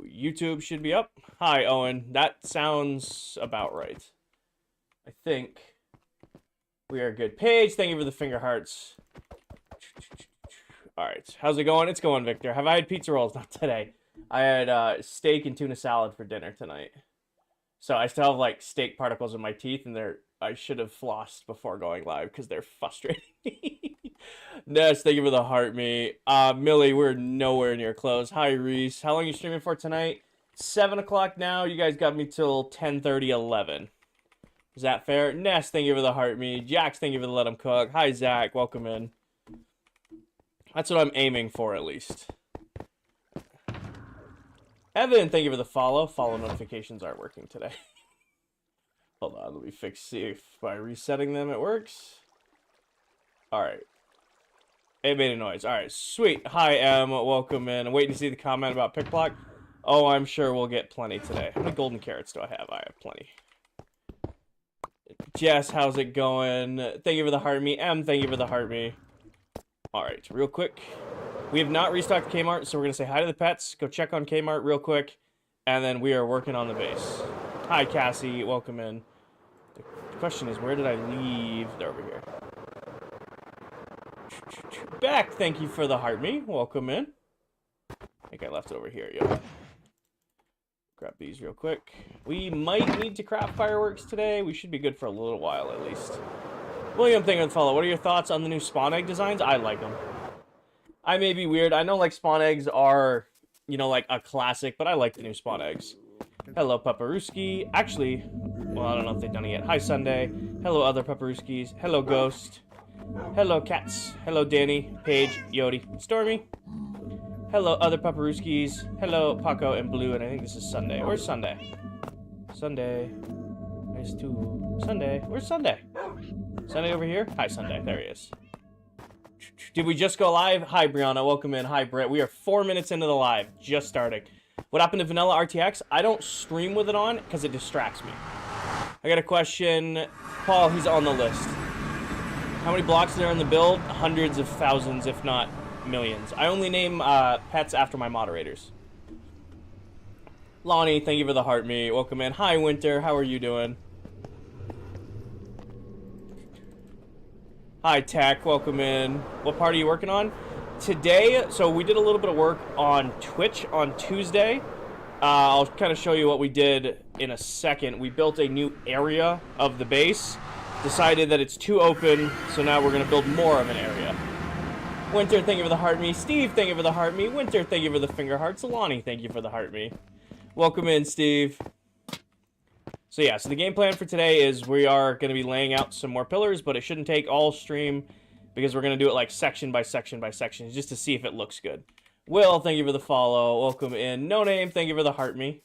YouTube should be up. Hi, Owen. That sounds about right. I think we are good. Paige, thank you for the finger hearts. All right, how's it going? It's going, Victor. Have I had pizza rolls? Not today. I had steak and tuna salad for dinner tonight. So I still have like steak particles in my teeth, and I should have flossed before going live because they're frustrating me. Ness, thank you for the heart, me. Millie, we're nowhere near close. Hi, Reese. How long are you streaming for tonight? 7 o'clock now. You guys got me till 10:30, 11. Is that fair? Ness, thank you for the heart, me. Jax, thank you for the let him cook. Hi, Zach. Welcome in. That's what I'm aiming for, at least. Evan, thank you for the follow. Follow notifications aren't working today. Hold on, let me see if by resetting them it works. Alright. It made a noise. Alright, sweet. Hi, Em. Welcome in. I'm waiting to see the comment about pick block. Oh, I'm sure we'll get plenty today. How many golden carrots do I have? I have plenty. Jess, how's it going? Thank you for the heart me. Em, thank you for the heart me. Alright, real quick. We have not restocked Kmart, so we're going to say hi to the pets. Go check on Kmart real quick. And then we are working on the base. Hi, Cassie. Welcome in. The question is, where did I leave? They're over here. Beck, thank you for the heart me. Welcome in. I think I left it over here. Yep. Grab these real quick. We might need to craft fireworks today. We should be good for a little while at least. William, thank you for the follow. What are your thoughts on the new spawn egg designs? I like them. I may be weird. I know like spawn eggs are, you know, like a classic, but I like the new spawn eggs. Hello, Paparuski. Actually, well, I don't know if they've done it yet. Hi, Sunday. Hello, other Paparuskis. Hello, Ghost. Hello, Cats. Hello, Danny, Paige, Yodi, Stormy. Hello, other Paparuskis. Hello, Paco and Blue, and I think this is Sunday. Where's Sunday? Sunday. Nice to Sunday. Where's Sunday? Sunday over here? Hi, Sunday. There he is. Did we just go live? Hi, Brianna. Welcome in. Hi, Brett. We are 4 minutes into the live. Just starting. What happened to Vanilla RTX? I don't stream with it on because it distracts me. I got a question. Paul, he's on the list. How many blocks are there in the build? Hundreds of thousands, if not millions. I only name pets after my moderators. Lonnie, thank you for the heart me. Welcome in. Hi, Winter. How are you doing? Hi, Tech. Welcome in. What part are you working on? Today, so we did a little bit of work on Twitch on Tuesday. I'll kind of show you what we did in a second. We built a new area of the base. Decided that it's too open, so now we're going to build more of an area. Winter, thank you for the heart me. Steve, thank you for the heart me. Winter, thank you for the finger hearts. Lonnie, thank you for the heart me. Welcome in, Steve. So yeah, so the game plan for today is we are going to be laying out some more pillars, but it shouldn't take all stream because we're going to do it like section by section by section just to see if it looks good. Will, thank you for the follow. Welcome in. No name, thank you for the heart me.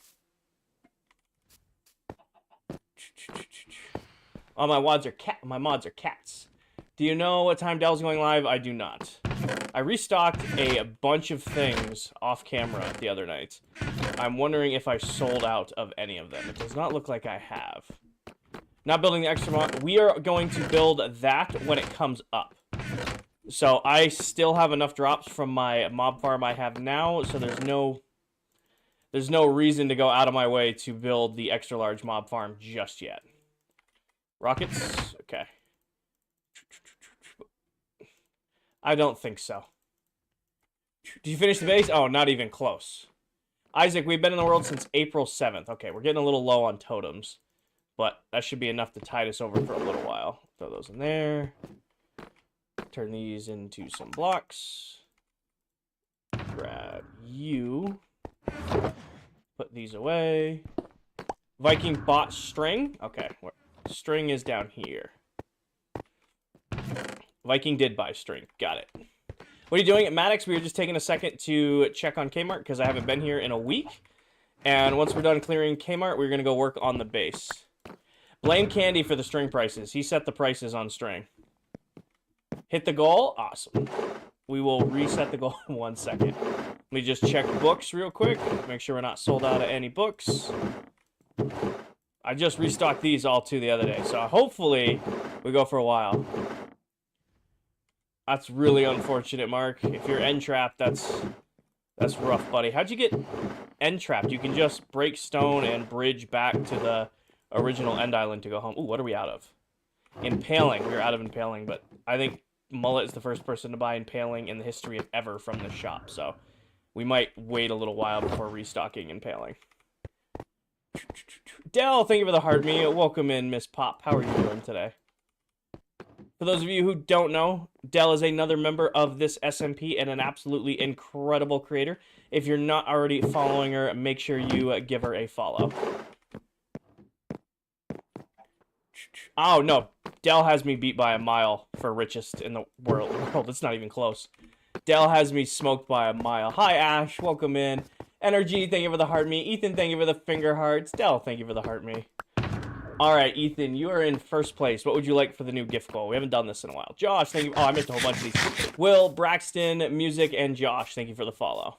Oh, my mods are cats. Do you know what time Dell's going live? I do not. I restocked a bunch of things off camera the other night. I'm wondering if I sold out of any of them. It does not look like I have. Not building the extra mod. We are going to build that when it comes up. So I still have enough drops from my mob farm I have now, so there's no reason to go out of my way to build the extra large mob farm just yet. Rockets? Okay. I don't think so. Did you finish the base? Oh, not even close. Isaac, we've been in the world since April 7th. Okay, we're getting a little low on totems. But that should be enough to tide us over for a little while. Throw those in there. Turn these into some blocks. Grab you. Put these away. Viking bought string. Okay, string is down here. Viking did buy string. Got it. What are you doing at Maddox? We were just taking a second to check on Kmart because I haven't been here in a week. And once we're done clearing Kmart, we're going to go work on the base. Blame Candy for the string prices. He set the prices on string. Hit the goal? Awesome. We will reset the goal in 1 second. Let me just check books real quick. Make sure we're not sold out of any books. I just restocked these all too the other day. So hopefully we go for a while. That's really unfortunate, Mark. If you're end trapped, that's rough, buddy. How'd you get end trapped. You can just break stone and bridge back to the original end island to go home. Ooh, what are we out of? Impaling. We're out of impaling, but I think Mullet is the first person to buy impaling in the history of ever from the shop, so we might wait a little while before restocking impaling. Dell, thank you for the hard me. Welcome in, Miss Pop. How are you doing today? For those of you who don't know, Dell is another member of this SMP and an absolutely incredible creator. If you're not already following her, make sure you give her a follow. Oh, no. Dell has me beat by a mile for richest in the world. It's not even close. Dell has me smoked by a mile. Hi, Ash. Welcome in. Energy, thank you for the heart me. Ethan, thank you for the finger hearts. Dell, thank you for the heart me. All right, Ethan, you are in first place. What would you like for the new gift goal? We haven't done this in a while. Josh, thank you. Oh, I missed a whole bunch of these. Will, Braxton, Music, and Josh, thank you for the follow.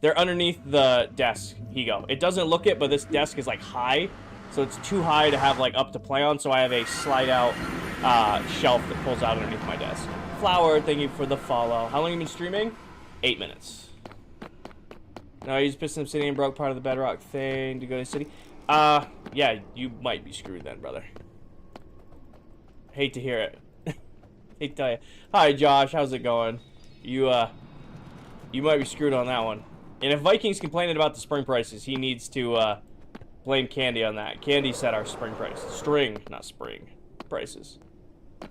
They're underneath the desk. Here you go. It doesn't look it, but this desk is like high, so it's too high to have like up to play on, so I have a slide out shelf that pulls out underneath my desk. Flower, thank you for the follow. How long have you been streaming? 8 minutes. No, I used Piston Obsidian, broke part of the bedrock thing to go to the city. Yeah, you might be screwed then, brother. Hate to hear it. Hate to tell you. Hi, Josh. How's it going? You might be screwed on that one. And if Viking's complaining about the spring prices, he needs to, blame Candy on that. Candy set our spring prices. String, not spring. Prices. And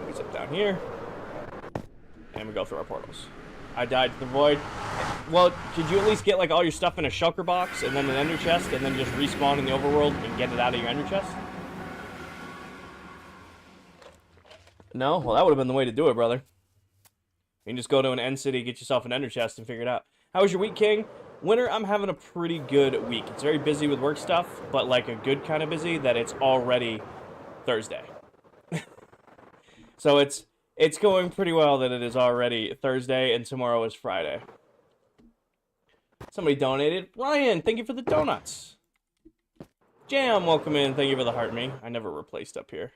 we zip down here. And we go through our portals. I died to the void. Well, could you at least get like all your stuff in a shulker box and then an ender chest and then just respawn in the overworld and get it out of your ender chest? No? Well, that would have been the way to do it, brother. You can just go to an end city, get yourself an ender chest, and figure it out. How was your week, King? Winter, I'm having a pretty good week. It's very busy with work stuff, but like a good kind of busy that it's already Thursday. So it's going pretty well that it is already Thursday and tomorrow is Friday. Somebody donated. Ryan, thank you for the donuts. Jam, welcome in. Thank you for the heart me. I never replaced up here.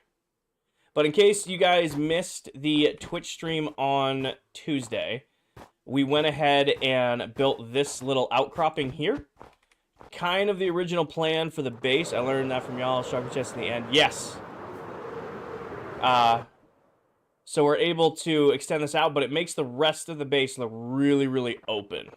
But in case you guys missed the Twitch stream on Tuesday, we went ahead and built this little outcropping here. Kind of the original plan for the base. I learned that from y'all. Structure chest in the end. Yes. So we're able to extend this out, but it makes the rest of the base look really, really open.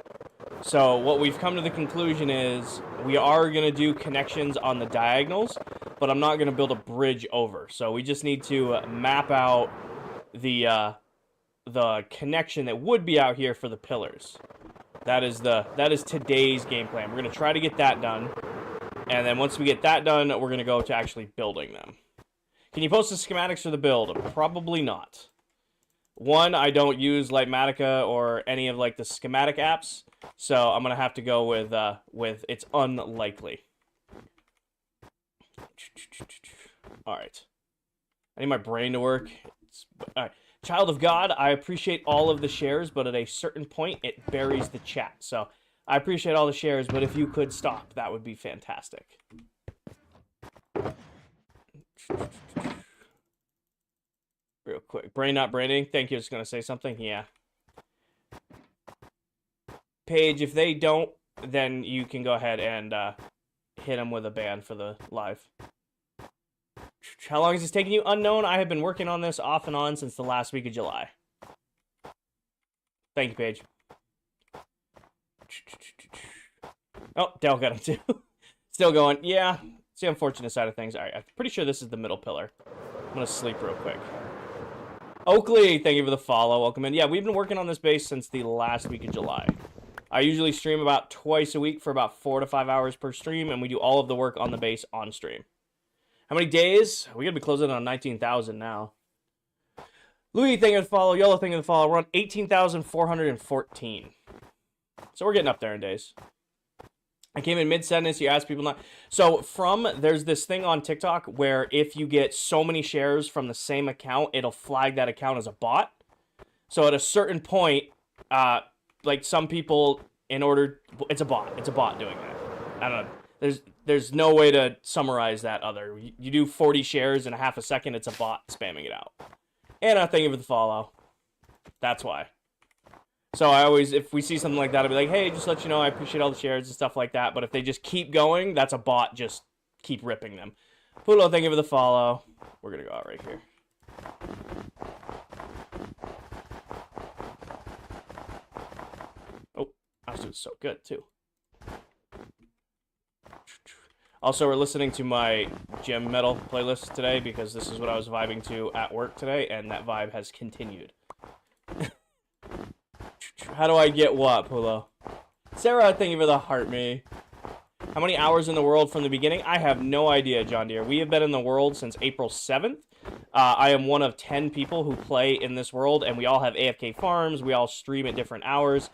So what we've come to the conclusion is we are going to do connections on the diagonals, but I'm not going to build a bridge over. So we just need to map out the connection that would be out here for the pillars. That is today's game plan. We're going to try to get that done. And then once we get that done, we're going to go to actually building them. Can you post the schematics for the build? Probably not. One, I don't use Lightmatica or any of like the schematic apps, so I'm gonna have to go with it's unlikely. All right, I need my brain to work. All right, Child of God, I appreciate all of the shares, but at a certain point, it buries the chat. So I appreciate all the shares, but if you could stop, that would be fantastic. Real quick. Brain not braining. Thank you. Just going to say something. Yeah. Paige, if they don't, then you can go ahead and hit them with a ban for the live. How long is this taking you? Unknown. I have been working on this off and on since the last week of July. Thank you, Paige. Oh, Dale got him too. Still going. Yeah. It's the unfortunate side of things. All right. I'm pretty sure this is the middle pillar. I'm going to sleep real quick. Oakley, thank you for the follow. Welcome in. Yeah, we've been working on this base since the last week of July. I usually stream about twice a week for about 4 to 5 hours per stream, and we do all of the work on the base on stream. How many days? We're going to be closing on 19,000 now. Louis, thank you for the follow. Yellow, thank you for the follow. We're on 18,414. So we're getting up there in days. I came in mid-sentence, you asked people not... So there's this thing on TikTok where if you get so many shares from the same account, it'll flag that account as a bot. So at a certain point, like some people, it's a bot. It's a bot doing that. I don't know. There's no way to summarize that other. You do 40 shares in a half a second, it's a bot spamming it out. And thank you for the follow. That's why. So I always, if we see something like that, I'll be like, hey, just let you know, I appreciate all the shares and stuff like that. But if they just keep going, that's a bot. Just keep ripping them. Pulo, thank you for the follow. We're going to go out right here. Oh, I was doing so good, too. Also, we're listening to my gym metal playlist today because this is what I was vibing to at work today, and that vibe has continued. How do I get what, Pulo? Sarah, thank you for the heart me. How many hours in the world from the beginning? I have no idea, John Deere. We have been in the world since April 7th. I am one of 10 people who play in this world, and we all have AFK farms. We all stream at different hours.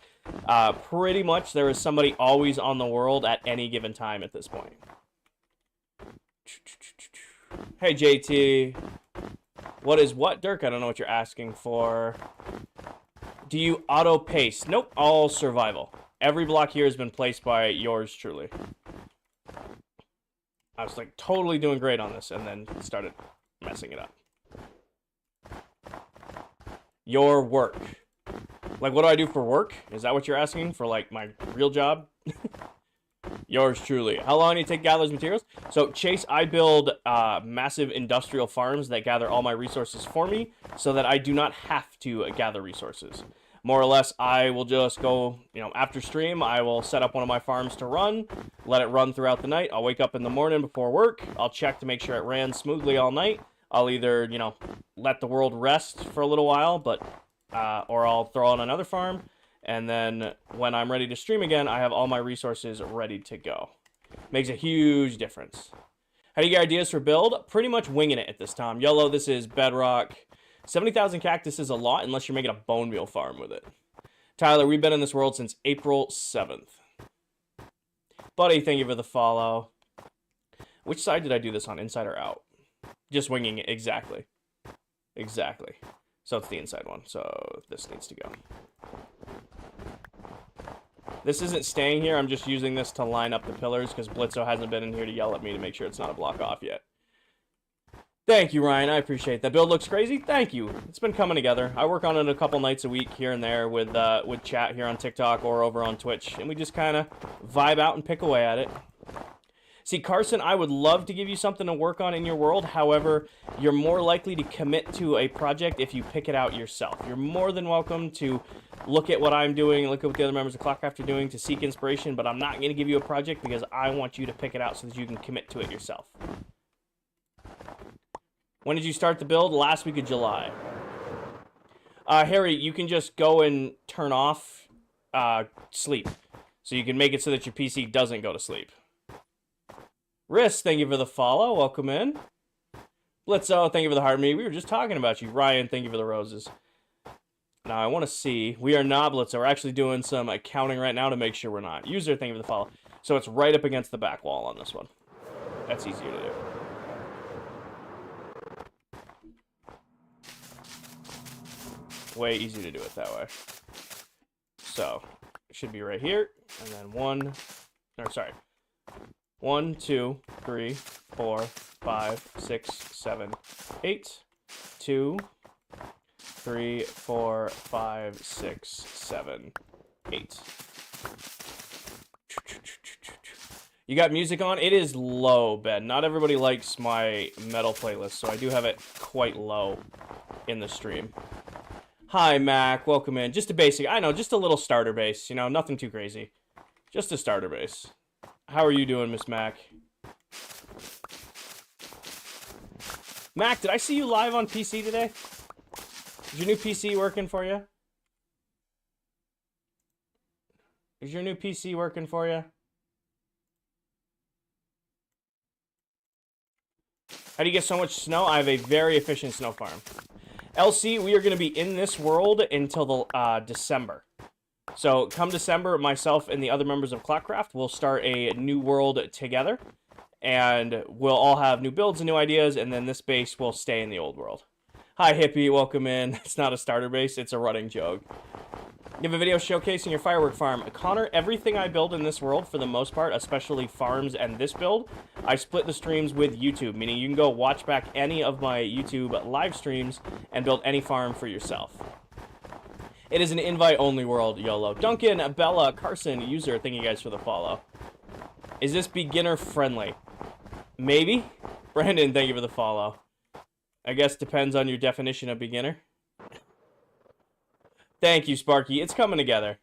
Pretty much there is somebody always on the world at any given time at this point. Hey, JT. What is what, Dirk? I don't know what you're asking for. Do you auto-pace? Nope, all survival. Every block here has been placed by yours truly. I was like totally doing great on this and then started messing it up. Your work. Like, what do I do for work? Is that what you're asking? For, like, my real job? Yours truly. How long do you take to gather those materials? So, Chase, I build massive industrial farms that gather all my resources for me so that I do not have to gather resources. More or less, I will just go, you know, after stream, I will set up one of my farms to run, let it run throughout the night. I'll wake up in the morning before work. I'll check to make sure it ran smoothly all night. I'll either, you know, let the world rest for a little while, but or I'll throw on another farm. And then when I'm ready to stream again, I have all my resources ready to go. Makes a huge difference. How do you get ideas for build? Pretty much winging it at this time. Yellow, this is bedrock. 70,000 cactus is a lot unless you're making a bone meal farm with it. Tyler, we've been in this world since April 7th. Buddy, thank you for the follow. Which side did I do this on? Inside or out? Just winging it. Exactly. Exactly. So it's the inside one. So this needs to go. This isn't staying here. I'm just using this to line up the pillars because Blitzo hasn't been in here to yell at me to make sure it's not a block off yet. Thank you, Ryan. I appreciate that. Build looks crazy. Thank you. It's been coming together. I work on it a couple nights a week here and there with chat here on TikTok or over on Twitch, and we just kind of vibe out and pick away at it. See, Carson, I would love to give you something to work on in your world. However, you're more likely to commit to a project if you pick it out yourself. You're more than welcome to look at what I'm doing, look at what the other members of ClockCraft are doing to seek inspiration, but I'm not going to give you a project because I want you to pick it out so that you can commit to it yourself. When did you start the build? Last week of July. Harry, you can just go and turn off sleep. So you can make it so that your PC doesn't go to sleep. Riss, thank you for the follow. Welcome in. Blitzo, thank you for the heart me. We were just talking about you. Ryan, thank you for the roses. Now, I want to see. We are not Blitzo. We're actually doing some accounting right now to make sure we're not. User, thank you for the follow. So it's right up against the back wall on this one. That's easier to do. Way easier to do it that way. So, it should be right here. And then 1, 2, 3, 4, 5, 6, 7, 8. 2, 3, 4, 5, 6, 7, 8. You got music on? It is low, Ben. Not everybody likes my metal playlist, so I do have it quite low in the stream. Hi, Mac. Welcome in. Just a basic. I know, just a little starter base. You know, nothing too crazy. Just a starter base. How are you doing, Miss Mac? Mac, did I see you live on PC today? Is your new PC working for you? Is your new PC working for you? How do you get so much snow? I have a very efficient snow farm. LC, we are going to be in this world until the December. So come December, myself and the other members of ClockCraft will start a new world together. And we'll all have new builds and new ideas, and then this base will stay in the old world. Hi, Hippie. Welcome in. It's not a starter base. It's a running joke. You have a video showcasing your firework farm. Connor, everything I build in this world, for the most part, especially farms and this build, I split the streams with YouTube, meaning you can go watch back any of my YouTube live streams and build any farm for yourself. It is an invite-only world, YOLO. Duncan, Bella, Carson, user, thank you guys for the follow. Is this beginner-friendly? Maybe? Brandon, thank you for the follow. I guess depends on your definition of beginner. Thank you, Sparky. It's coming together.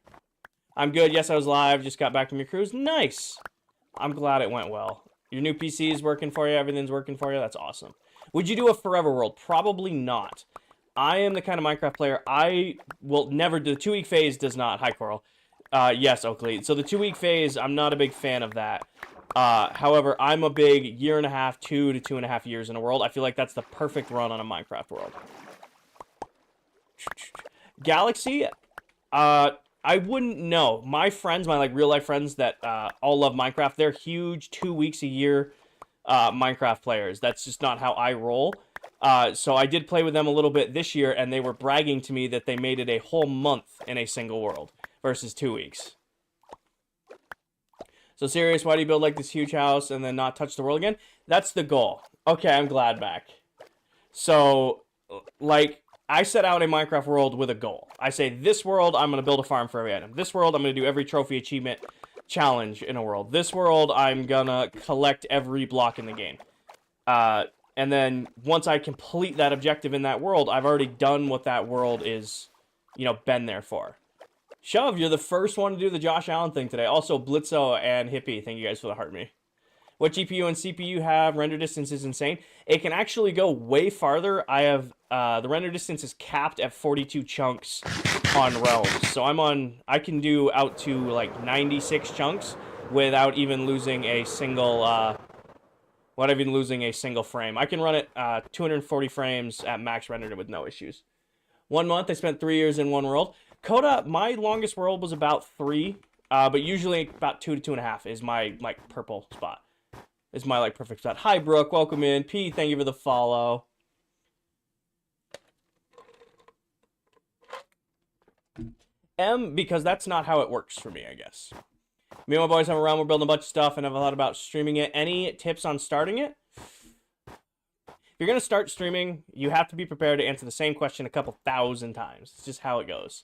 I'm good. Yes, I was live. Just got back from your cruise. Nice. I'm glad it went well. Your new PC is working for you. Everything's working for you. That's awesome. Would you do a forever world? Probably not. I am the kind of Minecraft player. I will never do. The 2-week phase does not. Hi, Coral. Yes, Oakley. So the 2-week phase, I'm not a big fan of that. However, I'm a big 1.5, 2 to 2.5 years in a world. I feel like that's the perfect run on a Minecraft world. Galaxy, I wouldn't know. My friends, my like real life friends that all love Minecraft, they're huge 2 weeks a year Minecraft players. That's just not how I roll. So I did play with them a little bit this year, and they were bragging to me that they made it a whole month in a single world versus 2 weeks. So serious, why do you build like this huge house and then not touch the world again? That's the goal. Okay, I'm glad back. So, like, I set out a Minecraft world with a goal. I say, this world, I'm going to build a farm for every item. This world, I'm going to do every trophy achievement challenge in a world. This world, I'm going to collect every block in the game. And then, once I complete that objective in that world, I've already done what that world is, you know, been there for. Shove, you're the first one to do the Josh Allen thing today. Also, Blitzo and Hippie, thank you guys for the heart me. What GPU and CPU have? Render distance is insane. It can actually go way farther. I have, the render distance is capped at 42 chunks on realms. So I can do out to like 96 chunks without even losing a single, frame. I can run it 240 frames at max rendered with no issues. 1 month, I spent 3 years in one world. Coda, my longest world was about 3, but usually about 2 to 2.5 is my, like, purple spot. Is my, like, perfect spot. Hi, Brooke. Welcome in. P, thank you for the follow. M, because that's not how it works for me, I guess. Me and my boys have around. We're building a bunch of stuff, and I've thought about streaming it. Any tips on starting it? If you're going to start streaming, you have to be prepared to answer the same question a couple thousand times. It's just how it goes.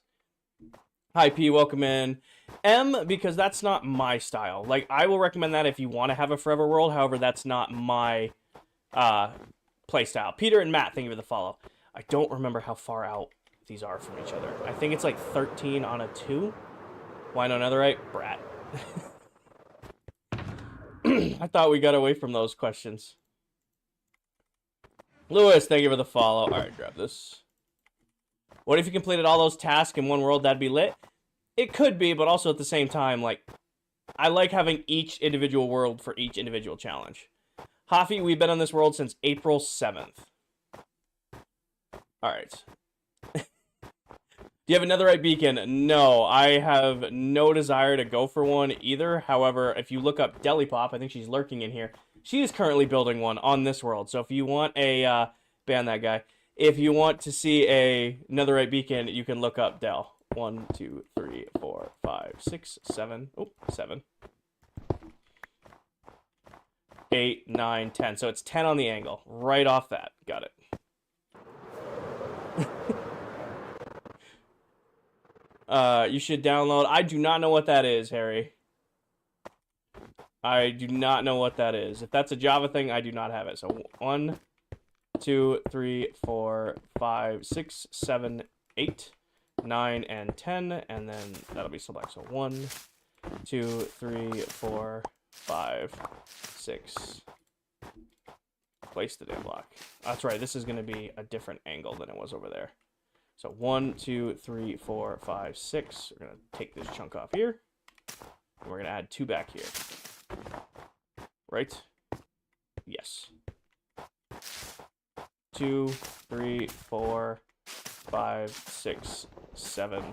Hi, P. Welcome in. M, because that's not my style. Like, I will recommend that if you want to have a forever world. However, that's not my play style. Peter and Matt, thank you for the follow. I don't remember how far out these are from each other. I think it's like 13 on a 2. Why no netherite? Brat. I thought we got away from those questions. Lewis, thank you for the follow. All right, grab this. What if you completed all those tasks in one world? That'd be lit. It could be, but also at the same time, like, I like having each individual world for each individual challenge. Hafi, we've been on this world since April 7th. All right. Do you have a netherite beacon? No, I have no desire to go for one either. However, if you look up Delipop, I think she's lurking in here. She is currently building one on this world. So if you want a, ban that guy. If you want to see a netherite beacon, you can look up Del. 1, 2, 3, 4, 5, 6, 7. Oh, 7. 8, 9, 10. So it's 10 on the angle. Right off that. Got it. You should download. I do not know what that is, Harry. I do not know what that is. If that's a Java thing, I do not have it. So 1, 2, 3, 4, 5, 6, 7, 8, 9, and 10, and then that'll be select. So 1, 2, 3, 4, 5, 6. Place the damn block. That's right. This is going to be a different angle than it was over there. So 1, 2, 3, 4, 5, 6. We're going to take this chunk off here, and we're going to add 2 back here. Right? Yes. 2, 3, 4, 5, 6, 7,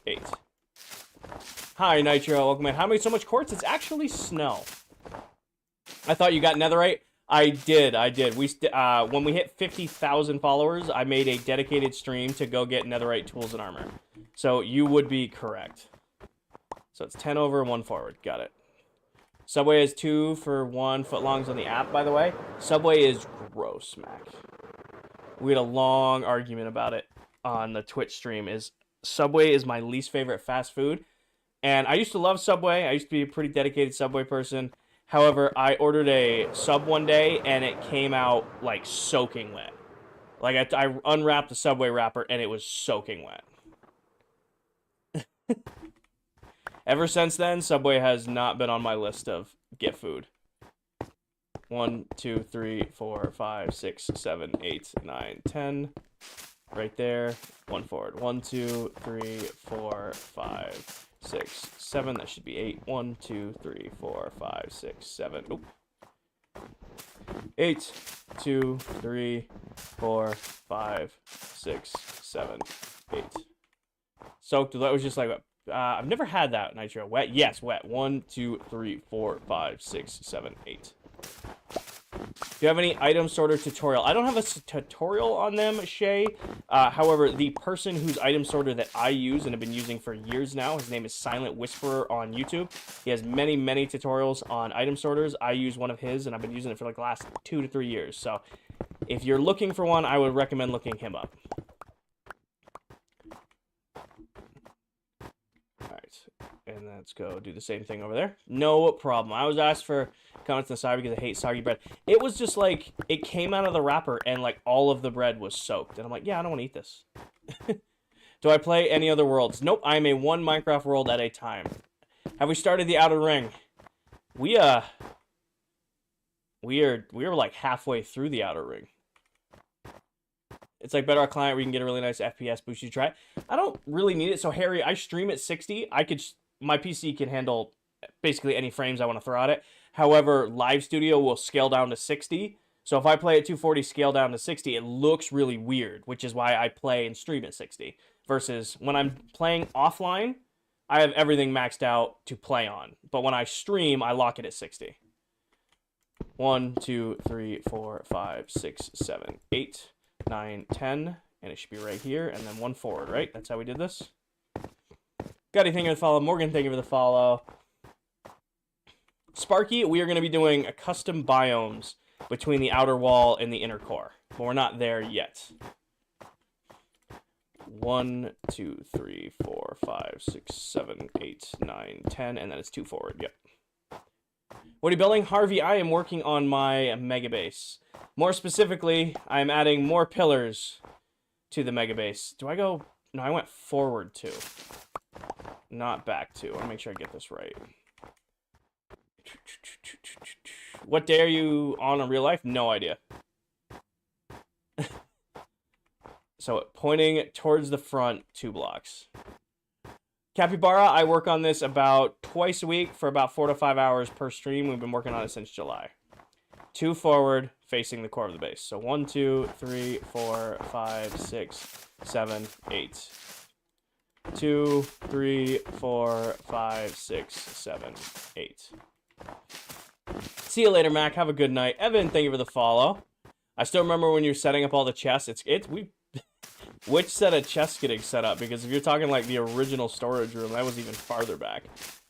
8. Hi, Nitro. Welcome in. How many so much quartz? It's actually snow. I thought you got netherite. I did. We when we hit 50,000 followers, I made a dedicated stream to go get netherite tools and armor. So you would be correct. So it's 10 over, 1 forward. Got it. Subway is 2 for 1 footlongs on the app, by the way. Subway is gross, Mac. We had a long argument about it on the Twitch stream. Is Subway is my least favorite fast food. And I used to love Subway. I used to be a pretty dedicated Subway person. However, I ordered a sub one day and it came out like soaking wet. Like I unwrapped the Subway wrapper and it was soaking wet. Ever since then, Subway has not been on my list of get food. 1, 2, 3, 4, 5, 6, 7, 8, 9, 10. Right there. One forward. 1, 2, 3, 4, 5, 6, 7. That should be 8. 1, 2, 3, 4, 5, 6, 7. Oop. 8, 2, 3, 4, 5, 6, 7, 8. Soaked. That was just like, I've never had that nitro. Wet? Yes, wet. 1, 2, 3, 4, 5, 6, 7, 8. Do you have any item sorter tutorial? I don't have a tutorial on them, Shay. However, the person whose item sorter that I use and have been using for years now, his name is Silent Whisperer on YouTube. He has many, many tutorials on item sorters. I use one of his, and I've been using it for like the last 2 to 3 years. So if you're looking for one, I would recommend looking him up. All right, and let's go do the same thing over there. No problem. I was asked for comments on the side because I hate soggy bread. It was just like, it came out of the wrapper and like all of the bread was soaked. And I'm like, yeah, I don't want to eat this. Do I play any other worlds? Nope, I'm a one Minecraft world at a time. Have we started the Outer Ring? We are like halfway through the Outer Ring. It's like Bedrock Client where you can get a really nice FPS boost. You try it. I don't really need it. So Harry, I stream at 60. My PC can handle basically any frames I want to throw at it. However, Live Studio will scale down to 60. So if I play at 240, scale down to 60, it looks really weird, which is why I play and stream at 60. Versus when I'm playing offline, I have everything maxed out to play on. But when I stream, I lock it at 60. 1, 2, 3, 4, 5, 6, 7, 8, 9, 10. And it should be right here. And then one forward, right? That's how we did this. Gotti, thank you for the follow. Morgan, thank you for the follow. Sparky, we are going to be doing a custom biomes between the outer wall and the inner core. But we're not there yet. 1, 2, 3, 4, 5, 6, 7, 8, 9, 10. And then it's 2 forward. Yep. What are you building? Harvey, I am working on my mega base. More specifically, I'm adding more pillars to the mega base. Do I go? No, I went forward 2. Not back 2. I want to make sure I get this right. What day are you on in real life? No idea. So pointing towards the front 2 blocks. Capybara, I work on this about twice a week for about 4 to 5 hours per stream. We've been working on it since July. 2 forward, facing the core of the base. So 1, 2, 3, 4, 5, 6, 7, 8. 2, 3, 4, 5, 6, 7, 8. See you later, Mac. Have a good night. Evan, thank you for the follow. I still remember when you're setting up all the chests. Which set of chests getting set up? Because if you're talking like the original storage room, that was even farther back.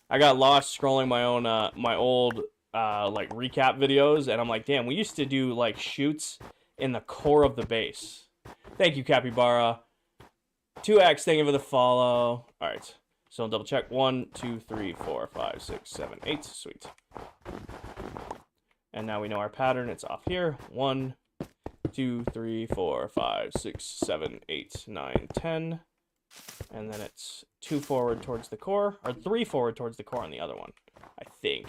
I got lost scrolling my own my old like recap videos, and I'm like, damn, we used to do like shoots in the core of the base. Thank you, Capybara. 2x, thank you for the follow. All right, so I'll double check. 1, 2, 3, 4, 5, 6, 7, 8. Sweet. And now we know our pattern. It's off here. 1, 2, 3, 4, 5, 6, 7, 8, 9, 10. And then it's 2 forward towards the core, or 3 forward towards the core on the other one, I think.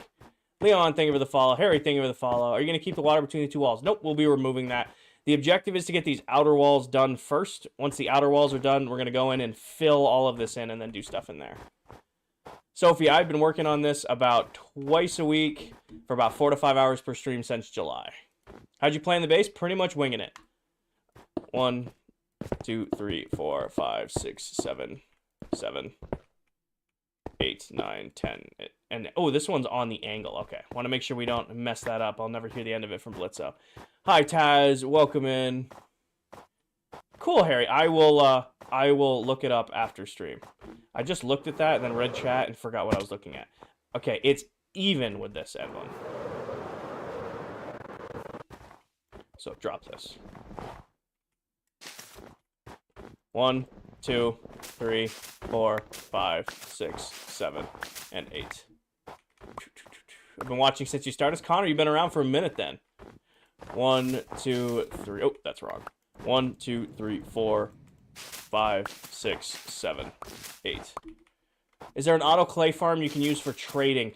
Leon, thank you for the follow. Harry, thank you for the follow. Are you going to keep the water between the 2 walls? Nope, we'll be removing that. The objective is to get these outer walls done first. Once the outer walls are done, we're going to go in and fill all of this in and then do stuff in there. Sophie, I've been working on this about twice a week for about 4 to 5 hours per stream since July. How'd you play in the base? Pretty much winging it. 1, 2, 3, 4, 5, 6, 7, 7, 8, 9, 10. And oh, this one's on the angle. Okay, want to make sure we don't mess that up. I'll never hear the end of it from Blitzo. Hi, Taz. Welcome in. Cool, Harry. I will look it up after stream. I just looked at that and then read chat and forgot what I was looking at. Okay, it's even with this end one. So drop this. 1, 2, 3, 4, 5, 6, 7, and 8. I've been watching since you started. Connor, you've been around for a minute then. 1, 2, 3. Oh, that's wrong. 1, 2, 3, 4, 5, 6, 7, 8. Is there an auto clay farm you can use for trading?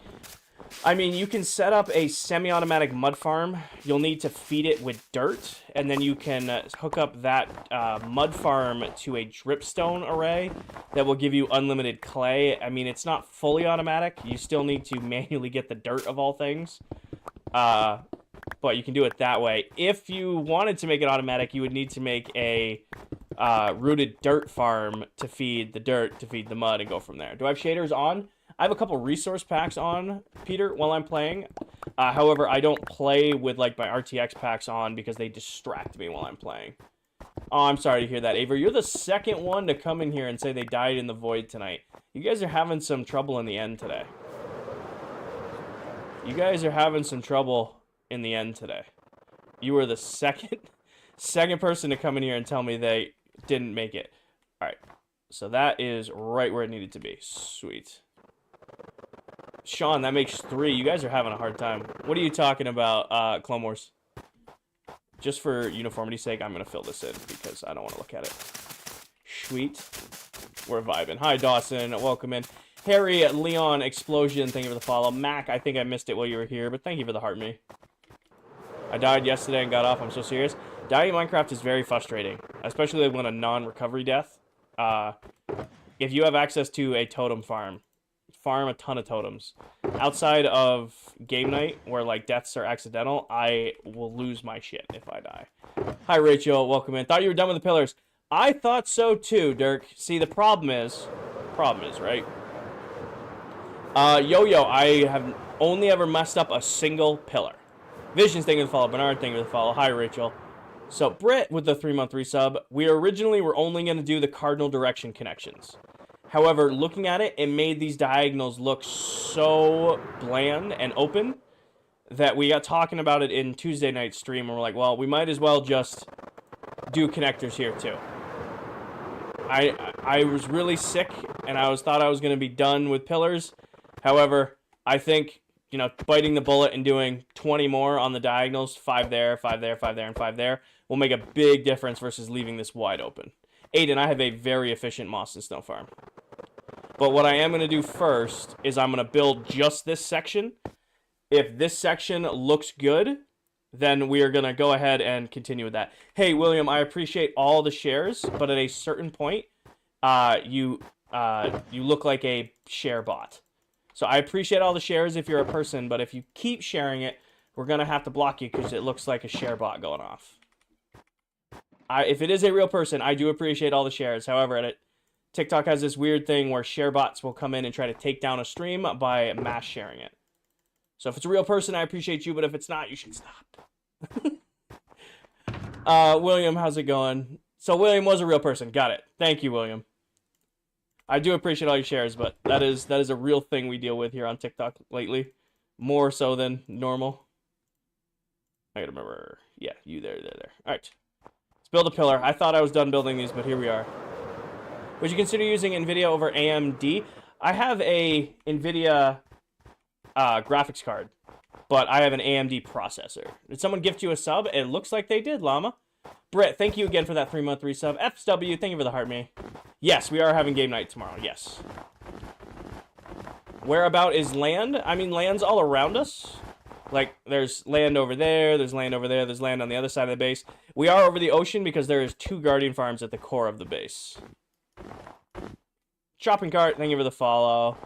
I mean, you can set up a semi-automatic mud farm. You'll need to feed it with dirt, and then you can hook up that mud farm to a dripstone array that will give you unlimited clay. I mean, it's not fully automatic. You still need to manually get the dirt of all things. But you can do it that way. If you wanted to make it automatic, you would need to make a rooted dirt farm to feed the dirt, to feed the mud, and go from there. Do I have shaders on? I have a couple resource packs on, Peter, while I'm playing. However, I don't play with like my RTX packs on because they distract me while I'm playing. Oh, I'm sorry to hear that, Avery. You're the second one to come in here and say they died in the void tonight. You guys are having some trouble in the end today. You guys are having some trouble in the end today. You were the second person to come in here and tell me they didn't make it. All right, so that is right where it needed to be. Sweet. Sean, that makes 3. You guys are having a hard time. What are you talking about, Clone Wars? Just for uniformity's sake, I'm going to fill this in because I don't want to look at it. Sweet. We're vibing. Hi, Dawson. Welcome in. Harry, Leon, Explosion, thank you for the follow. Mac, I think I missed it while you were here, but thank you for the heart me. I died yesterday and got off. I'm so serious. Dying in Minecraft is very frustrating, especially when a non-recovery death. If you have access to a totem farm a ton of totems. Outside of game night, where like deaths are accidental, I will lose my shit if I die. Hi, Rachel. Welcome in. Thought you were done with the pillars. I thought so too, Dirk. See, the problem is, right? Yo-Yo, I have only ever messed up a single pillar. Visions, thank you for the follow. Bernard, thank you for the follow. Hi, Rachel. So, Britt with the 3-month resub. We originally were only going to do the cardinal direction connections. However, looking at it, it made these diagonals look so bland and open that we got talking about it in Tuesday night stream, and we're like, well, we might as well just do connectors here too. I was really sick, and I thought I was going to be done with pillars. However, I think, you know, biting the bullet and doing 20 more on the diagonals, 5 there, 5 there, 5 there, and 5 there, will make a big difference versus leaving this wide open. Aiden, I have a very efficient moss and snow farm. But what I am going to do first is I'm going to build just this section. If this section looks good, then we are going to go ahead and continue with that. Hey, William, I appreciate all the shares, but at a certain point, you look like a share bot. So I appreciate all the shares if you're a person, but if you keep sharing it, we're going to have to block you because it looks like a share bot going off. If it is a real person, I do appreciate all the shares. However, TikTok has this weird thing where share bots will come in and try to take down a stream by mass sharing it. So if it's a real person, I appreciate you, but if it's not, you should stop. William, how's it going? So William was a real person. Got it. Thank you, William. I do appreciate all your shares, but that is a real thing we deal with here on TikTok lately. More so than normal. I gotta remember. Yeah, you there. All right. Let's build a pillar. I thought I was done building these, but here we are. Would you consider using NVIDIA over AMD? I have a NVIDIA graphics card, but I have an AMD processor. Did someone gift you a sub? It looks like they did, Llama. Brett, thank you again for that 3-month resub. FW, thank you for the heart me. Yes, we are having game night tomorrow, yes. Whereabout is land? I mean, land's all around us. Like, there's land over there, there's land over there, there's land on the other side of the base. We are over the ocean because there is 2 guardian farms at the core of the base. Shopping cart, thank you for the follow.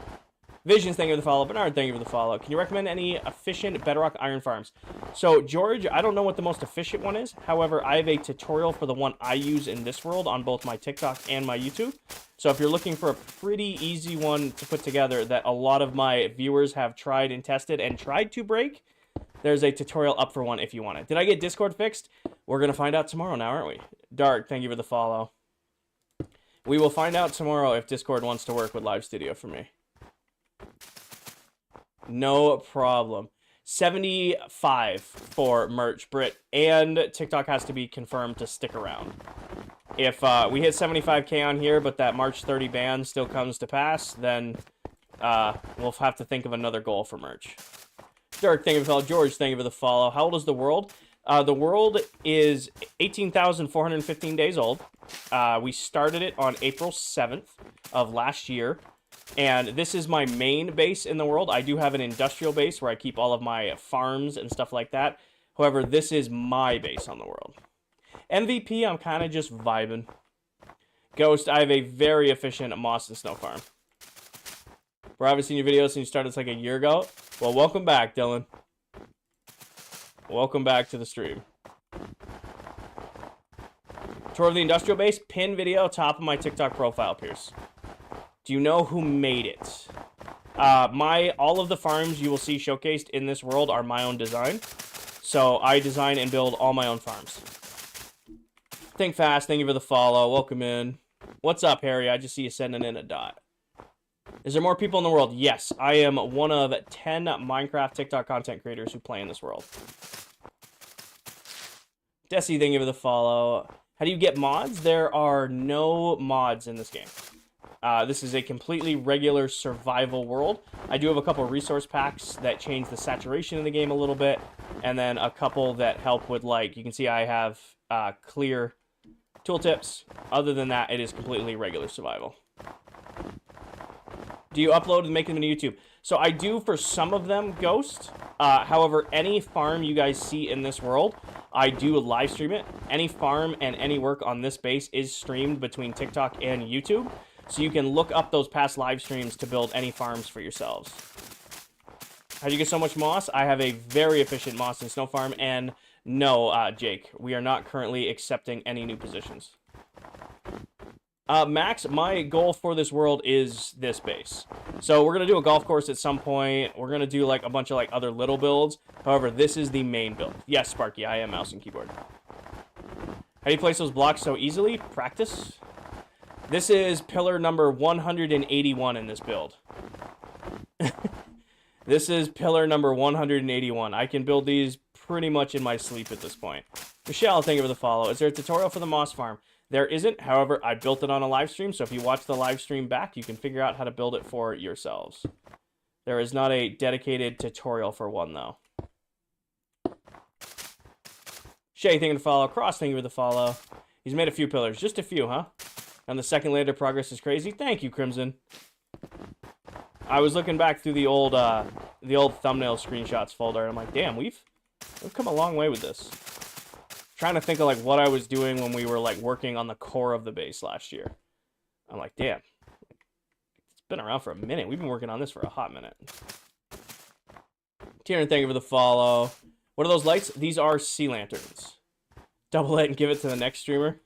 Visions, thank you for the follow. Bernard, thank you for the follow. Can you recommend any efficient bedrock iron farms? So, George, I don't know what the most efficient one is. However, I have a tutorial for the one I use in this world on both my TikTok and my YouTube. So if you're looking for a pretty easy one to put together that a lot of my viewers have tried and tested and tried to break, there's a tutorial up for one if you want it. Did I get Discord fixed? We're going to find out tomorrow now, aren't we? Dark, thank you for the follow. We will find out tomorrow if Discord wants to work with Live Studio for me. No problem. 75 for merch, Brit, and TikTok has to be confirmed to stick around. If we hit 75K on here, but that March 30 ban still comes to pass, then we'll have to think of another goal for merch. Dirk, thank you for the follow. George, thank you for the follow. How old is the world? The world is 18,415 days old. We started it on April 7th of last year. And this is my main base in the world. I do have an industrial base where I keep all of my farms and stuff like that. However, this is my base on the world. MVP, I'm kind of just vibing. Ghost, I have a very efficient moss and snow farm. Bro, I haven't seen your videos since you started this like a year ago. Well, welcome back, Dylan. Welcome back to the stream. Tour of the industrial base, pin video, top of my TikTok profile, Pierce. Do you know who made it? All of the farms you will see showcased in this world are my own design. So I design and build all my own farms. Think fast, thank you for the follow. Welcome in. What's up, Harry? I just see you sending in a dot. Is there more people in the world? Yes, I am one of 10 Minecraft TikTok content creators who play in this world. Desi, thank you for the follow. How do you get mods? There are no mods in this game. This is a completely regular survival world. I do have a couple of resource packs that change the saturation in the game a little bit, and then a couple that help with, like, you can see I have clear tooltips. Other than that, it is completely regular survival. Do you upload and make them into YouTube? So I do for some of them, Ghost. However, any farm you guys see in this world, I do live stream it. Any farm and any work on this base is streamed between TikTok and YouTube. So you can look up those past live streams to build any farms for yourselves. How do you get so much moss? I have a very efficient moss and snow farm. And no, Jake, we are not currently accepting any new positions. Max, my goal for this world is this base. So we're going to do a golf course at some point. We're going to do like a bunch of like other little builds. However, this is the main build. Yes, Sparky, I am mouse and keyboard. How do you place those blocks so easily? Practice. This is pillar number 181 in this build. This is pillar number 181. I can build these pretty much in my sleep at this point. Michelle, thank you for the follow. Is there a tutorial for the moss farm? There isn't. However, I built it on a live stream, so if you watch the live stream back, you can figure out how to build it for yourselves. There is not a dedicated tutorial for one, though. Shay, thank you for the follow. Cross, thank you for the follow. He's made a few pillars. Just a few, huh? And the second layer progress is crazy. Thank you, Crimson. I was looking back through the old thumbnail screenshots folder, and I'm like, damn, we've come a long way with this. Trying to think of like what I was doing when we were like working on the core of the base last year. I'm like, damn, it's been around for a minute. We've been working on this for a hot minute. Tieran, thank you for the follow. What are those lights? These are sea lanterns. Double it and give it to the next streamer.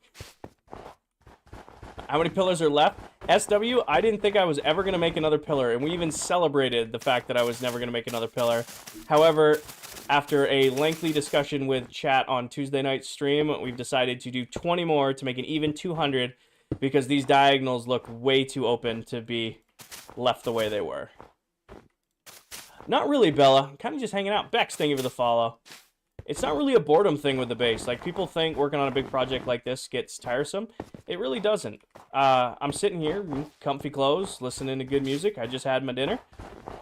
How many pillars are left? SW, I didn't think I was ever going to make another pillar, and we even celebrated the fact that I was never going to make another pillar. However, after a lengthy discussion with chat on Tuesday night stream, we've decided to do 20 more to make an even 200 because these diagonals look way too open to be left the way they were. Not really, Bella. I'm kind of just hanging out. Bex, thank you for the follow. It's not really a boredom thing with the base. Like, people think working on a big project like this gets tiresome. It really doesn't. I'm sitting here in comfy clothes, listening to good music. I just had my dinner.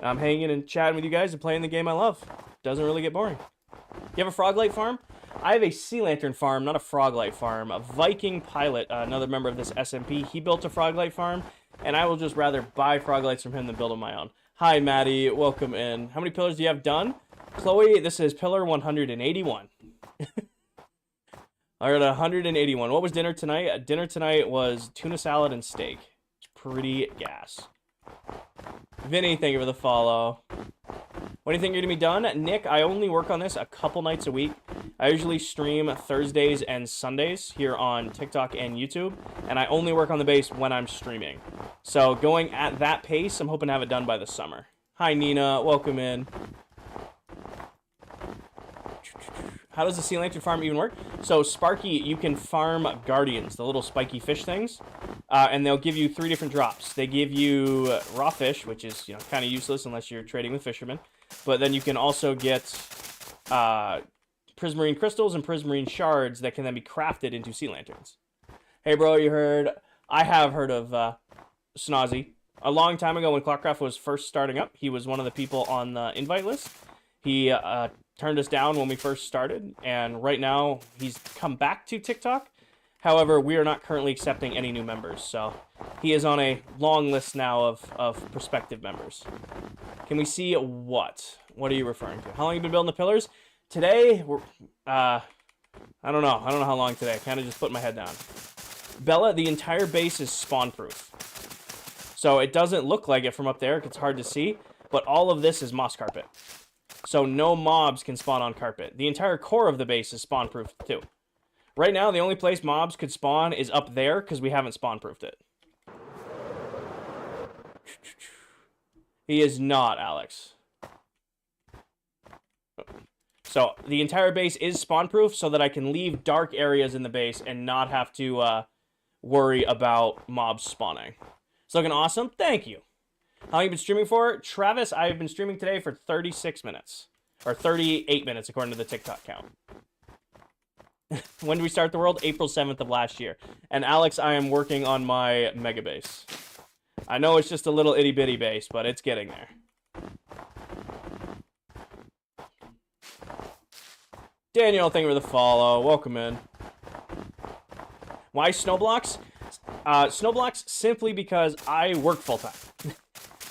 I'm hanging and chatting with you guys and playing the game I love. Doesn't really get boring. You have a frog light farm? I have a sea lantern farm, not a frog light farm. A Viking Pilot, another member of this SMP, he built a frog light farm, and I will just rather buy frog lights from him than build on my own. Hi, Maddie. Welcome in. How many pillars do you have done? Chloe, this is pillar 181. I got 181. What was dinner tonight? Dinner tonight was tuna salad and steak. It's pretty gas. Vinny, thank you for the follow. When do you think you're going to be done? Nick, I only work on this a couple nights a week. I usually stream Thursdays and Sundays here on TikTok and YouTube, and I only work on the base when I'm streaming. So going at that pace, I'm hoping to have it done by the summer. Hi, Nina. Welcome in. How does the sea lantern farm even work? So, Sparky, you can farm guardians, the little spiky fish things, and they'll give you 3 different drops. They give you raw fish, which is, you know, kind of useless unless you're trading with fishermen. But then you can also get prismarine crystals and prismarine shards that can then be crafted into sea lanterns. Hey, bro, you heard... I have heard of Snozzy. A long time ago when ClockCraft was first starting up, he was one of the people on the invite list. He turned us down when we first started, and right now he's come back to TikTok. However, we are not currently accepting any new members, so he is on a long list now of prospective members. Can we see what? What are you referring to? How long have you been building the pillars? Today, we're, I don't know. I don't know how long today. I kind of just put my head down. Bella, the entire base is spawn-proof. So it doesn't look like it from up there. It's hard to see. But all of this is moss carpet. So no mobs can spawn on carpet. The entire core of the base is spawn-proof too. Right now, the only place mobs could spawn is up there because we haven't spawn-proofed it. He is not, Alex. So the entire base is spawn-proof so that I can leave dark areas in the base and not have to worry about mobs spawning. It's looking awesome. Thank you. How long have you been streaming for? Travis, I've been streaming today for 36 minutes. Or 38 minutes, according to the TikTok count. When did we start the world? April 7th of last year. And Alex, I am working on my mega base. I know it's just a little itty-bitty base, but it's getting there. Daniel, thank you for the follow. Welcome in. Why snowblocks? Snowblocks simply because I work full-time.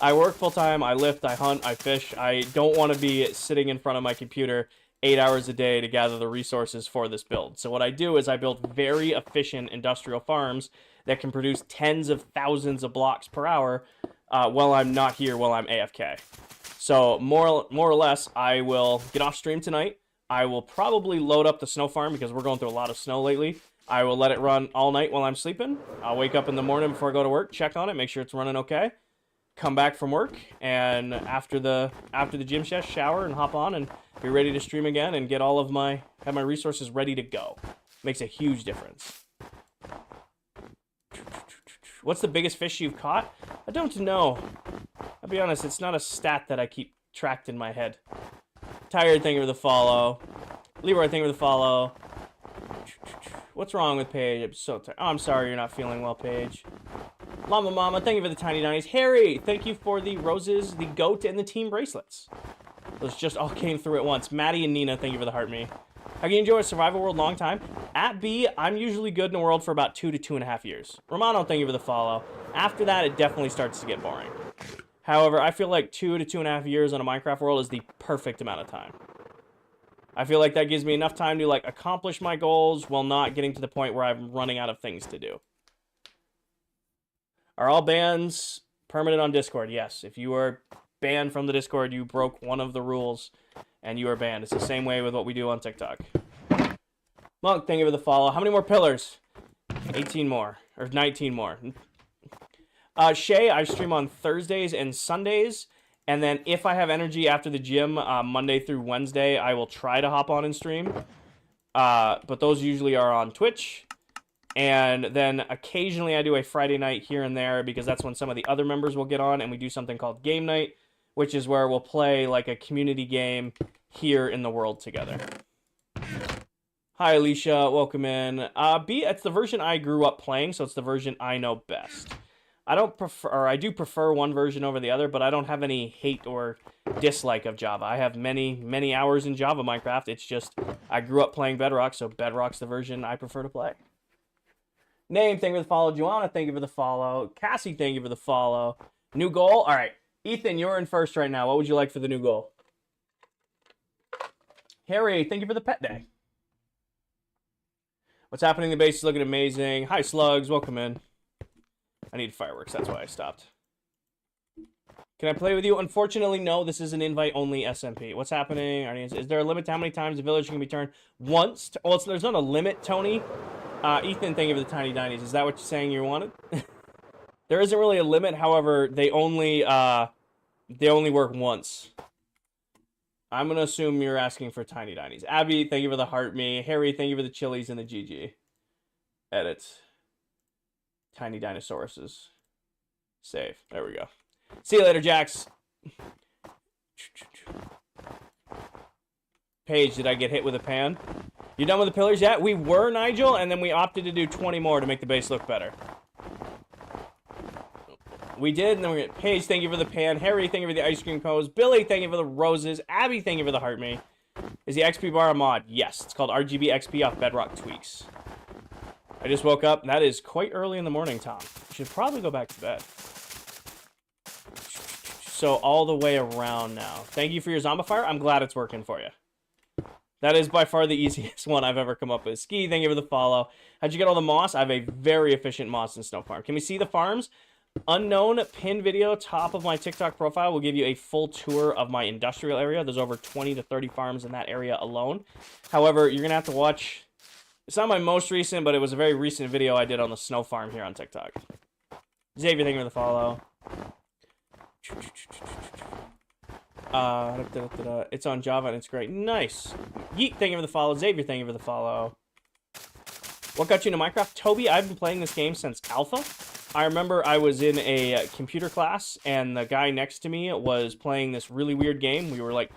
I work full-time, I lift, I hunt, I fish. I don't want to be sitting in front of my computer 8 hours a day to gather the resources for this build. So what I do is I build very efficient industrial farms that can produce tens of thousands of blocks per hour while I'm not here, while I'm AFK. So more or less, I will get off stream tonight. I will probably load up the snow farm because we're going through a lot of snow lately. I will let it run all night while I'm sleeping. I'll wake up in the morning before I go to work, check on it, make sure it's running okay. Come back from work, and after the gym session, shower and hop on and be ready to stream again and get all of have my resources ready to go. Makes a huge difference. What's the biggest fish you've caught? I don't know. I'll be honest, it's not a stat that I keep tracked in my head. Tired, thank you for the follow. Leroy, thank you for the follow. What's wrong with Paige? I'm so tired. Oh, I'm sorry you're not feeling well, Paige. Llama Mama, thank you for the tiny donies. Harry, thank you for the roses, the goat, and the team bracelets. Those just all came through at once. Maddie and Nina, thank you for the heart me. How can you enjoy a survival world long time? At B, I'm usually good in a world for about 2 to 2.5 years. Romano, thank you for the follow. After that, it definitely starts to get boring. However, I feel like 2 to 2.5 years on a Minecraft world is the perfect amount of time. I feel like that gives me enough time to like accomplish my goals while not getting to the point where I'm running out of things to do. Are all bans permanent on Discord? Yes. If you are banned from the Discord, you broke one of the rules and you are banned. It's the same way with what we do on TikTok. Monk, thank you for the follow. How many more pillars? 18 more. Or 19 more. Shay, I stream on Thursdays and Sundays. And then if I have energy after the gym, Monday through Wednesday, I will try to hop on and stream. But those usually are on Twitch. And then occasionally I do a Friday night here and there because that's when some of the other members will get on and we do something called game night, which is where we'll play like a community game here in the world together. Hi, Alicia. Welcome in. B, it's the version I grew up playing, so it's the version I know best. I do prefer one version over the other, but I don't have any hate or dislike of Java. I have many, many hours in Java Minecraft. It's just I grew up playing Bedrock, so Bedrock's the version I prefer to play. Name, thank you for the follow. Joanna, thank you for the follow. Cassie, thank you for the follow. New goal? All right. Ethan, you're in first right now. What would you like for the new goal? Harry, thank you for the pet day. What's happening? The base is looking amazing. Hi, Slugs. Welcome in. I need fireworks. That's why I stopped. Can I play with you? Unfortunately, no. This is an invite-only SMP. What's happening? Is there a limit to how many times the village can be turned? Once? Well, there's not a limit, Tony. Ethan, thank you for the tiny dinies. Is that what you're saying you wanted? There isn't really a limit. However, they only work once. I'm going to assume you're asking for tiny dinies. Abby, thank you for the heart me. Harry, thank you for the chilies and the GG. Edit. Tiny dinosauruses. Save. There we go. See you later, Jax. Paige, did I get hit with a pan? You done with the pillars yet? We were, Nigel, and then we opted to do 20 more to make the base look better. We did, and then we're gonna Paige, thank you for the pan. Harry, thank you for the ice cream cones. Billy, thank you for the roses. Abby, thank you for the heart me. Is the XP bar a mod? Yes, it's called RGB XP off Bedrock Tweaks. I just woke up. That is quite early in the morning, Tom. You should probably go back to bed. So all the way around now. Thank you for your zombifier. I'm glad it's working for you. That is by far the easiest one I've ever come up with. Ski, thank you for the follow. How'd you get all the moss? I have a very efficient moss and snow farm. Can we see the farms? Unknown pin video, top of my TikTok profile, will give you a full tour of my industrial area. There's over 20 to 30 farms in that area alone. However, you're going to have to watch... It's not my most recent, but it was a very recent video I did on the snow farm here on TikTok. Xavier, thank you for the follow. It's on Java and it's great. Nice. Yeet, thank you for the follow. Xavier, thank you for the follow. What got you into Minecraft? Toby, I've been playing this game since Alpha. I remember I was in a computer class, and the guy next to me was playing this really weird game. We were like,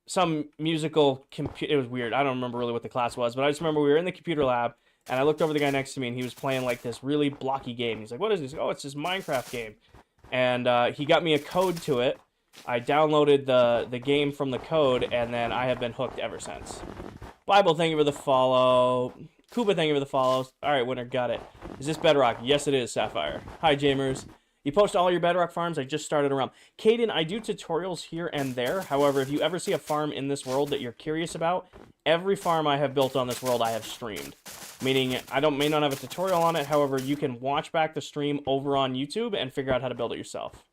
some musical it was weird. I don't remember really what the class was, but I just remember we were in the computer lab, and I looked over the guy next to me, and he was playing like this really blocky game. He's like, what is this? Oh, it's this Minecraft game. And he got me a code to it. I downloaded the game from the code, and then I have been hooked ever since. Bible, thank you for the follow. Kuba, thank you for the follows. Alright, winner, got it. Is this Bedrock? Yes, it is, Sapphire. Hi, Jamers. You post all your Bedrock farms? I just started around. Caden, I do tutorials here and there. However, if you ever see a farm in this world that you're curious about, every farm I have built on this world I have streamed. Meaning, I may not have a tutorial on it. However, you can watch back the stream over on YouTube and figure out how to build it yourself.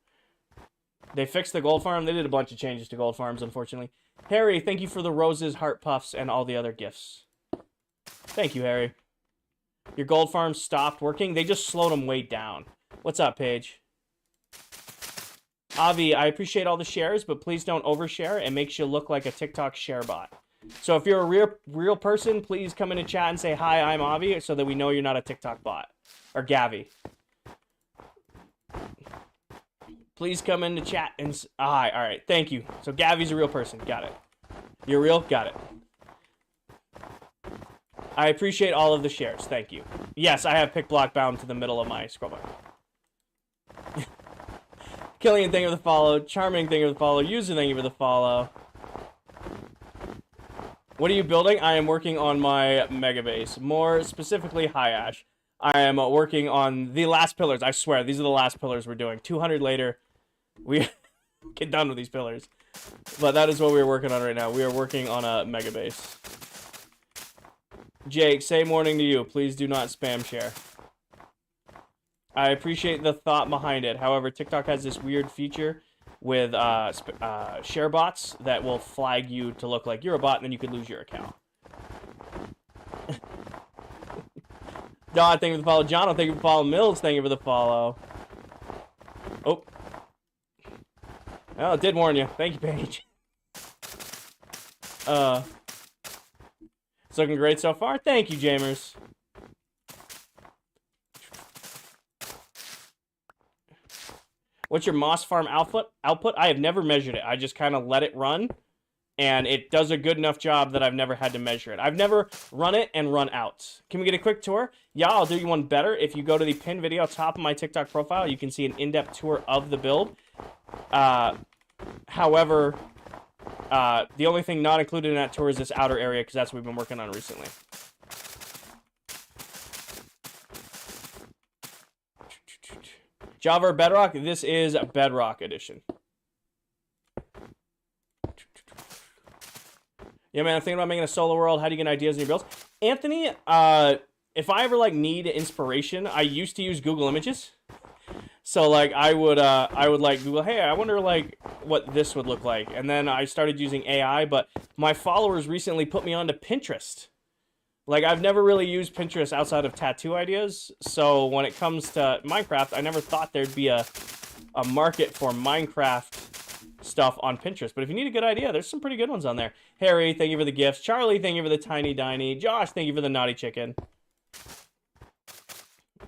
They fixed the gold farm. They did a bunch of changes to gold farms, unfortunately. Harry, thank you for the roses, heart puffs, and all the other gifts. Thank you, Harry. Your gold farm stopped working? They just slowed them way down. What's up, Paige? Avi, I appreciate all the shares, but please don't overshare. It makes you look like a TikTok share bot. So if you're a real person, please come into chat and say, hi, I'm Avi, so that we know you're not a TikTok bot. Or Gavi. Please come into chat and... Hi, all right, thank you. So Gavi's a real person. Got it. You're real? Got it. I appreciate all of the shares. Thank you. Yes, I have pick block bound to the middle of my scroll bar. Killian, thank you for the follow. Charming, thank you for the follow. User, thank you for the follow. What are you building? I am working on my mega base. More specifically, High Ash. I am working on the last pillars. I swear, these are the last pillars we're doing. 200 later, we get done with these pillars. But that is what we're working on right now. We are working on a mega base. Jake, say morning to you. Please do not spam share. I appreciate the thought behind it. However, TikTok has this weird feature with share bots that will flag you to look like you're a bot, and then you could lose your account. Don, thank you for the follow. John, thank you for the follow. Mills, thank you for the follow. Oh. Oh, it did warn you. Thank you, Paige. It's looking great so far. Thank you, Jamers. What's your moss farm output? I have never measured it. I just kind of let it run, and it does a good enough job that I've never had to measure it. I've never run it and run out. Can we get a quick tour? Yeah, I'll do you one better. If you go to the pinned video top of my TikTok profile, you can see an in-depth tour of the build. However, the only thing not included in that tour is this outer area, because that's what we've been working on recently. Java or Bedrock? This is Bedrock Edition. Yeah, man, I'm thinking about making a solo world. How do you get ideas in your builds? Anthony, if I ever, like, need inspiration, I used to use Google Images. So, like, I would like, Google, hey, I wonder, like, what this would look like. And then I started using AI, but my followers recently put me onto Pinterest. Like, I've never really used Pinterest outside of tattoo ideas, so when it comes to Minecraft, I never thought there'd be a market for Minecraft stuff on Pinterest. But if you need a good idea, there's some pretty good ones on there. Harry, thank you for the gifts. Charlie, thank you for the tiny diny. Josh, thank you for the naughty chicken.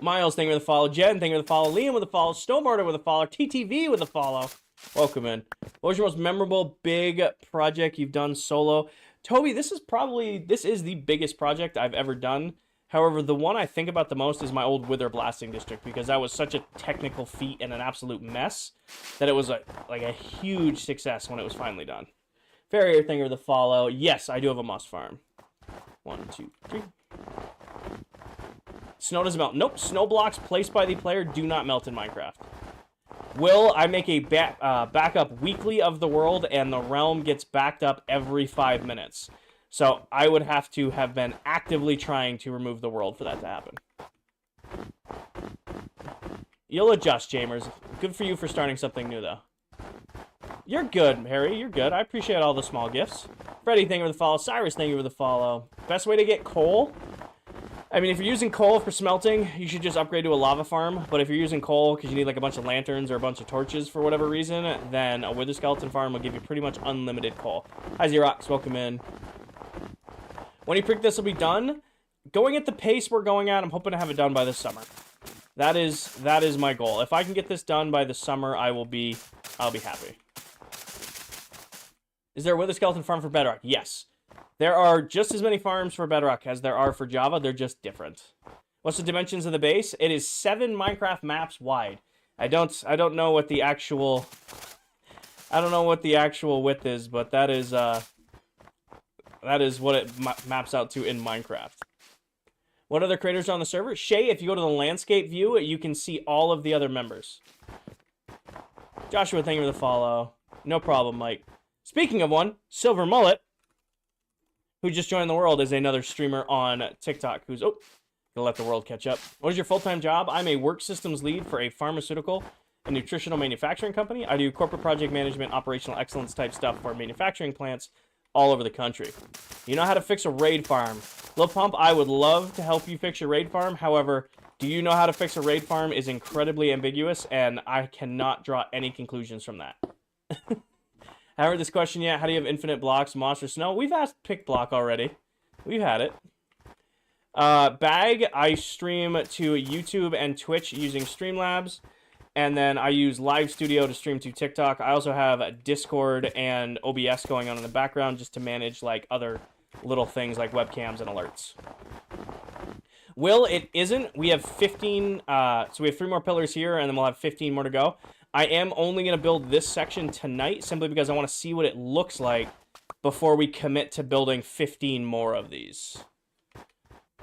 Miles, thank you for the follow. Jen, thank you for the follow. Liam with the follow. Snowboarder with a follow. TTV with a follow. Welcome in. What was your most memorable big project you've done solo? Toby, this is the biggest project I've ever done. However, the one I think about the most is my old Wither Blasting District, because that was such a technical feat and an absolute mess that it was like a huge success when it was finally done. Farrier Thinger the follow. Yes, I do have a must farm. 1, 2, 3. Snow doesn't melt. Nope, snow blocks placed by the player do not melt in Minecraft. Will I make a backup weekly of the world, and the realm gets backed up every 5 minutes. So I would have to have been actively trying to remove the world for that to happen. You'll adjust, Jamers. Good for you for starting something new, though. You're good, Harry. You're good. I appreciate all the small gifts. Freddy, thank you for the follow. Cyrus, thank you for the follow. Best way to get coal? I mean, if you're using coal for smelting, you should just upgrade to a lava farm. But if you're using coal because you need like a bunch of lanterns or a bunch of torches for whatever reason, then a wither skeleton farm will give you pretty much unlimited coal. Hi, Xerox. Welcome in. When you pick this will be done. Going at the pace we're going at, I'm hoping to have it done by this summer. That is my goal. If I can get this done by the summer, I'll be happy. Is there a wither skeleton farm for Bedrock? Yes. There are just as many farms for Bedrock as there are for Java. They're just different. What's the dimensions of the base? It is 7 Minecraft maps wide. I don't know what the actual width is, but that is what it maps out to in Minecraft. What other creators are on the server? Shay, if you go to the landscape view, you can see all of the other members. Joshua, thank you for the follow. No problem, Mike. Speaking of one, Silver Mullet, who just joined the world, is another streamer on TikTok who's, gonna let the world catch up. What is your full-time job? I'm a work systems lead for a pharmaceutical and nutritional manufacturing company. I do corporate project management, operational excellence type stuff for manufacturing plants all over the country. You know how to fix a raid farm. Lil Pump, I would love to help you fix your raid farm. However, do you know how to fix a raid farm is incredibly ambiguous, and I cannot draw any conclusions from that. I haven't heard this question yet. How do you have infinite blocks, monster snow? We've asked Pick Block already. We've had it. Bag, I stream to YouTube and Twitch using Streamlabs. And then I use Live Studio to stream to TikTok. I also have Discord and OBS going on in the background just to manage like other little things like webcams and alerts. Will, it isn't. We have 15, so we have 3 more pillars here, and then we'll have 15 more to go. I am only going to build this section tonight simply because I want to see what it looks like before we commit to building 15 more of these.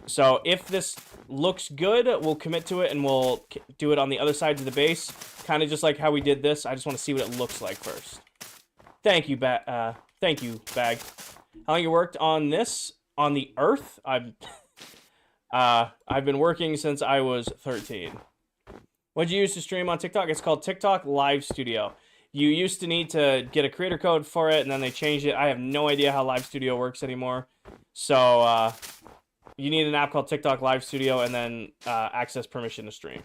So if this looks good, we'll commit to it and we'll do it on the other side of the base. Kind of just like how we did this. I just want to see what it looks like first. Thank you, Bag. How long you worked on this? On the Earth? I've been working since I was 13. What'd you use to stream on TikTok? It's called TikTok Live Studio. You used to need to get a creator code for it, and then they changed it. I have no idea how Live Studio works anymore. So, you need an app called TikTok Live Studio, and then access permission to stream.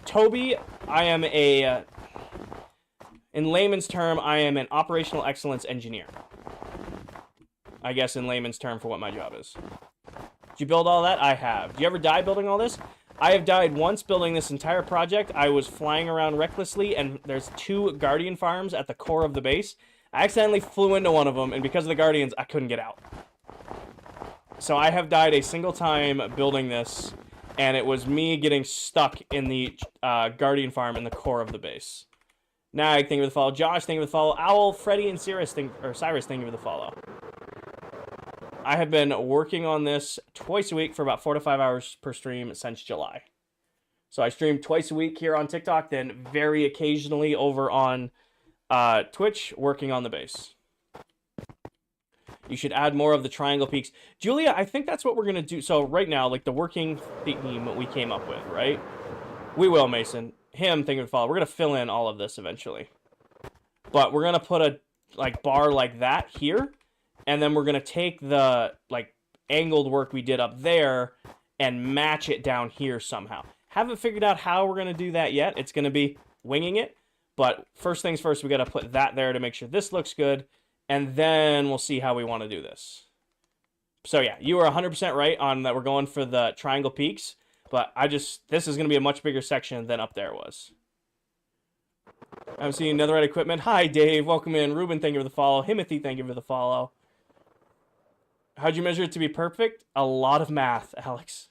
Toby, I am in layman's term, I am an operational excellence engineer. I guess in layman's term for what my job is. Did you build all that? I have. Did you ever die building all this? I have died once building this entire project. I was flying around recklessly, and there's 2 guardian farms at the core of the base. I accidentally flew into one of them, and because of the guardians, I couldn't get out. So I have died a single time building this, and it was me getting stuck in the guardian farm in the core of the base. Nag, thank you for the follow. Josh, thank you for the follow. Owl, Freddy, and Cyrus, thank you for the follow. I have been working on this twice a week for about 4 to 5 hours per stream since July. So I stream twice a week here on TikTok, then very occasionally over on Twitch, working on the base. You should add more of the triangle peaks. Julia, I think that's what we're going to do. So right now, like the working theme we came up with, right? We will, Mason. Him, thank you for the follow. We're going to fill in all of this eventually. But we're going to put a bar like that here. And then we're going to take the angled work we did up there and match it down here somehow. Haven't figured out how we're going to do that yet. It's going to be winging it. But first things first, we got to put that there to make sure this looks good. And then we'll see how we want to do this. So yeah, you are 100% right on that we're going for the triangle peaks. But this is going to be a much bigger section than up there was. I'm seeing Netherite equipment. Hi, Dave. Welcome in. Ruben, thank you for the follow. Himothy, thank you for the follow. How'd you measure it to be perfect? A lot of math, Alex.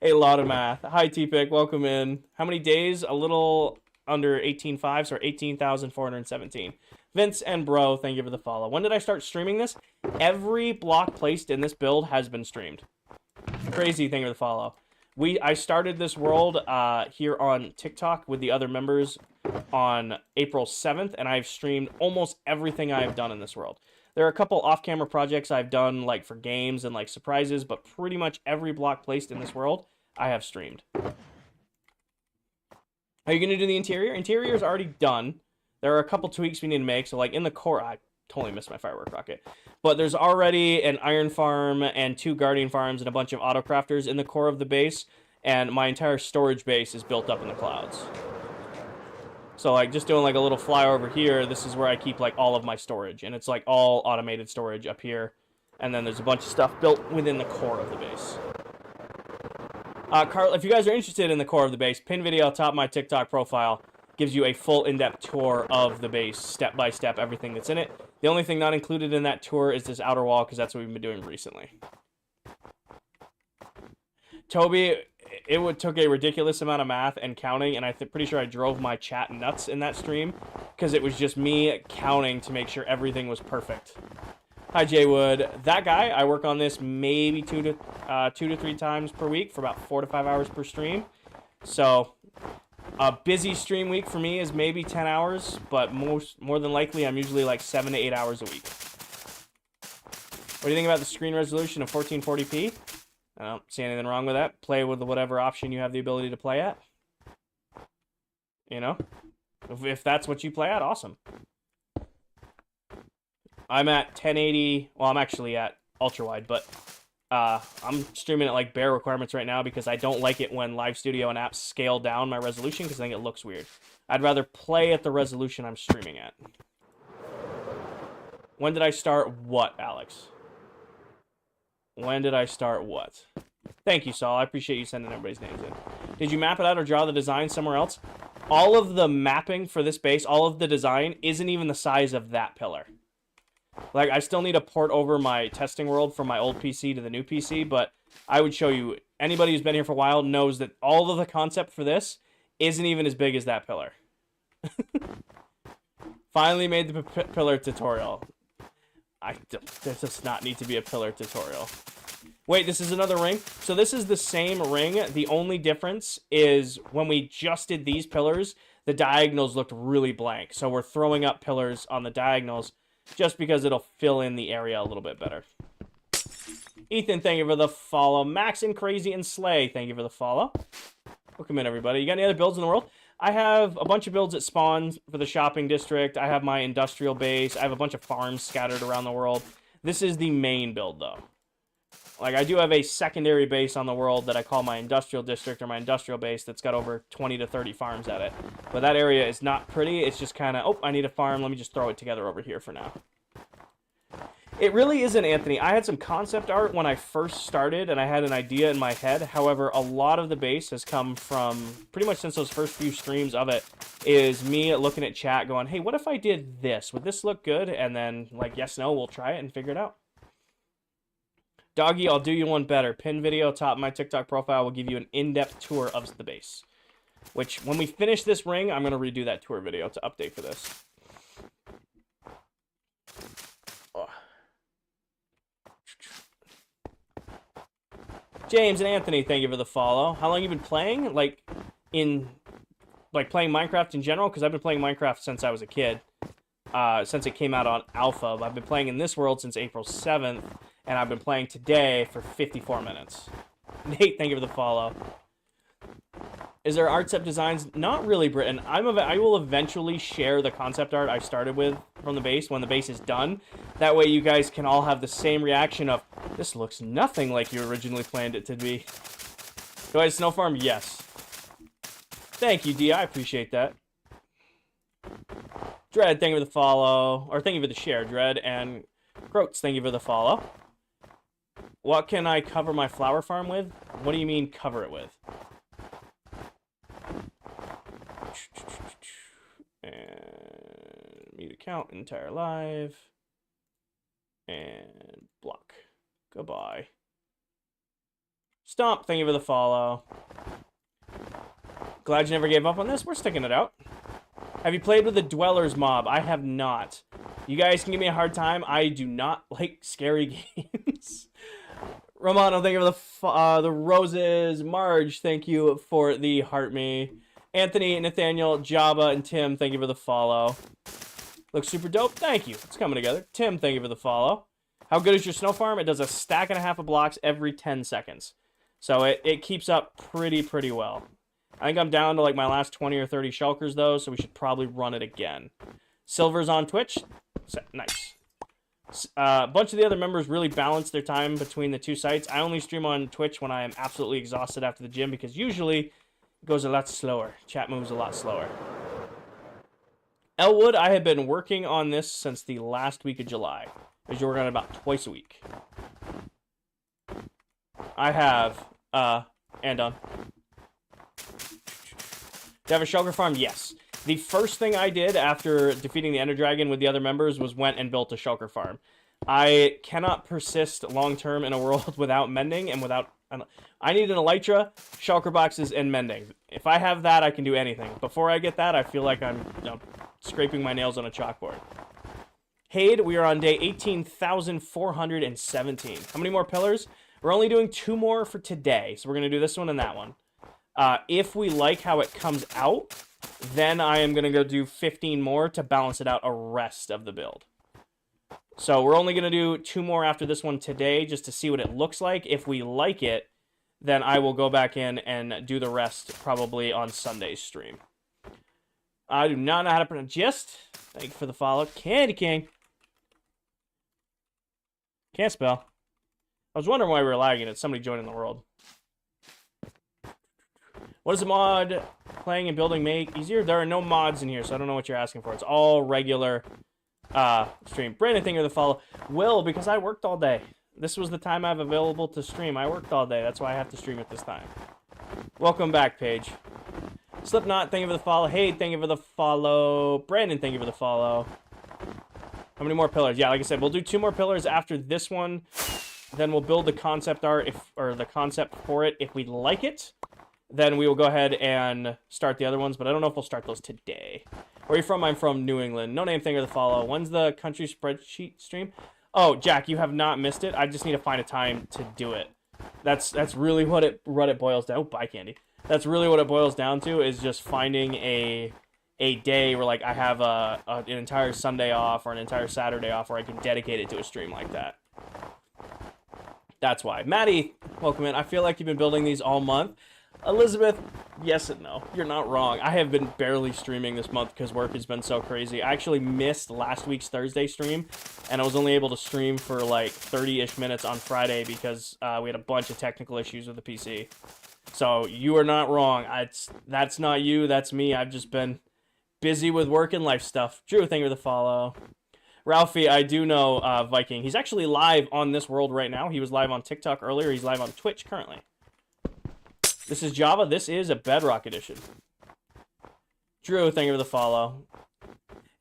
A lot of math. Hi, T-Pick. Welcome in. How many days? A little under 18.5, so 18,417. Vince and Bro, thank you for the follow. When did I start streaming this? Every block placed in this build has been streamed. Crazy, thank you for the follow. I started this world here on TikTok with the other members on April 7th, and I've streamed almost everything I've done in this world. There are a couple off-camera projects I've done, like for games and like surprises, but pretty much every block placed in this world, I have streamed. Are you going to do the interior? Interior is already done. There are a couple tweaks we need to make. So like in the core, I totally missed my firework rocket. But there's already an iron farm and 2 guardian farms and a bunch of auto crafters in the core of the base. And my entire storage base is built up in the clouds. So like just doing like a little flyover here, this is where I keep like all of my storage. And it's like all automated storage up here. And then there's a bunch of stuff built within the core of the base. Carl, if you guys are interested in the core of the base, pin video top of my TikTok profile gives you a full in-depth tour of the base, step by step, everything that's in it. The only thing not included in that tour is this outer wall, because that's what we've been doing recently. Toby, it took a ridiculous amount of math and counting, and I'm pretty sure I drove my chat nuts in that stream, because it was just me counting to make sure everything was perfect. Hi, Jay Wood. That guy, I work on this maybe 2 to 3 times per week for about 4 to 5 hours per stream. So a busy stream week for me is maybe 10 hours, but more than likely I'm usually like 7 to 8 hours a week. What do you think about the screen resolution of 1440p? I don't see anything wrong with that. Play with whatever option you have the ability to play at. You know? If that's what you play at, awesome. I'm at 1080. Well, I'm actually at ultra wide, but I'm streaming at like bare requirements right now because I don't like it when Live Studio and apps scale down my resolution because I think it looks weird. I'd rather play at the resolution I'm streaming at. When did I start what, Alex? When did I start what? Thank you, Saul. I appreciate you sending everybody's names in. Did you map it out or draw the design somewhere else? All of the mapping for this base, all of the design, isn't even the size of that pillar. Like, I still need to port over my testing world from my old PC to the new PC, but I would show you, anybody who's been here for a while knows that all of the concept for this isn't even as big as that pillar. Finally made the pillar tutorial. There does not need to be a pillar tutorial. Wait, this is another ring? So this is the same ring. The only difference is when we just did these pillars, the diagonals looked really blank. So we're throwing up pillars on the diagonals just because it'll fill in the area a little bit better. Ethan, thank you for the follow. Max and Crazy and Slay, thank you for the follow. Welcome in, everybody. You got any other builds in the world? I have a bunch of builds at spawn for the shopping district. I have my industrial base. I have a bunch of farms scattered around the world. This is the main build, though. Like, I do have a secondary base on the world that I call my industrial district or my industrial base that's got over 20 to 30 farms at it. But that area is not pretty. It's just kind of, oh, I need a farm. Let me just throw it together over here for now. It really isn't, Anthony. I had some concept art when I first started, and I had an idea in my head. However, a lot of the base has come from, pretty much since those first few streams of it, is me looking at chat going, hey, what if I did this? Would this look good? And then, like, yes, no, we'll try it and figure it out. Doggy, I'll do you one better. Pin video, top of my TikTok profile, will give you an in-depth tour of the base. Which, when we finish this ring, I'm going to redo that tour video to update for this. Oh. James and Anthony, thank you for the follow. How long have you been playing? Like playing Minecraft in general? Because I've been playing Minecraft since I was a kid. Since it came out on Alpha. I've been playing in this world since April 7th. And I've been playing today for 54 minutes. Nate, thank you for the follow. Is there art set designs? Not really, Britton. I will eventually share the concept art I started with from the base when the base is done. That way you guys can all have the same reaction of, this looks nothing like you originally planned it to be. Do I have Snow Farm? Yes. Thank you, D. I appreciate that. Dread, thank you for the follow. Or thank you for the share, Dread. And Croats, thank you for the follow. What can I cover my flower farm with? What do you mean cover it with? And mute account, entire live. And block. Goodbye. Stomp, thank you for the follow. Glad you never gave up on this. We're sticking it out. Have you played with the Dwellers mob? I have not. You guys can give me a hard time. I do not like scary games. Romano, thank you for the roses. Marge, thank you for the heart me. Anthony, Nathaniel, Jabba, and Tim, thank you for the follow. Looks super dope. Thank you. It's coming together. Tim, thank you for the follow. How good is your snow farm? It does a stack and a half of blocks every 10 seconds. So it keeps up pretty well. I think I'm down to like my last 20 or 30 shulkers though, so we should probably run it again. Silver's on Twitch. Nice. A bunch of the other members really balance their time between the two sites. I only stream on Twitch when I am absolutely exhausted after the gym because usually it goes a lot slower. Chat moves a lot slower. Elwood, I have been working on this since the last week of July. Because you're working on it about twice a week. I have, and done. Do you have a shulker farm? Yes. The first thing I did after defeating the Ender Dragon with the other members was went and built a shulker farm. I cannot persist long-term in a world without mending and without... I need an elytra, shulker boxes, and mending. If I have that, I can do anything. Before I get that, I feel like I'm scraping my nails on a chalkboard. Haid, we are on day 18,417. How many more pillars? We're only doing 2 more for today, so we're going to do this one and that one. If we like how it comes out, then I am going to go do 15 more to balance it out a rest of the build. So we're only going to do 2 more after this one today just to see what it looks like. If we like it, then I will go back in and do the rest probably on Sunday's stream. I do not know how to pronounce Gist. Thank you for the follow. Candy King. Can't spell. I was wondering why we were lagging. It's somebody joining the world. What does a mod playing and building make easier? There are no mods in here, so I don't know what you're asking for. It's all regular stream. Brandon, thank you for the follow. Will, because I worked all day. This was the time I have available to stream. I worked all day. That's why I have to stream at this time. Welcome back, Paige. Slipknot, thank you for the follow. Hey, thank you for the follow. Brandon, thank you for the follow. How many more pillars? Yeah, like I said, we'll do 2 more pillars after this one. Then we'll build the concept art, or the concept for it. If we like it, then we will go ahead and start the other ones. But I don't know if we'll start those today. Where are you from? I'm from New England. No name, thank you for the follow. When's the country spreadsheet stream? Oh, Jack, you have not missed it. I just need to find a time to do it. That's really what it boils down. Oh, bye, Candy. That's really what it boils down to, is just finding a day where like I have an entire Sunday off or an entire Saturday off where I can dedicate it to a stream like that. That's why. Maddie, welcome in. I feel like you've been building these all month. Elizabeth, yes and no. You're not wrong. I have been barely streaming this month because work has been so crazy. I actually missed last week's Thursday stream, and I was only able to stream for like 30-ish minutes on Friday because we had a bunch of technical issues with the PC. So you are not wrong. That's not you. That's me. I've just been busy with work and life stuff. Drew, thank you for the follow. Ralphie, I do know Viking. He's actually live on this world right now. He was live on TikTok earlier. He's live on Twitch currently. This is Java. This is a Bedrock edition. Drew, thank you for the follow.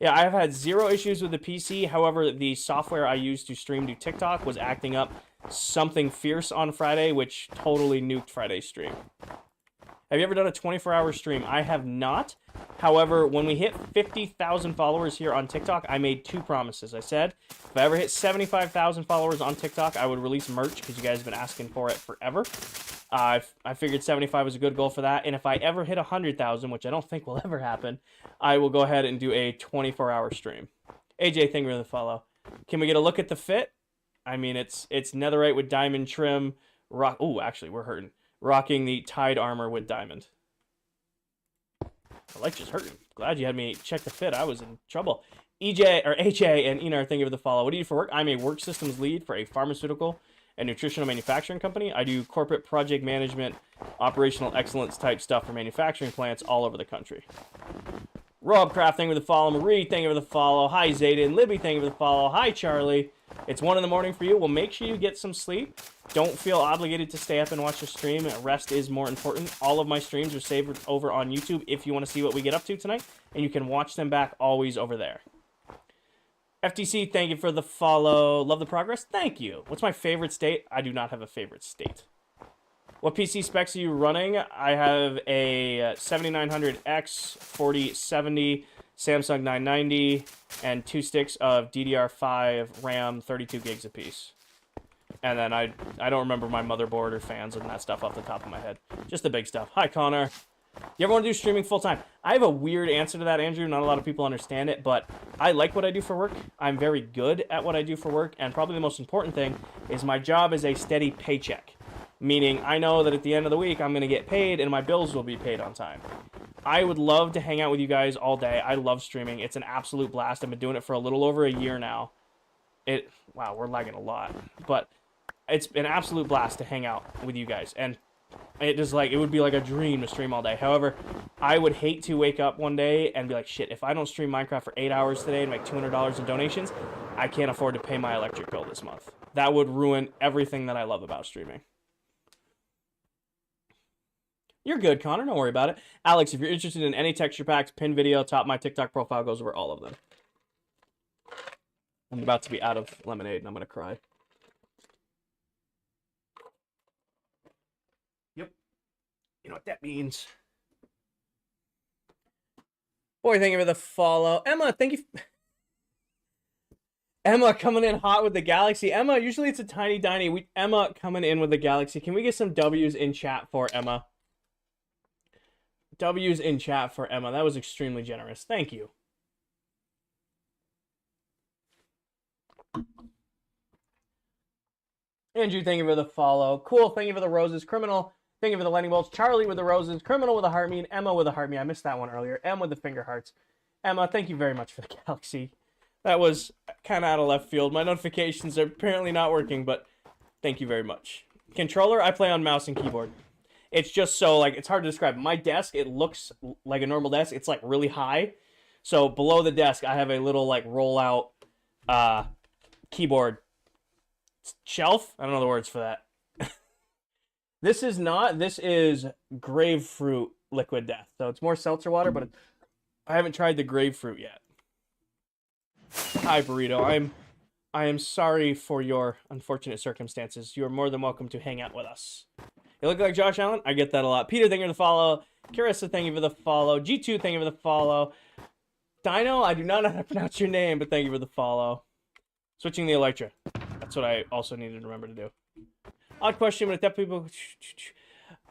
Yeah, I've had 0 issues with the PC. However, the software I used to stream to TikTok was acting up something fierce on Friday, which totally nuked Friday's stream. Have you ever done a 24-hour stream? I have not. However, when we hit 50,000 followers here on TikTok, I made 2 promises. I said, if I ever hit 75,000 followers on TikTok, I would release merch, because you guys have been asking for it forever. I figured 75 was a good goal for that. And if I ever hit 100,000, which I don't think will ever happen, I will go ahead and do a 24-hour stream. AJ, thank you for the follow. Can we get a look at the fit? I mean, it's netherite with diamond trim. Ooh, actually, we're hurting. Rocking the Tide armor with diamond. My leg just hurting. Glad you had me check the fit. I was in trouble. AJ and Enar, thank you for the follow. What do you do for work? I'm a work systems lead for a pharmaceutical and nutritional manufacturing company. I do corporate project management, operational excellence type stuff for manufacturing plants all over the country. RobCraft, thank you for the follow. Marie, thank you for the follow. Hi, Zayden. Libby, thank you for the follow. Hi, Charlie. It's 1 in the morning for you. Well, make sure you get some sleep. Don't feel obligated to stay up and watch the stream. Rest is more important. All of my streams are saved over on YouTube if you want to see what we get up to tonight. And you can watch them back always over there. FTC, thank you for the follow. Love the progress. Thank you. What's my favorite state? I do not have a favorite state. What PC specs are you running? I have a 7900X 4070 Samsung 990 and 2 sticks of DDR5 RAM, 32 gigs apiece. And then I don't remember my motherboard or fans and that stuff off the top of my head. Just the big stuff. Hi, Connor. You ever want to do streaming full-time? I have a weird answer to that, Andrew. Not a lot of people understand it, but I like what I do for work. I'm very good at what I do for work, and probably the most important thing is my job is a steady paycheck. Meaning, I know that at the end of the week, I'm going to get paid, and my bills will be paid on time. I would love to hang out with you guys all day. I love streaming. It's an absolute blast. I've been doing it for a little over a year now. Wow, we're lagging a lot. But it's an absolute blast to hang out with you guys, and it would be like a dream to stream all day. However, I would hate to wake up one day and be like, shit, if I don't stream Minecraft for 8 hours today and make $200 in donations, I can't afford to pay my electric bill this month. That would ruin everything that I love about streaming. You're good, Connor. Don't worry about it. Alex, if you're interested in any texture packs, pin video, top my TikTok profile goes over all of them. I'm about to be out of lemonade and I'm going to cry. Yep. You know what that means. Boy, thank you for the follow. Emma, thank you. Emma coming in hot with the Galaxy. Emma, usually it's a tiny diny. Emma coming in with the Galaxy. Can we get some W's in chat for Emma? W's in chat for Emma. That was extremely generous. Thank you. Andrew, thank you for the follow. Cool, thank you for the roses. Criminal, thank you for the lightning bolts. Charlie with the roses. Criminal with a heart me. And Emma with a heart me. I missed that one earlier. M with the finger hearts. Emma, thank you very much for the Galaxy. That was kind of out of left field. My notifications are apparently not working, but thank you very much. Controller, I play on mouse and keyboard. It's just so, it's hard to describe. My desk, it looks like a normal desk. It's, really high. So, below the desk, I have a little, roll-out keyboard shelf. I don't know the words for that. This is grapefruit liquid death. So, it's more seltzer water, but I haven't tried the grapefruit yet. Hi, Burrito. I am sorry for your unfortunate circumstances. You are more than welcome to hang out with us. You look like Josh Allen? I get that a lot. Peter, thank you for the follow. Carissa, thank you for the follow. G2, thank you for the follow. Dino, I do not know how to pronounce your name, but thank you for the follow. Switching the Elytra. That's what I also needed to remember to do. Odd question, but if deaf people...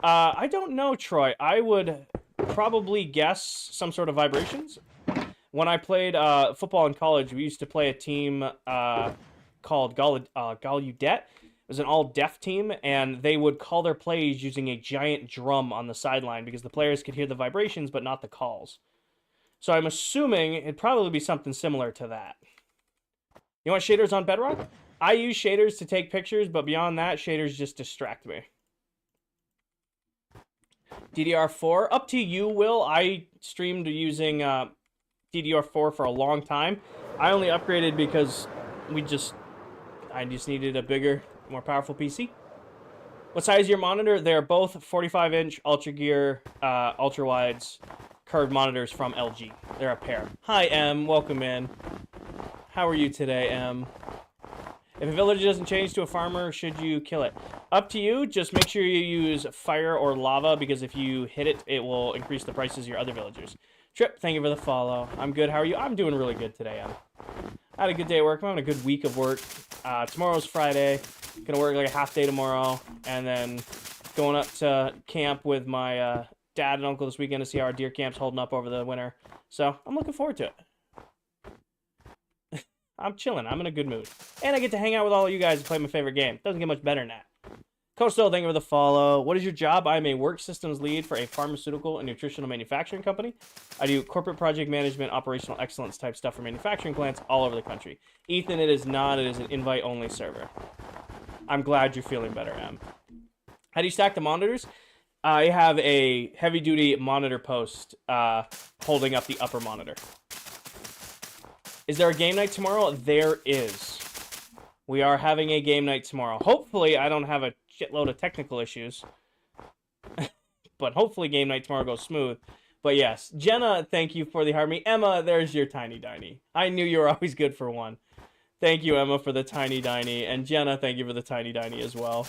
I don't know, Troy. I would probably guess some sort of vibrations. When I played football in college, we used to play a team called Gallaudet. It was an all-deaf team, and they would call their plays using a giant drum on the sideline because the players could hear the vibrations but not the calls. So I'm assuming it'd probably be something similar to that. You want shaders on Bedrock? I use shaders to take pictures, but beyond that, shaders just distract me. DDR4, up to you, Will. I streamed using DDR4 for a long time. I only upgraded because I just needed a bigger, more powerful PC. What size is your monitor? They're both 45-inch Ultra Gear, ultra wides, curved monitors from LG. They're a pair. Hi, M. Welcome in. How are you today, M? If a village doesn't change to a farmer, should you kill it? Up to you. Just make sure you use fire or lava, because if you hit it, it will increase the prices of your other villagers. Trip, thank you for the follow. I'm good. How are you? I'm doing really good today, Em. I had a good day at work. I'm having a good week of work. Tomorrow's Friday. Gonna work like a half day tomorrow, and then going up to camp with my dad and uncle this weekend to see how our deer camp's holding up over the winter. So I'm looking forward to it. I'm chilling. I'm in a good mood. And I get to hang out with all of you guys and play my favorite game. Doesn't get much better than that. Coastal, thank you for the follow. What is your job? I'm a work systems lead for a pharmaceutical and nutritional manufacturing company. I do corporate project management, operational excellence type stuff for manufacturing plants all over the country. Ethan, it is not. It is an invite-only server. I'm glad you're feeling better, Em. How do you stack the monitors? I have a heavy-duty monitor post holding up the upper monitor. Is there a game night tomorrow? There is. We are having a game night tomorrow. Hopefully, I don't have a shitload of technical issues. But hopefully game night tomorrow goes smooth. But yes, Jenna, thank you for the heart me. Emma, there's your tiny diny. I knew you were always good for one. Thank you, Emma, for the tiny diny. And Jenna, thank you for the tiny diny as well.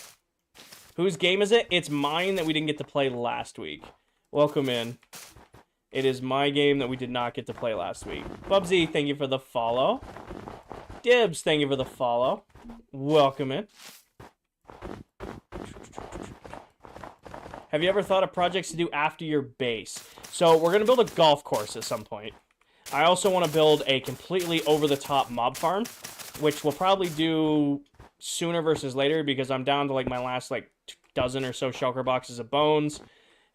Whose game is it? It's mine that we didn't get to play last week. Welcome in. It is my game that we did not get to play last week. Bubsy, thank you for the follow. Dibs, thank you for the follow. Welcome in. Have you ever thought of projects to do after your base? So we're going to build a golf course at some point. I also want to build a completely over-the-top mob farm, which we'll probably do sooner versus later because I'm down to like my last like dozen or so shulker boxes of bones.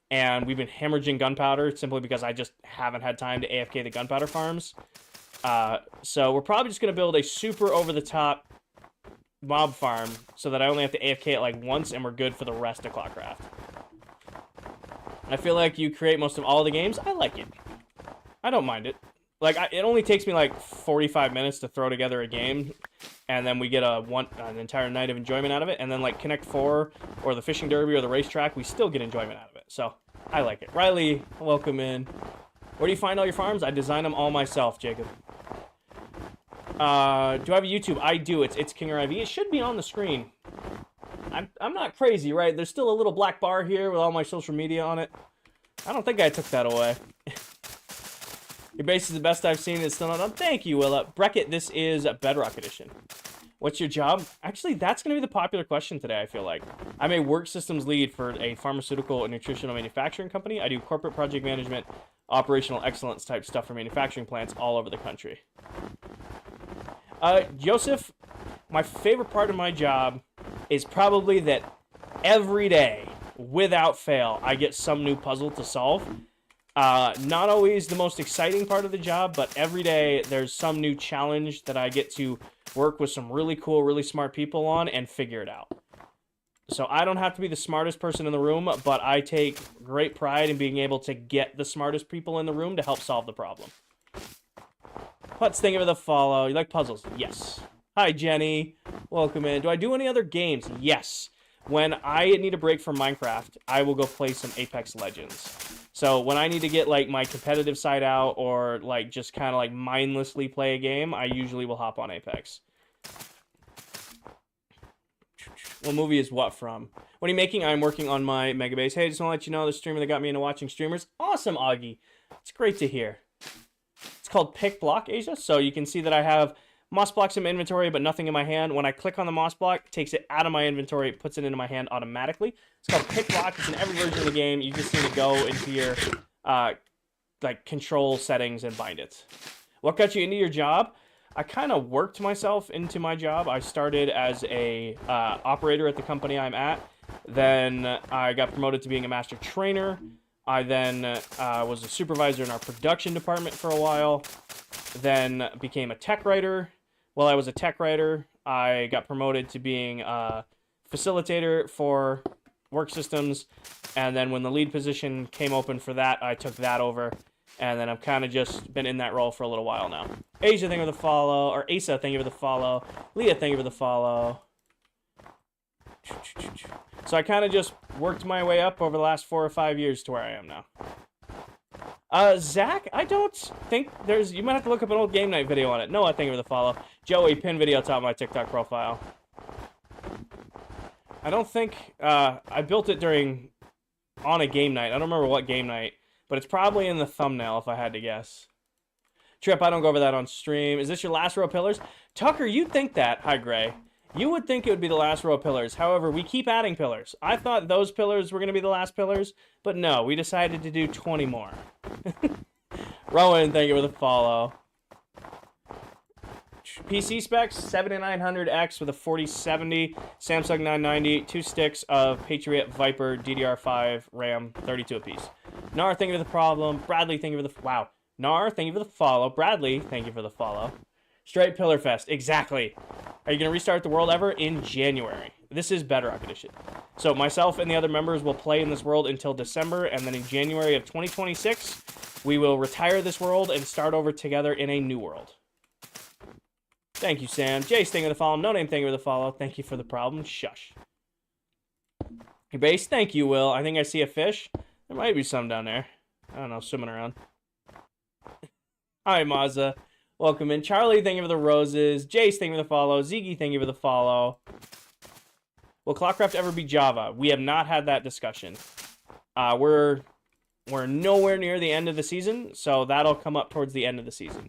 And we've been hemorrhaging gunpowder simply because I just haven't had time to AFK the gunpowder farms. So we're probably just going to build a super over-the-top mob farm so that I only have to AFK it like once and we're good for the rest of ClockCraft. I feel like you create most of all the games. I like it. I don't mind it. Like, it only takes me like 45 minutes to throw together a game, and then we get an entire night of enjoyment out of it. And then like Connect 4 or the fishing derby or the racetrack, we still get enjoyment out of it. So I like it. Riley, welcome in. Where do you find all your farms? I design them all myself, Jacob. Do I have a YouTube? I do. It's Kinger IV. It should be on the screen. I'm not crazy, right? There's still a little black bar here with all my social media on it. I don't think I took that away. Your base is the best I've seen. It's still not done. Thank you, Willa. Breckett, this is Bedrock Edition. What's your job? Actually, that's going to be the popular question today, I feel like. I'm a work systems lead for a pharmaceutical and nutritional manufacturing company. I do corporate project management, operational excellence type stuff for manufacturing plants all over the country. Joseph, my favorite part of my job is probably that every day, without fail, I get some new puzzle to solve. Not always the most exciting part of the job, but every day there's some new challenge that I get to work with some really cool, really smart people on and figure it out. So I don't have to be the smartest person in the room, but I take great pride in being able to get the smartest people in the room to help solve the problem. Putz, thank you for the follow. You like puzzles? Yes. Hi, Jenny. Welcome in. Do I do any other games? Yes. When I need a break from Minecraft, I will go play some Apex Legends. So when I need to get like my competitive side out or like just kind of like mindlessly play a game, I usually will hop on Apex. What movie is what from? What are you making? I'm working on my Mega Base. Hey, just want to let you know the streamer that got me into watching streamers. Awesome, Augie. It's great to hear. It's called Pick Block, Asia. So you can see that I have moss blocks in my inventory, but nothing in my hand. When I click on the moss block, it takes it out of my inventory, it puts it into my hand automatically. It's called Pick Block. It's in every version of the game. You just need to go into your like control settings and bind it. What got you into your job? I kind of worked myself into my job. I started as a operator at the company I'm at. Then I got promoted to being a master trainer. I then was a supervisor in our production department for a while. Then became a tech writer. While I was a tech writer, I got promoted to being a facilitator for work systems. And then when the lead position came open for that, I took that over. And then I've kind of just been in that role for a little while now. Asia, thank you for the follow. Or Asa, thank you for the follow. Leah, thank you for the follow. So I kind of just worked my way up over the last 4 or 5 years to where I am now. Zach, I don't think there's... You might have to look up an old game night video on it. Noah, thank you for the follow. Joey, pin video top of my TikTok profile. I don't think... I built it on a game night. I don't remember what game night. But it's probably in the thumbnail if I had to guess. Trip, I don't go over that on stream. Is this your last row of pillars? Tucker, you'd think that. Hi, Gray. You would think it would be the last row of pillars. However, we keep adding pillars. I thought those pillars were going to be the last pillars. But no, we decided to do 20 more. Rowan, thank you for the follow. PC specs, 7900X with a 4070, Samsung 990, 2 sticks of Patriot Viper DDR5 RAM, 32 apiece. Nar, thank you for the problem. Bradley, thank you for the... Wow. Nar, thank you for the follow. Bradley, thank you for the follow. Straight Pillar Fest. Exactly. Are you going to restart the world ever? In January. This is Bedrock Edition. So myself and the other members will play in this world until December, and then in January of 2026, we will retire this world and start over together in a new world. Thank you, Sam. Jace, thank you for the follow. No name, thank you for the follow. Thank you for the problem. Shush. Hey, base, thank you, Will. I think I see a fish. There might be some down there. I don't know, swimming around. Hi, Mazza. Welcome in. Charlie, thank you for the roses. Jace, thank you for the follow. Ziggy, thank you for the follow. Will ClockCraft ever be Java? We have not had that discussion. We're nowhere near the end of the season, so that'll come up towards the end of the season.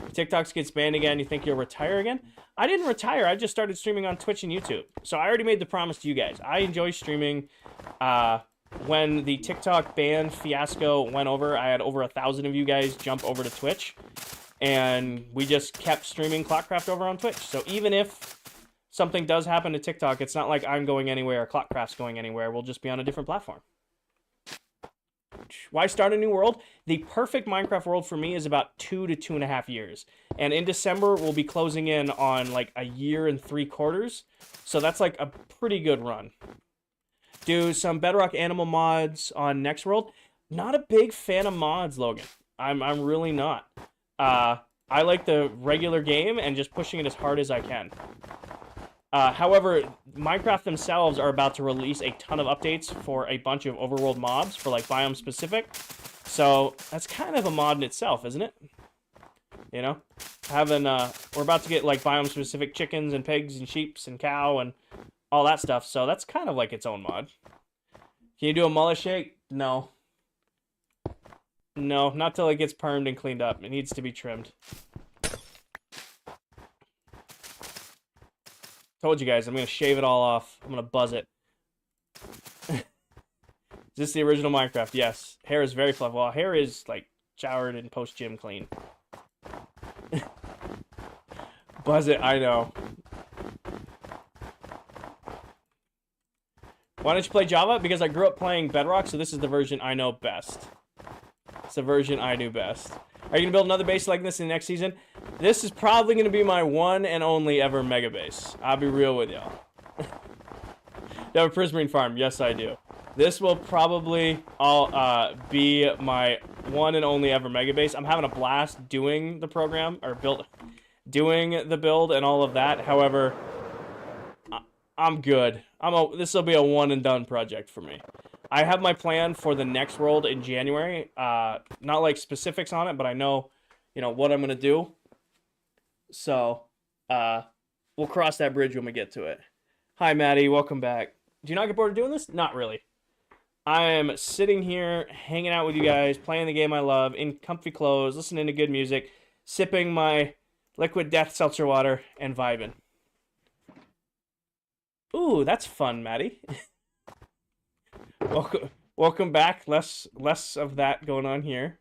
If TikToks gets banned again, you think you'll retire again? I didn't retire. I just started streaming on Twitch and YouTube. So I already made the promise to you guys. I enjoy streaming. When the TikTok ban fiasco went over, I had over 1,000 of you guys jump over to Twitch. And we just kept streaming ClockCraft over on Twitch. So even if something does happen to TikTok, it's not like I'm going anywhere or ClockCraft's going anywhere. We'll just be on a different platform. Why start a new world? The perfect Minecraft world for me is about 2 to 2.5 years. And in December, we'll be closing in on like 1 year and 3/4. So that's like a pretty good run. Do some Bedrock animal mods on next world. Not a big fan of mods, Logan. I'm really not. I like the regular game and just pushing it as hard as I can. However, Minecraft themselves are about to release a ton of updates for a bunch of overworld mobs for like biome specific. So that's kind of a mod in itself, isn't it? You know, we're about to get like biome specific chickens and pigs and sheep and cow and all that stuff. So that's kind of like its own mod. Can you do a mullet shake? No. No, not till it gets permed and cleaned up. It needs to be trimmed. Told you guys, I'm going to shave it all off. I'm going to buzz it. Is this the original Minecraft? Yes. Hair is very fluffy. Well, hair is, like, showered and post-gym clean. Buzz it, I know. Why don't you play Java? Because I grew up playing Bedrock, so this is the version I know best. It's the version I do best. Are you going to build another base like this in the next season? This is probably going to be my one and only ever mega base. I'll be real with y'all. Do you have a Prismarine farm? Yes, I do. This will probably all be my one and only ever mega base. I'm having a blast doing the program, or doing the build and all of that. However, I'm good. This will be a one and done project for me. I have my plan for the next world in January. Not like specifics on it, but I know, what I'm going to do. So, we'll cross that bridge when we get to it. Hi, Maddie. Welcome back. Do you not get bored of doing this? Not really. I am sitting here, hanging out with you guys, playing the game I love, in comfy clothes, listening to good music, sipping my liquid death seltzer water, and vibing. Ooh, that's fun, Maddie. Welcome back. Less of that going on here.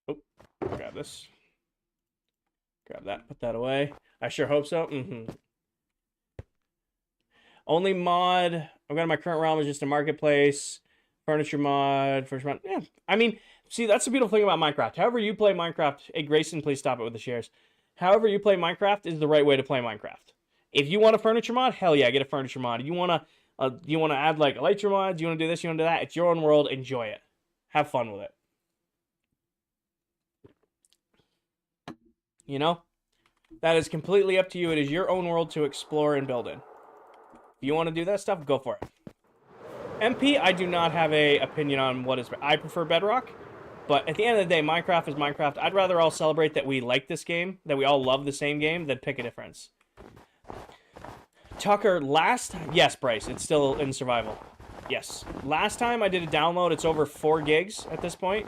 Oh, grab this. Grab that. Put that away. I sure hope so. Only mod I've got in my current realm is just a marketplace, furniture mod, first mod. Yeah, I mean, see, that's the beautiful thing about Minecraft. However you play Minecraft, hey Grayson, please stop it with the shares. However you play Minecraft is the right way to play Minecraft. If you want a furniture mod, hell yeah, get a furniture mod. You wanna add like elytra mods, you wanna do this, you wanna do that. It's your own world. Enjoy it. Have fun with it. That is completely up to you. It is your own world to explore and build in. If you want to do that stuff, go for it. MP, I do not have a opinion on what is. I prefer Bedrock, but at the end of the day, Minecraft is Minecraft. I'd rather all celebrate that we like this game, that we all love the same game, than pick a difference. Tucker, yes, Bryce, it's still in survival. Yes. Last time I did a download, it's over 4 gigs at this point.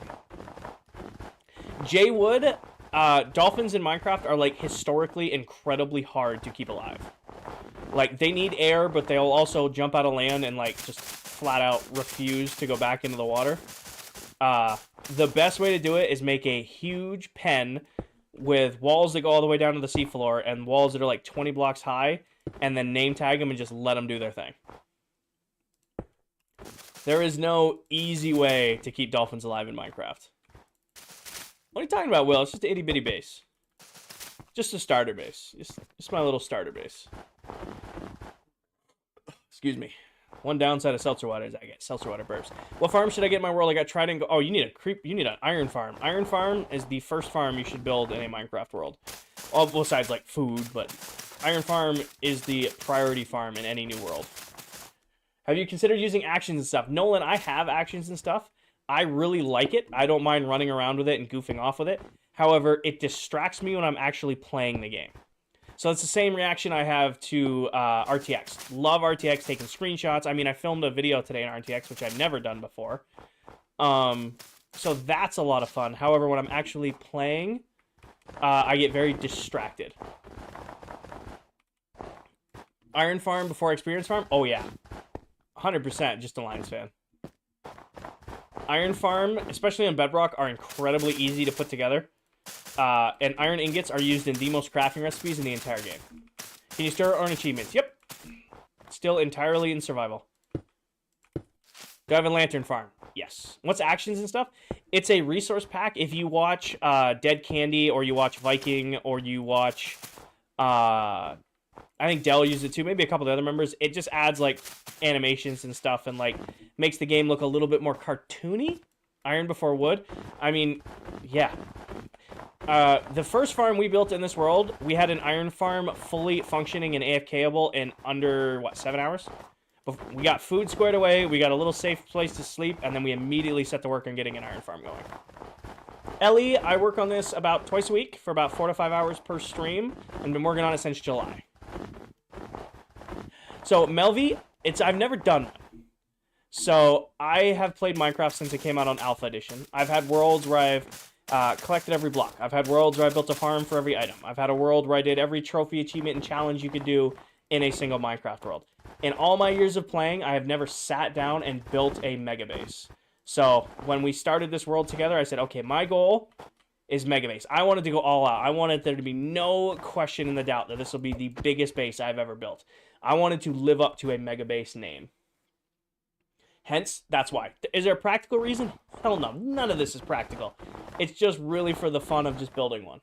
Jay Wood, dolphins in Minecraft are like historically incredibly hard to keep alive. Like, they need air, but they'll also jump out of land and like just flat out refuse to go back into the water. The best way to do it is make a huge pen with walls that go all the way down to the seafloor and walls that are like 20 blocks high, and then name tag them and just let them do their thing. There is no easy way to keep dolphins alive in Minecraft. What are you talking about, Will? It's just an itty-bitty base. Just a starter base. Just my little starter base. Excuse me. One downside of seltzer water is I get seltzer water burps. What farm should I get in my world? I got Trident. Oh, you need an iron farm. Iron farm is the first farm you should build in a Minecraft world. All besides like food, but iron farm is the priority farm in any new world. Have you considered using actions and stuff? Nolan, I have actions and stuff. I really like it. I don't mind running around with it and goofing off with it. However, it distracts me when I'm actually playing the game. So it's the same reaction I have to RTX. Love RTX, taking screenshots. I mean, I filmed a video today in RTX, which I've never done before. So that's a lot of fun. However, when I'm actually playing, I get very distracted. Iron Farm before Experience Farm? Oh, yeah. 100%, just a Lions fan. Iron Farm, especially on Bedrock, are incredibly easy to put together. And iron ingots are used in the most crafting recipes in the entire game. Can you still earn achievements? Yep. Still entirely in survival. Do I have a lantern farm? Yes. What's actions and stuff? It's a resource pack. If you watch Dead Candy, or you watch Viking, or you watch... I think Dell used it too. Maybe a couple of other members. It just adds, like, animations and stuff and, like, makes the game look a little bit more cartoony. Iron before wood. I mean, yeah. The first farm we built in this world, we had an iron farm fully functioning and AFKable in under, 7 hours? We got food squared away, we got a little safe place to sleep, and then we immediately set to work on getting an iron farm going. Ellie, I work on this about twice a week for about 4 to 5 hours per stream, and been working on it since July. So, Melvi, I've never done one. So, I have played Minecraft since it came out on Alpha Edition. I've had worlds where I've collected every block. I've had worlds where I built a farm for every item. I've had a world where I did every trophy, achievement, and challenge you could do in a single Minecraft world. In all my years of playing, I have never sat down and built a mega base. So, when we started this world together, I said, okay, my goal is mega base. I wanted to go all out. I wanted there to be no question in the doubt that this will be the biggest base I've ever built. I wanted to live up to a mega base name. Hence, that's why. Is there a practical reason? Hell no. None of this is practical. It's just really for the fun of just building one.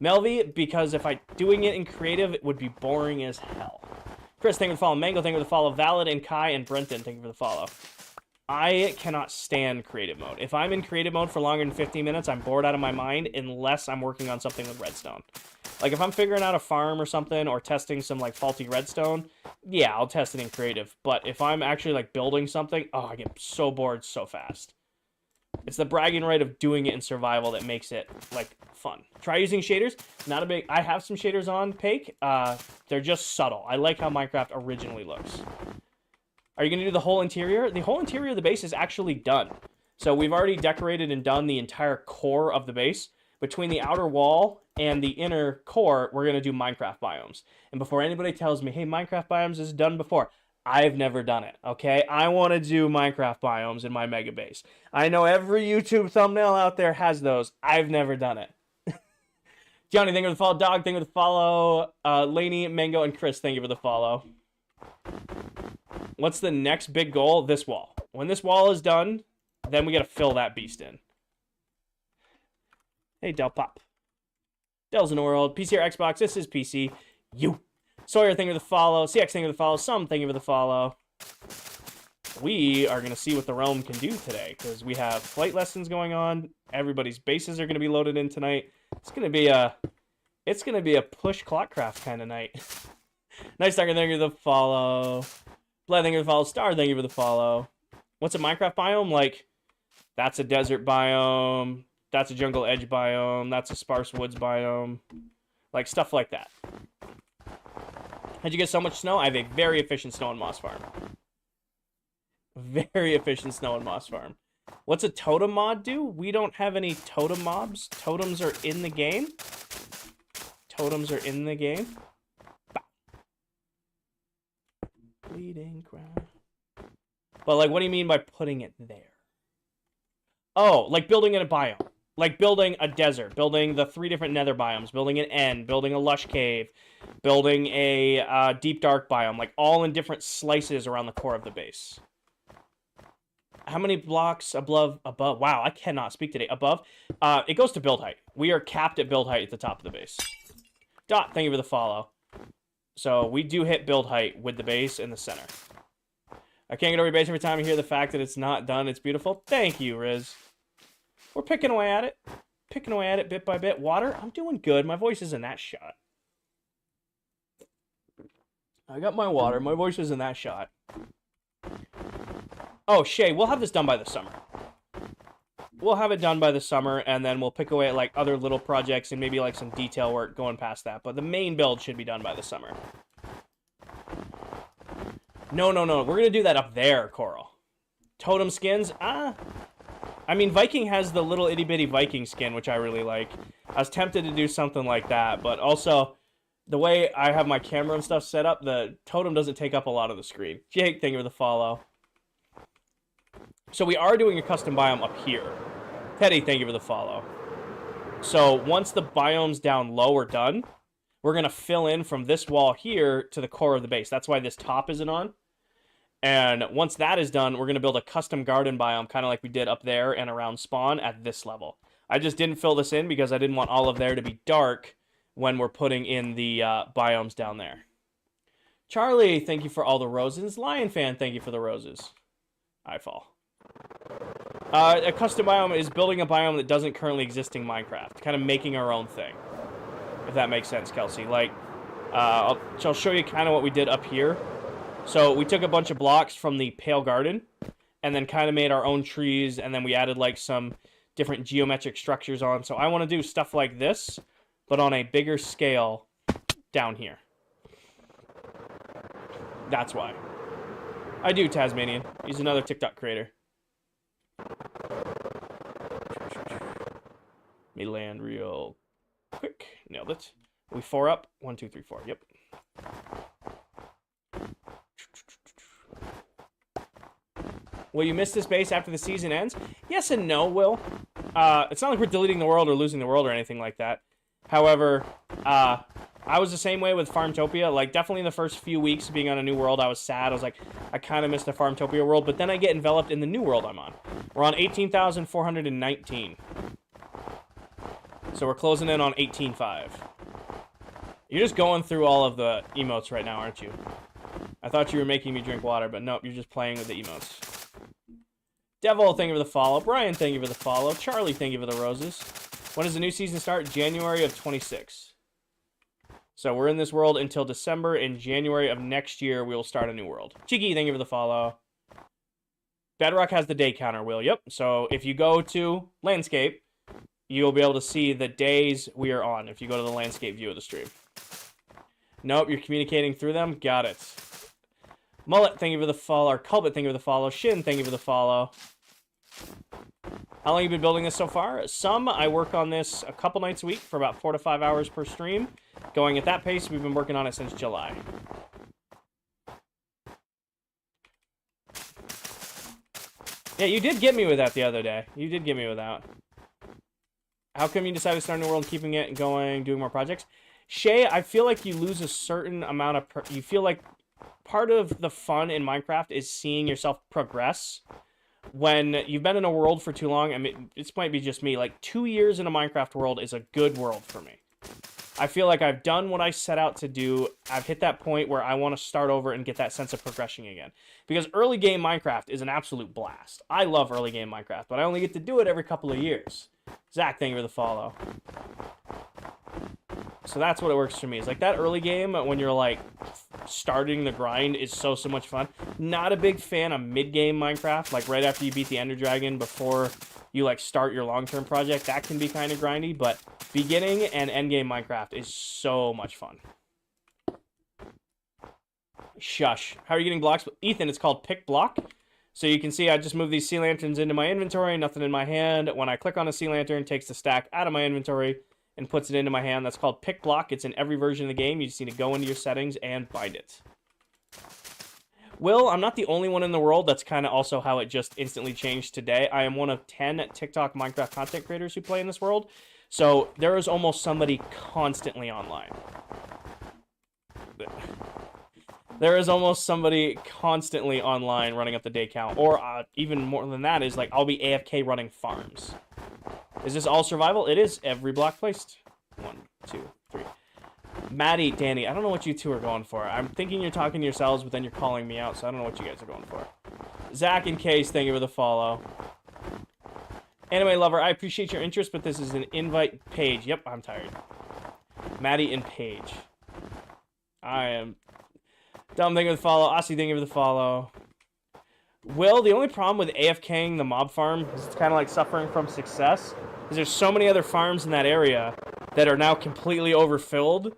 Melvi, because if doing it in creative, it would be boring as hell. Chris, thank you for the follow. Mango, thank you for the follow. Valid and Kai and Brenton, thank you for the follow. I cannot stand creative mode. If I'm in creative mode for longer than 15 minutes, I'm bored out of my mind unless I'm working on something with redstone. Like, if I'm figuring out a farm or something, or testing some, like, faulty redstone, yeah, I'll test it in creative. But if I'm actually, like, building something, oh, I get so bored so fast. It's the bragging right of doing it in survival that makes it, like, fun. Try using shaders. Not a big... I have some shaders on, Pake. They're just subtle. I like how Minecraft originally looks. Are you going to do the whole interior? The whole interior of the base is actually done. So we've already decorated and done the entire core of the base. Between the outer wall and the inner core, we're going to do Minecraft biomes. And before anybody tells me, hey, Minecraft biomes is done before, I've never done it, okay? I want to do Minecraft biomes in my mega base. I know every YouTube thumbnail out there has those. I've never done it. Johnny, thank you for the follow. Dog, thank you for the follow. Lainey, Mango, and Chris, thank you for the follow. What's the next big goal? This wall. When this wall is done, then we got to fill that beast in. Hey, Del Pop. Del's in the world. PC or Xbox? This is PC. You. Sawyer, thank you for the follow. CX, thank you for the follow. Some, thank you for the follow. We are going to see what the realm can do today, because we have flight lessons going on. Everybody's bases are going to be loaded in tonight. It's going to be a push ClockCraft kind of night. Nice Talker, thank you for the follow. Bled, thank you for the follow. Star, thank you for the follow. What's a Minecraft biome? Like, that's a desert biome. That's a jungle edge biome. That's a sparse woods biome. Like, stuff like that. How'd you get so much snow? I have a very efficient snow and moss farm. Very efficient snow and moss farm. What's a totem mod do? We don't have any totem mobs. Totems are in the game. Totems are in the game. Bow. Bleeding ground. But, like, what do you mean by putting it there? Oh, like building in a biome. Like building a desert, building the 3 different nether biomes, building an end, building a lush cave, building a deep dark biome, like all in different slices around the core of the base. How many blocks above? Wow, I cannot speak today. Above? It goes to build height. We are capped at build height at the top of the base. Dot, thank you for the follow. So we do hit build height with the base in the center. I can't get over your base every time I hear the fact that it's not done. It's beautiful. Thank you, Riz. We're picking away at it. Picking away at it bit by bit. Water, I'm doing good. My voice isn't that shot. I got my water. My voice isn't that shot. Oh, Shay, we'll have this done by the summer. We'll have it done by the summer, and then we'll pick away at, like, other little projects and maybe, like, some detail work going past that. But the main build should be done by the summer. No. We're going to do that up there, Coral. Totem skins? I mean, Viking has the little itty-bitty Viking skin, which I really like. I was tempted to do something like that, but also, the way I have my camera and stuff set up, the totem doesn't take up a lot of the screen. Jake, thank you for the follow. So we are doing a custom biome up here. Teddy, thank you for the follow. So once the biomes down low are done, we're going to fill in from this wall here to the core of the base. That's why this top isn't on. And once that is done, we're going to build a custom garden biome, kind of like we did up there and around spawn at this level. I just didn't fill this in because I didn't want all of there to be dark when we're putting in the biomes down there. Charlie, thank you for all the roses. Lion fan, thank you for the roses. I fall. A custom biome is building a biome that doesn't currently exist in Minecraft. Kind of making our own thing. If that makes sense, Kelsey. Like, I'll show you kind of what we did up here. So we took a bunch of blocks from the Pale Garden, and then kind of made our own trees, and then we added like some different geometric structures on. So I want to do stuff like this, but on a bigger scale down here. That's why. I do, Tasmanian. He's another TikTok creator. Let me land real quick. Nailed it. We 4 up. 1, 2, 3, 4. Yep. Will you miss this base after the season ends? Yes and no, Will. It's not like we're deleting the world or losing the world or anything like that. However, I was the same way with Farmtopia. Like, definitely in the first few weeks being on a new world, I was sad. I was like, I kind of missed the Farmtopia world. But then I get enveloped in the new world I'm on. We're on 18,419. So we're closing in on 18.5. You're just going through all of the emotes right now, aren't you? I thought you were making me drink water, but nope, you're just playing with the emotes. Devil, thank you for the follow. Brian, thank you for the follow. Charlie, thank you for the roses. When does the new season start? January of 26. So we're in this world until December. In January of next year, we will start a new world. Cheeky, thank you for the follow. Bedrock has the day counter, Will. Yep. So if you go to landscape, you'll be able to see the days we are on if you go to the landscape view of the stream. Nope, you're communicating through them. Got it. Mullet, thank you for the follow. Or Culbit, thank you for the follow. Shin, thank you for the follow. How long have you been building this so far? I work on this a couple nights a week for about 4 to 5 hours per stream. Going at that pace, we've been working on it since July. Yeah, you did get me with that the other day. You did get me with that. How come you decided to start a new world, keeping it going, doing more projects? Shay, I feel like you lose a certain amount of... you feel like part of the fun in Minecraft is seeing yourself progress. When you've been in a world for too long, I mean, this might be just me, like 2 years in a Minecraft world is a good world for me. I feel like I've done what I set out to do. I've hit that point where I want to start over and get that sense of progression again. Because early game Minecraft is an absolute blast. I love early game Minecraft, but I only get to do it every couple of years. Zach, thank you for the follow. So that's what it works for me. It's like that early game when you're like starting the grind is so much fun. Not a big fan of mid-game Minecraft, like right after you beat the Ender Dragon before you like start your long-term project. That can be kind of grindy, but beginning and end game Minecraft is so much fun. Shush. How are you getting blocks? Ethan, it's called Pick Block. So you can see I just moved these sea lanterns into my inventory, nothing in my hand. When I click on a sea lantern, it takes the stack out of my inventory and puts it into my hand. That's called Pick Block. It's in every version of the game. You just need to go into your settings and bind it. Will, I'm not the only one in the world. That's kind of also how it just instantly changed today. I am one of 10 TikTok Minecraft content creators who play in this world. So there is almost somebody constantly online. There is almost somebody constantly online running up the day count. Or even more than that is, like, I'll be AFK running farms. Is this all survival? It is. Every block placed. 1, 2, 3. Maddie, Danny, I don't know what you two are going for. I'm thinking you're talking to yourselves, but then you're calling me out, so I don't know what you guys are going for. Zach and Case, thank you for the follow. Anime lover, I appreciate your interest, but this is an invite page. Yep, I'm tired. Maddie and Paige. I am dumb. Thank you for the follow. Aussie, thank you for the follow. Will, the only problem with AFKing the mob farm is it's kind of like suffering from success. Because there's so many other farms in that area that are now completely overfilled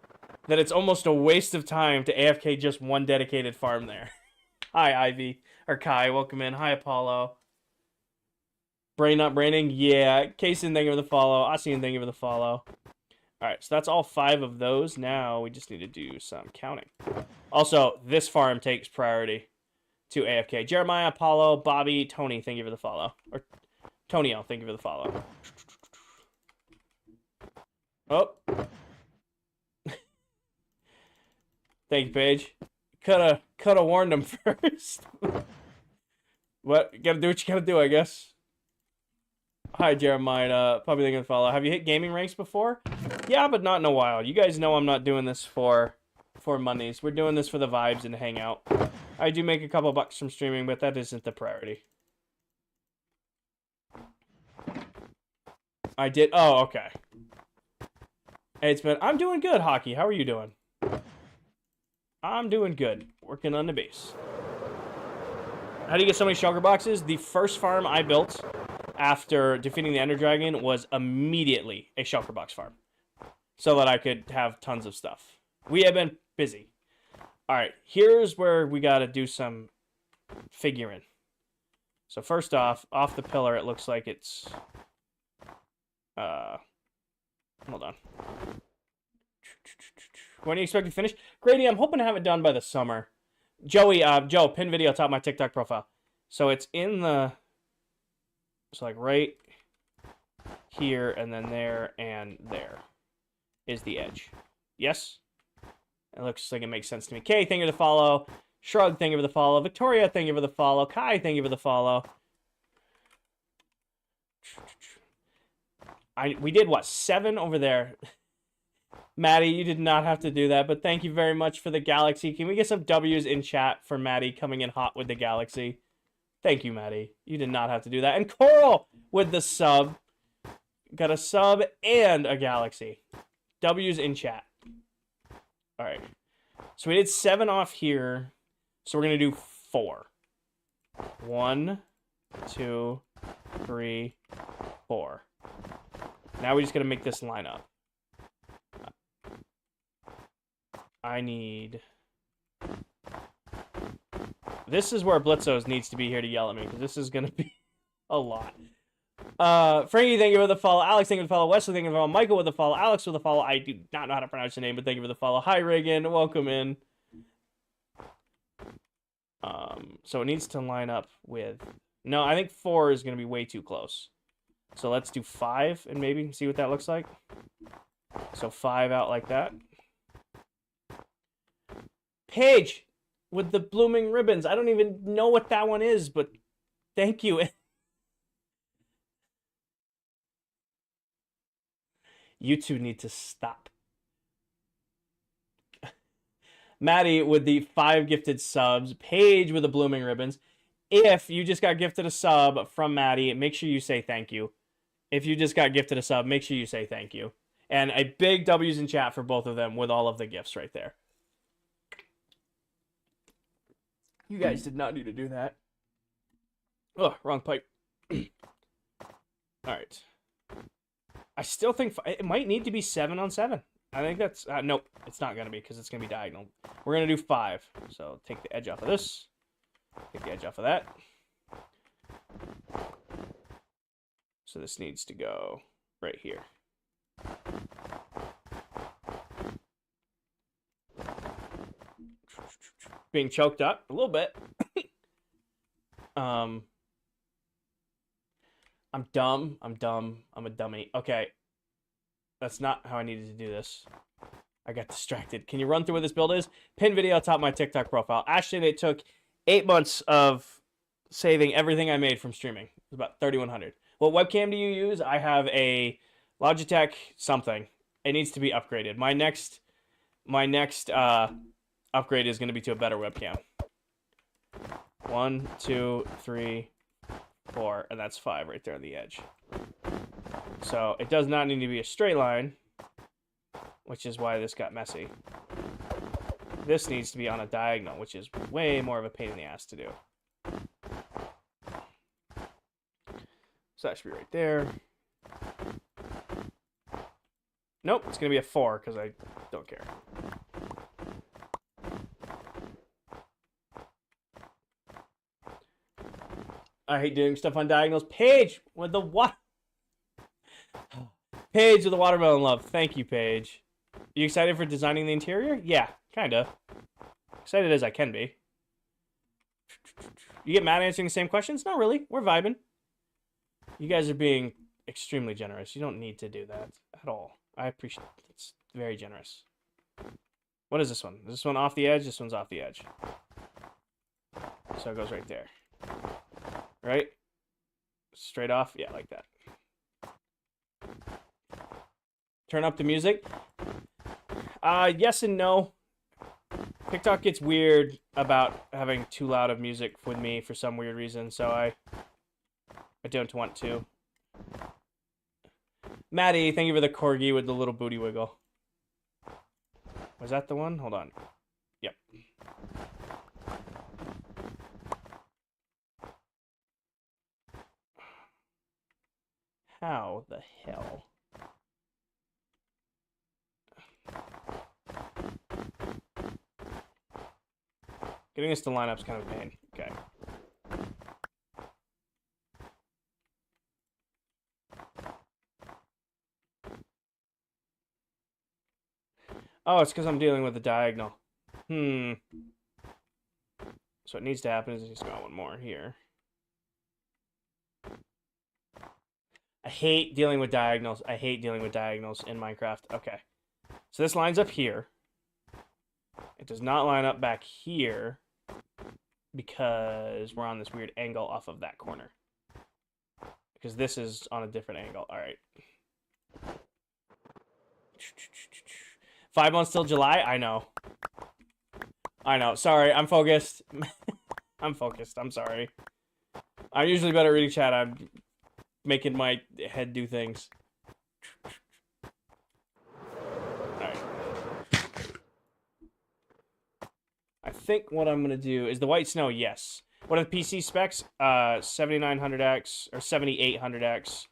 that it's almost a waste of time to AFK just one dedicated farm there. Hi, Ivy. Or Kai, welcome in. Hi, Apollo. Brain not braining? Yeah. Kason, thank you for the follow. Asian, thank you for the follow. Alright, so that's all 5 of those. Now we just need to do some counting. Also, this farm takes priority to AFK. Jeremiah, Apollo, Bobby, Tony, thank you for the follow. Or Tonio, thank you for the follow. Oh. Thank you, Paige. Coulda warned him first. What? You gotta do what you gotta do, I guess. Hi, Jeremiah. Probably thinking to follow. Have you hit gaming ranks before? Yeah, but not in a while. You guys know I'm not doing this for monies. We're doing this for the vibes and hang out. I do make a couple bucks from streaming, but that isn't the priority. I did. Oh, okay. Hey, I'm doing good, Hockey. How are you doing? I'm doing good. Working on the base. How do you get so many shulker boxes? The first farm I built after defeating the Ender Dragon was immediately a shulker box farm. So that I could have tons of stuff. We have been busy. Alright, here's where we gotta do some figuring. So first off the pillar, it looks like it's... hold on. When do you expect to finish? Grady, I'm hoping to have it done by the summer. Joey, Joe, pin video top of my TikTok profile. So it's in the... It's like right here, and then there, and there is the edge. Yes? It looks like it makes sense to me. Kay, thank you for the follow. Shrug, thank you for the follow. Victoria, thank you for the follow. Kai, thank you for the follow. We did, what, 7 over there? Maddie, you did not have to do that, but thank you very much for the Galaxy. Can we get some W's in chat for Maddie coming in hot with the Galaxy? Thank you, Maddie. You did not have to do that. And Coral with the sub. Got a sub and a Galaxy. W's in chat. Alright. So we did 7 off here. So we're going to do 4. 1, 2, 3, 4. Now we just got to make this line up. I need... This is where Blitzos needs to be here to yell at me, because this is going to be a lot. Frankie, thank you for the follow. Alex, thank you for the follow. Wesley, thank you for the follow. Michael with the follow. Alex with the follow. I do not know how to pronounce your name, but thank you for the follow. Hi, Reagan. Welcome in. So it needs to line up with... No, I think 4 is going to be way too close. So let's do 5 and maybe see what that looks like. So 5 out like that. Paige with the blooming ribbons. I don't even know what that one is, but thank you. You two need to stop. Maddie with the 5 gifted subs. Paige with the blooming ribbons. If you just got gifted a sub from Maddie, make sure you say thank you. If you just got gifted a sub, make sure you say thank you. And a big W's in chat for both of them with all of the gifts right there. You guys did not need to do that. Oh, wrong pipe. Alright. I still think it might need to be 7 on 7. I think that's... nope, it's not going to be because it's going to be diagonal. We're going to do 5. So take the edge off of this. Take the edge off of that. So this needs to go right here. Being choked up a little bit. I'm dumb. I'm a dummy. Okay. That's not how I needed to do this. I got distracted. Can you run through what this build is? Pin video atop my TikTok profile. Actually, it took 8 months of saving everything I made from streaming. It was about 3,100. What webcam do you use? I have a Logitech something. It needs to be upgraded. My next upgrade is going to be to a better webcam. 1, 2, 3, 4, and that's 5 right there on the edge. So it does not need to be a straight line, which is why this got messy. This needs to be on a diagonal, which is way more of a pain in the ass to do. So that should be right there. Nope, it's going to be a 4 because I don't care. I hate doing stuff on diagonals. Paige with the what? Paige with the watermelon love. Thank you, Paige. You excited for designing the interior? Yeah, kind of. Excited as I can be. You get mad answering the same questions? Not really. We're vibing. You guys are being extremely generous. You don't need to do that at all. I appreciate it. It's very generous. What is this one? Is this one off the edge? This one's off the edge. So it goes right there. Right? Straight off? Yeah, like that. Turn up the music? Yes and no. TikTok gets weird about having too loud of music with me for some weird reason, so I don't want to. Maddie, thank you for the corgi with the little booty wiggle. Was that the one? Hold on. Yep. How the hell? Getting this to line up is kind of a pain. Okay. Oh, it's because I'm dealing with the diagonal. So what needs to happen is just go one more here. I hate dealing with diagonals. I hate dealing with diagonals in Minecraft. Okay. So this lines up here. It does not line up back here because we're on this weird angle off of that corner. Because this is on a different angle. All right. 5 months till July? I know. I know. Sorry, I'm focused. I'm focused. I'm sorry. I'm usually better at reading chat. I'm making my head do things. Alright. I think what I'm going to do is the white snow, yes. What are the PC specs? 7900X or 7800X,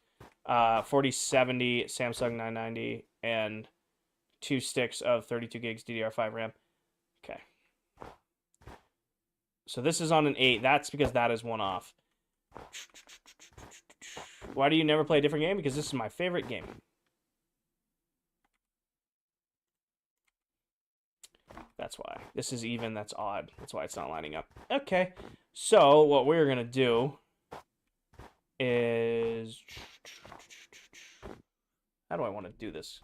4070 Samsung 990, and 2 sticks of 32 gigs DDR5 RAM. Okay. So this is on an 8. That's because that is one off. Why do you never play a different game? Because this is my favorite game. That's why. This is even. That's odd. That's why it's not lining up. Okay. So what we're going to do is... How do I want to do this?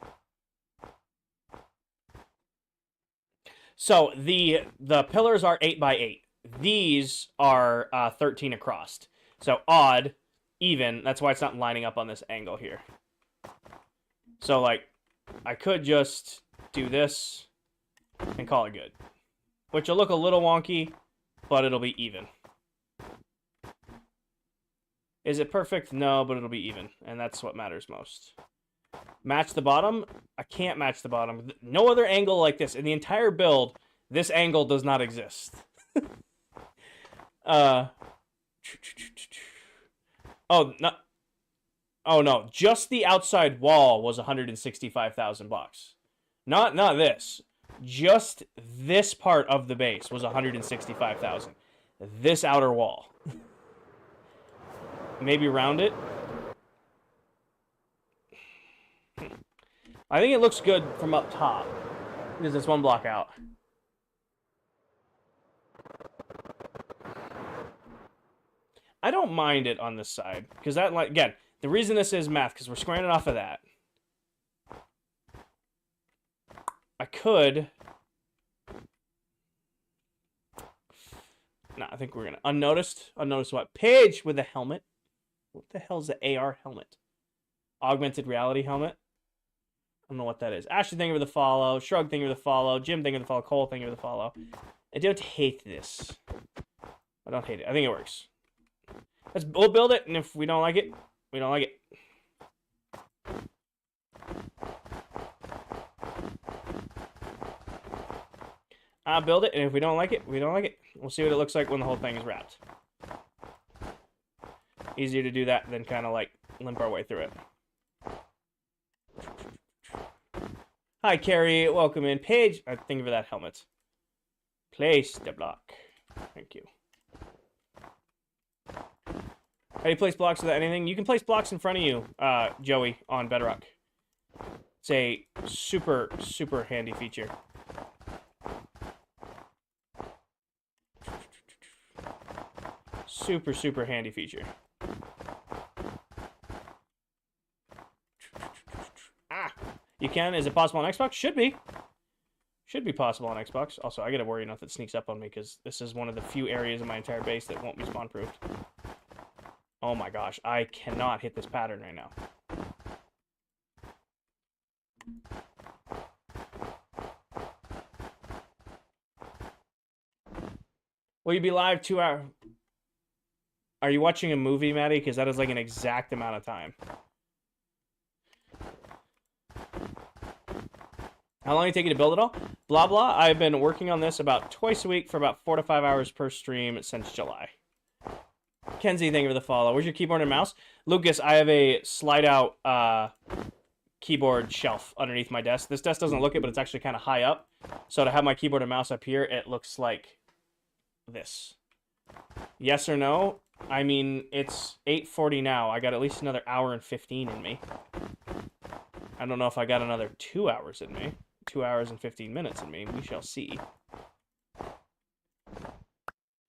So the pillars are 8 by 8. These are 13 across. So odd, even. That's why it's not lining up on this angle here. So like, I could just do this and call it good, which will look a little wonky, but it'll be even. Is it perfect? No, but it'll be even, and that's what matters most. Match the bottom? I can't match the bottom. No other angle like this. In the entire build, this angle does not exist. Oh, no. Oh, no. Just the outside wall was 165,000 bucks. Not this. Just this part of the base was 165,000. This outer wall. Maybe round it. I think it looks good from up top because it's one block out. I don't mind it on this side because that, like, again, the reason this is math because we're squaring it off of that. I could. No, I think we're gonna unnoticed. Unnoticed what? Paige with a helmet. What the hell's the AR helmet? Augmented reality helmet. I don't know what that is. Ashley, thank you for the follow. Shrug, thank you for the follow. Jim, thank you for the follow. Cole, thank you for the follow. I don't hate this. I don't hate it. I think it works. We'll build it, and if we don't like it, we don't like it. I'll build it, and if we don't like it, we don't like it. We'll see what it looks like when the whole thing is wrapped. Easier to do that than kind of like limp our way through it. Hi, Carrie. Welcome in. Paige, thank you for that helmet. Place the block. Thank you. How do you place blocks without anything? You can place blocks in front of you, Joey, on Bedrock. It's a super, super handy feature. Super, super handy feature. Ah! You can? Is it possible on Xbox? Should be. Should be possible on Xbox. Also, I gotta worry enough that sneaks up on me because this is one of the few areas in my entire base that won't be spawn-proofed. Oh my gosh, I cannot hit this pattern right now. Will you be live 2 hours? Are you watching a movie, Maddie? Because that is like an exact amount of time. How long did it take you to build it all? Blah, blah. I've been working on this about twice a week for about 4 to 5 hours per stream since July. Kenzie, thank you for the follow. Where's your keyboard and mouse? Lucas, I have a slide-out keyboard shelf underneath my desk. This desk doesn't look it, but it's actually kind of high up. So to have my keyboard and mouse up here, it looks like this. Yes or no? I mean, it's 8:40 now. I got at least another hour and 15 in me. I don't know if I got another 2 hours in me. 2 hours and 15 minutes in me. We shall see.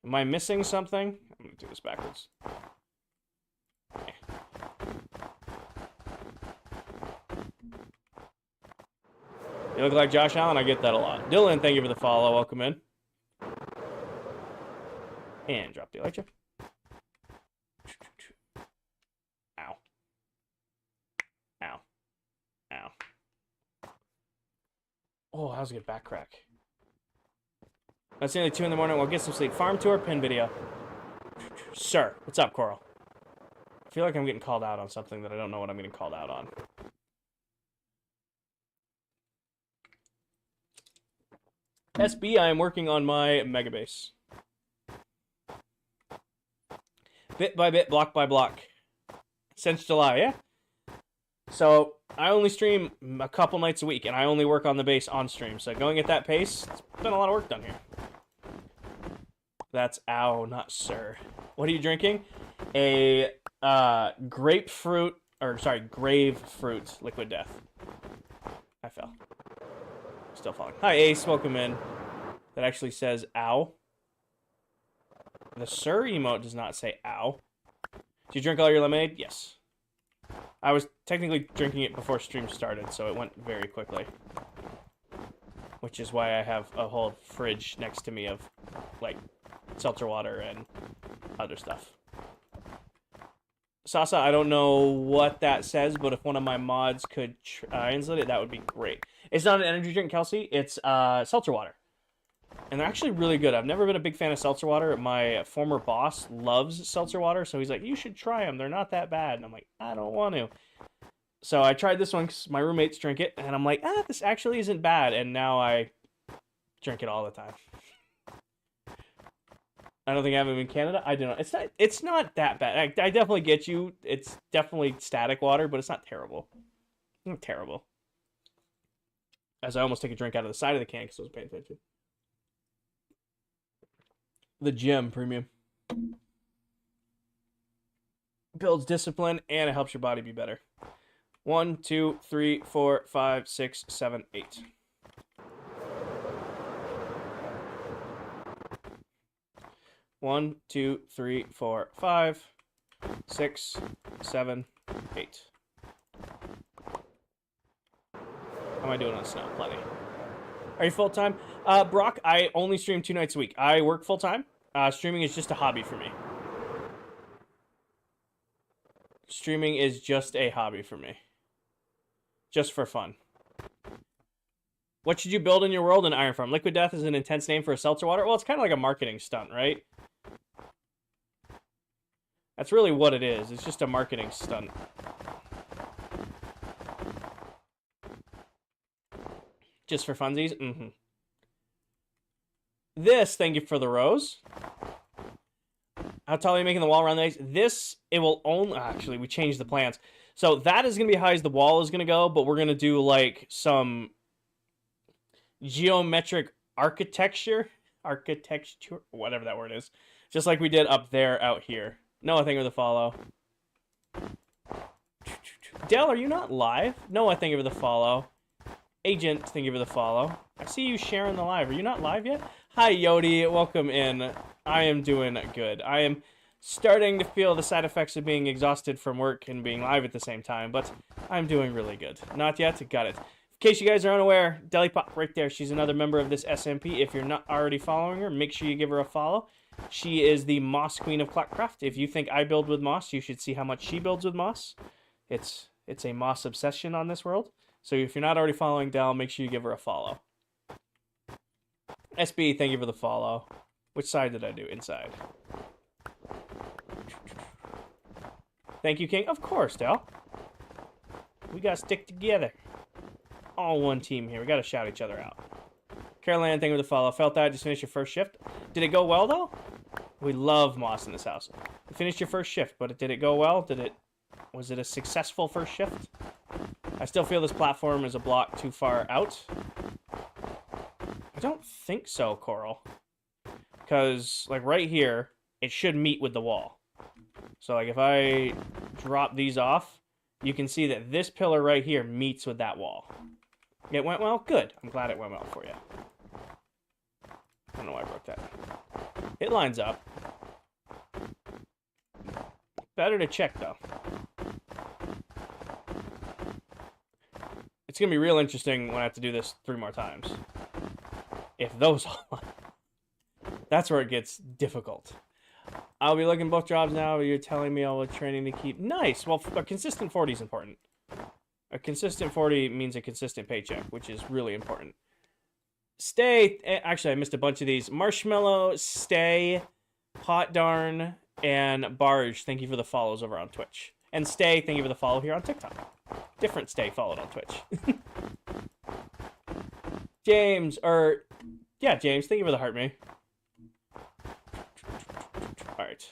Am I missing something? I'm going to do this backwards. Okay. You look like Josh Allen. I get that a lot. Dylan, thank you for the follow. Welcome in. And drop the electric. Ow. Ow. Ow. Oh, that was a good back crack. That's nearly 2 in the morning. We'll get some sleep. Farm tour, pin video. Sir, what's up, Coral? I feel like I'm getting called out on something that I don't know what I'm getting called out on. SB, I am working on my mega base. Bit by bit, block by block. Since July, yeah? So, I only stream a couple nights a week, and I only work on the base on stream. So, going at that pace, it's been a lot of work done here. That's ow, not sir. What are you drinking? A grapefruit, or sorry, grave fruit liquid death. I fell. Still falling. Hi, Ace. Welcome in. That actually says ow. The sir emote does not say ow. Do you drink all your lemonade? Yes. I was technically drinking it before stream started, so it went very quickly. Which is why I have a whole fridge next to me of, like, seltzer water and other stuff. Sasa, I don't know what that says, but if one of my mods could translate it, that would be great. It's not an energy drink, Kelsey. It's seltzer water. And they're actually really good. I've never been a big fan of seltzer water. My former boss loves seltzer water, so he's like, you should try them. They're not that bad. And I'm like, I don't want to. So I tried this one because my roommates drink it, and I'm like, this actually isn't bad. And now I drink it all the time. I don't think I have them in Canada. I don't know. It's not that bad. I definitely get you. It's definitely static water, but it's not terrible. Not terrible. As I almost take a drink out of the side of the can because I was paying attention. The gym premium. Builds discipline and it helps your body be better. 1, 2, 3, 4, 5, 6, 7, 8. One, 2, 3, 4, 5, 6, 7, 8. How am I doing on snow? Plenty. Are you full-time? Brock, I only stream 2 nights a week. I work full-time. Streaming is just a hobby for me. Streaming is just a hobby for me. Just for fun. What should you build in your world in Iron Farm? Liquid Death is an intense name for a seltzer water. Well, it's kind of like a marketing stunt, right? That's really what it is. It's just a marketing stunt. Just for funsies? Mm-hmm. This, thank you for the rose. How tall are you making the wall around the ice? This, it will only... Actually, we changed the plans. So that is going to be how high as the wall is going to go, but we're going to do, like, some geometric architecture, whatever that word is. Just like we did up there, out here. Noah, thank you for the follow. Dell, are you not live? Noah, thank you for the follow. Agent, thank you for the follow. I see you sharing the live. Are you not live yet? Hi, Yodi. Welcome in. I am doing good. I am starting to feel the side effects of being exhausted from work and being live at the same time, but I'm doing really good. Not yet? Got it. In case you guys are unaware, Deli Pop right there. She's another member of this SMP. If you're not already following her, make sure you give her a follow. She is the Moss Queen of ClockCraft. If you think I build with Moss, you should see how much she builds with Moss. It's a Moss obsession on this world. So if you're not already following Del, make sure you give her a follow. SB, thank you for the follow. Which side did I do? Inside. Thank you, King. Of course, Del. We gotta stick together. All one team here. We gotta shout each other out. Caroline, thank you for the follow. Felt that. Just finished your first shift. Did it go well, though? We love Moss in this house. You finished your first shift, but did it go well? Was it a successful first shift? I still feel this platform is a block too far out. I don't think so, Coral. Because, like, right here, it should meet with the wall. So, like, if I drop these off, you can see that this pillar right here meets with that wall. It went well? Good. I'm glad it went well for you. I don't know why I broke that. It lines up. Better to check, though. It's going to be real interesting when I have to do this 3 more times. If those all line. That's where it gets difficult. I'll be looking both jobs now, but you're telling me all the training to keep. Nice. Well, a consistent 40 is important. A consistent 40 means a consistent paycheck, which is really important. Stay. Actually, I missed a bunch of these. Marshmallow, Stay, Hot Darn, and Barge. Thank you for the follows over on Twitch. And Stay, thank you for the follow here on TikTok. Different Stay followed on Twitch. James, James, thank you for the heart, me. Alright.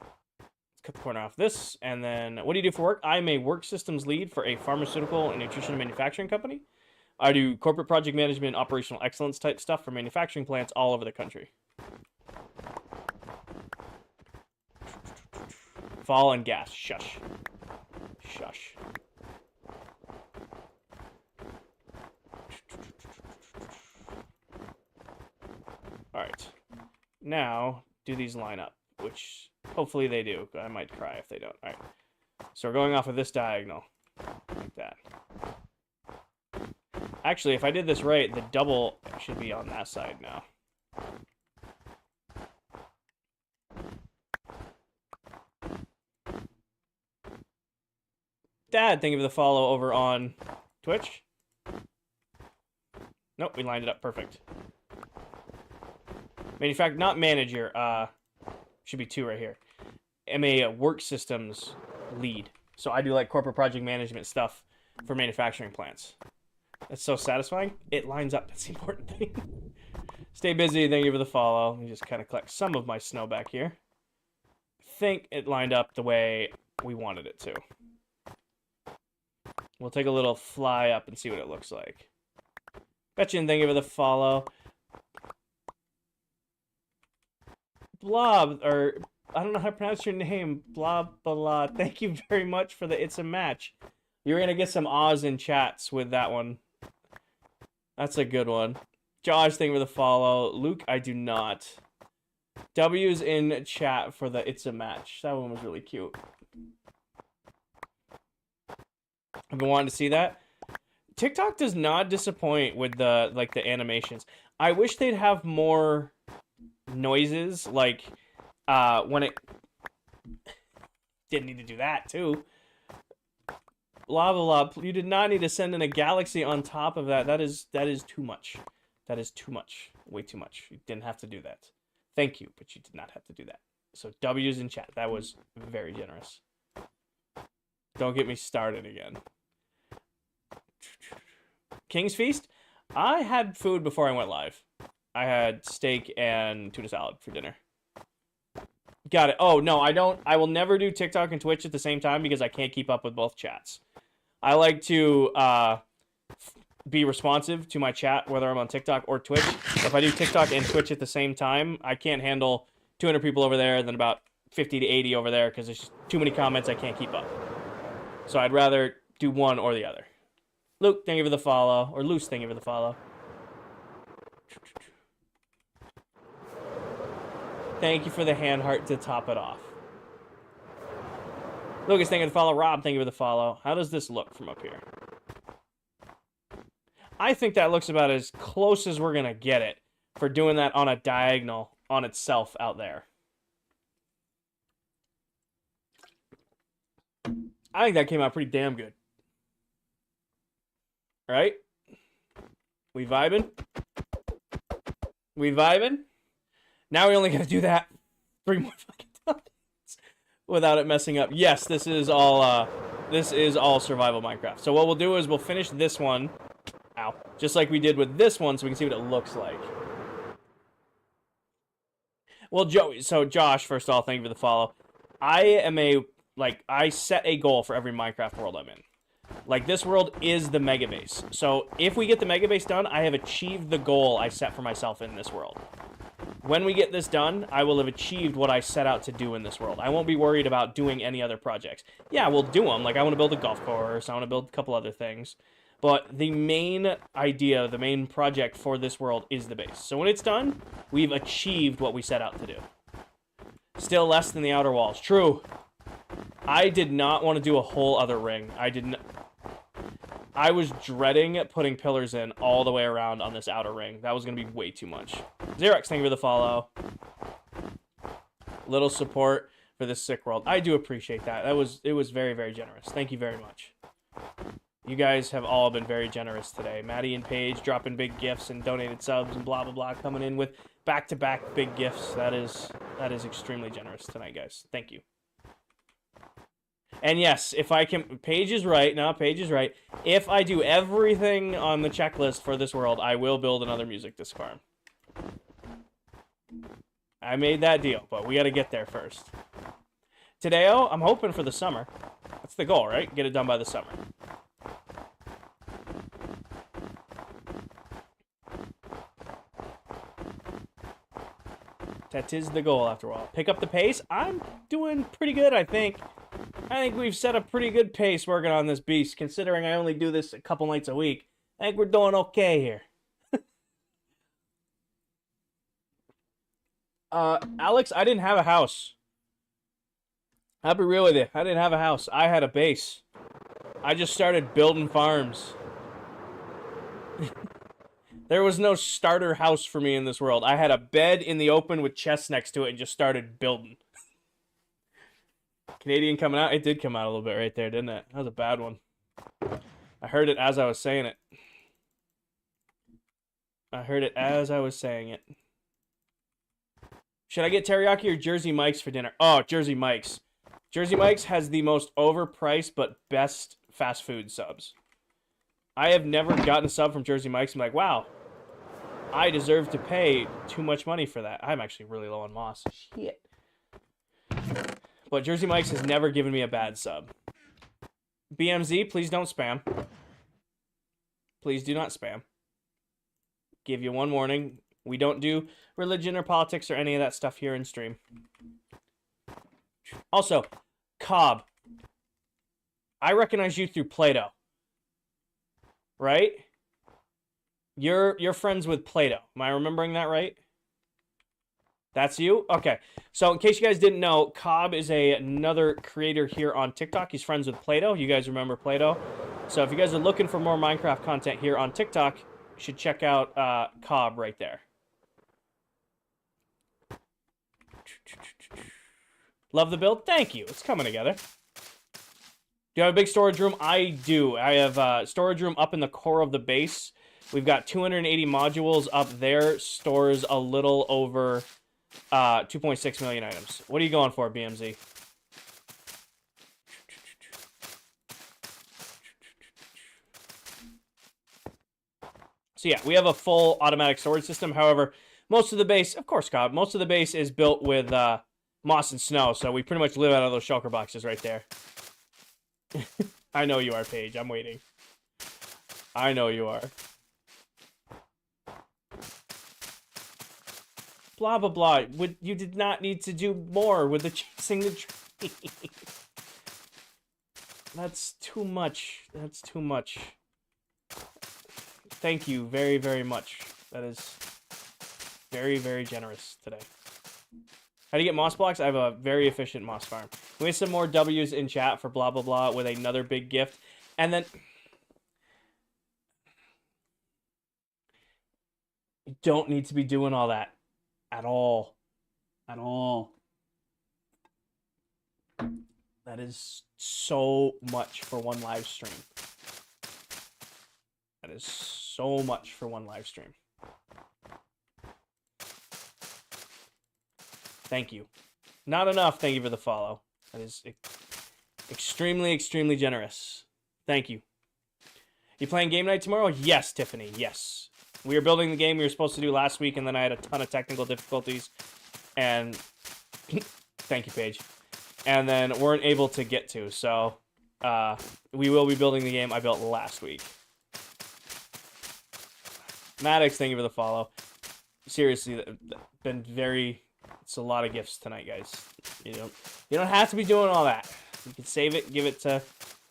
Let's cut the corner off this, and then, what do you do for work? I'm a work systems lead for a pharmaceutical and nutrition manufacturing company. I do corporate project management, operational excellence type stuff for manufacturing plants all over the country. Fall and gas. Shush. Shush. Alright. Now, do these line up? Which, hopefully they do. I might cry if they don't. Alright. So we're going off of this diagonal. Like that. Actually, if I did this right, the double should be on that side now. Dad, thank you for the follow over on Twitch. Nope, we lined it up perfect. Not manager, should be 2 right here. I'm a work systems lead. So I do like corporate project management stuff for manufacturing plants. That's so satisfying. It lines up. That's the important thing. Stay busy. Thank you for the follow. Let me just kind of collect some of my snow back here. I think it lined up the way we wanted it to. We'll take a little fly up and see what it looks like. Betchin, thank you for the follow. Blob, or I don't know how to pronounce your name. Blob, blah. Thank you very much for the It's a Match. You're going to get some Oz in chats with that one. That's a good one. Josh, thank you for the follow. Luke, I do not. W's in chat for the It's a Match. That one was really cute. I've been wanting to see that. TikTok does not disappoint with the the animations. I wish they'd have more noises, like when it didn't need to do that too. Blah blah blah. You did not need to send in a galaxy on top of that. That is too much. That is too much. Way too much. You didn't have to do that. Thank you, but you did not have to do that. So W's in chat. That was very generous. Don't get me started again. King's Feast? I had food before I went live. I had steak and tuna salad for dinner. Got it. Oh, no, I don't. I will never do TikTok and Twitch at the same time because I can't keep up with both chats. I like to be responsive to my chat, whether I'm on TikTok or Twitch. If I do TikTok and Twitch at the same time, I can't handle 200 people over there and then about 50 to 80 over there because there's just too many comments I can't keep up. So I'd rather do one or the other. Luke, thank you for the follow. Or Luce, thank you for the follow. Thank you for the hand heart to top it off. Lucas, thank you for the follow. Rob, thank you for the follow. How does this look from up here? I think that looks about as close as we're going to get it for doing that on a diagonal on itself out there. I think that came out pretty damn good. Right? We vibing? We vibing? Now we only got to do that 3 more fucking times without it messing up. Yes, this is all survival Minecraft. So what we'll do is we'll finish this one, ow, just like we did with this one, so we can see what it looks like. Well, Josh, first of all, thank you for the follow. I set a goal for every Minecraft world I'm in. Like, this world is the mega base. So if we get the mega base done, I have achieved the goal I set for myself in this world. When we get this done, I will have achieved what I set out to do in this world. I won't be worried about doing any other projects. Yeah, we'll do them. Like, I want to build a golf course. I want to build a couple other things. But the main idea, the main project for this world is the base. So when it's done, we've achieved what we set out to do. Still less than the outer walls. True. I did not want to do a whole other ring. I was dreading putting pillars in all the way around on this outer ring. That was going to be way too much. Xerox, thank you for the follow. Little support for this sick world. I do appreciate that. It was very, very generous. Thank you very much. You guys have all been very generous today. Maddie and Paige dropping big gifts and donated subs and blah, blah, blah, coming in with back-to-back big gifts. That is extremely generous tonight, guys. Thank you. And yes, if I can... Paige is right. No, Paige is right. If I do everything on the checklist for this world, I will build another music disc farm. I made that deal, but we got to get there first. Tadeo, I'm hoping for the summer. That's the goal, right? Get it done by the summer. That is the goal after a while. Pick up the pace. I'm doing pretty good, I think. I think we've set a pretty good pace working on this beast, considering I only do this a couple nights a week. I think we're doing okay here. Alex, I didn't have a house. I'll be real with you. I didn't have a house. I had a base. I just started building farms. There was no starter house for me in this world. I had a bed in the open with chests next to it and just started building. Canadian coming out? It did come out a little bit right there, didn't it? That was a bad one. I heard it as I was saying it. I heard it as I was saying it. Should I get teriyaki or Jersey Mike's for dinner? Oh, Jersey Mike's. Jersey Mike's has the most overpriced but best fast food subs. I have never gotten a sub from Jersey Mike's and I'm like, wow, I deserve to pay too much money for that. I'm actually really low on moss. Shit. But Jersey Mike's has never given me a bad sub. BMZ, please don't spam. Please do not spam. Give you one warning. We don't do religion or politics or any of that stuff here in stream. Also, Cobb. I recognize you through Play-Doh. Right? You're friends with Play-Doh. Am I remembering that right? That's you? Okay. So in case you guys didn't know, Cobb is another creator here on TikTok. He's friends with Play-Doh. You guys remember Play-Doh? So if you guys are looking for more Minecraft content here on TikTok, you should check out Cobb right there. Love the build? Thank you. It's coming together. Do you have a big storage room? I do. I have storage room up in the core of the base. We've got 280 modules up there. Stores a little over 2.6 million items. What are you going for, BMZ? So yeah, we have a full automatic storage system. However, most of the base, of course, Cobb, most of the base is built with moss and snow. So we pretty much live out of those shulker boxes right there. I know you are, Paige. I'm waiting. I know you are. Blah, blah, blah. You did not need to do more with the chasing the tree. That's too much. That's too much. Thank you very, very much. That is very, very generous today. How do you get moss blocks? I have a very efficient moss farm. We have some more W's in chat for blah, blah, blah with another big gift. And then... you don't need to be doing all that. At all. At all. That is so much for one live stream. That is so much for one live stream. Thank you. Not enough, thank you for the follow. That is extremely, extremely generous. Thank you. You playing game night tomorrow? Yes, Tiffany, yes. We were building the game we were supposed to do last week, and then I had a ton of technical difficulties. And thank you, Paige. And then weren't able to get to, so we will be building the game I built last week. Maddox, thank you for the follow. Seriously, been very... it's a lot of gifts tonight, guys. You don't have to be doing all that. You can save it, give it to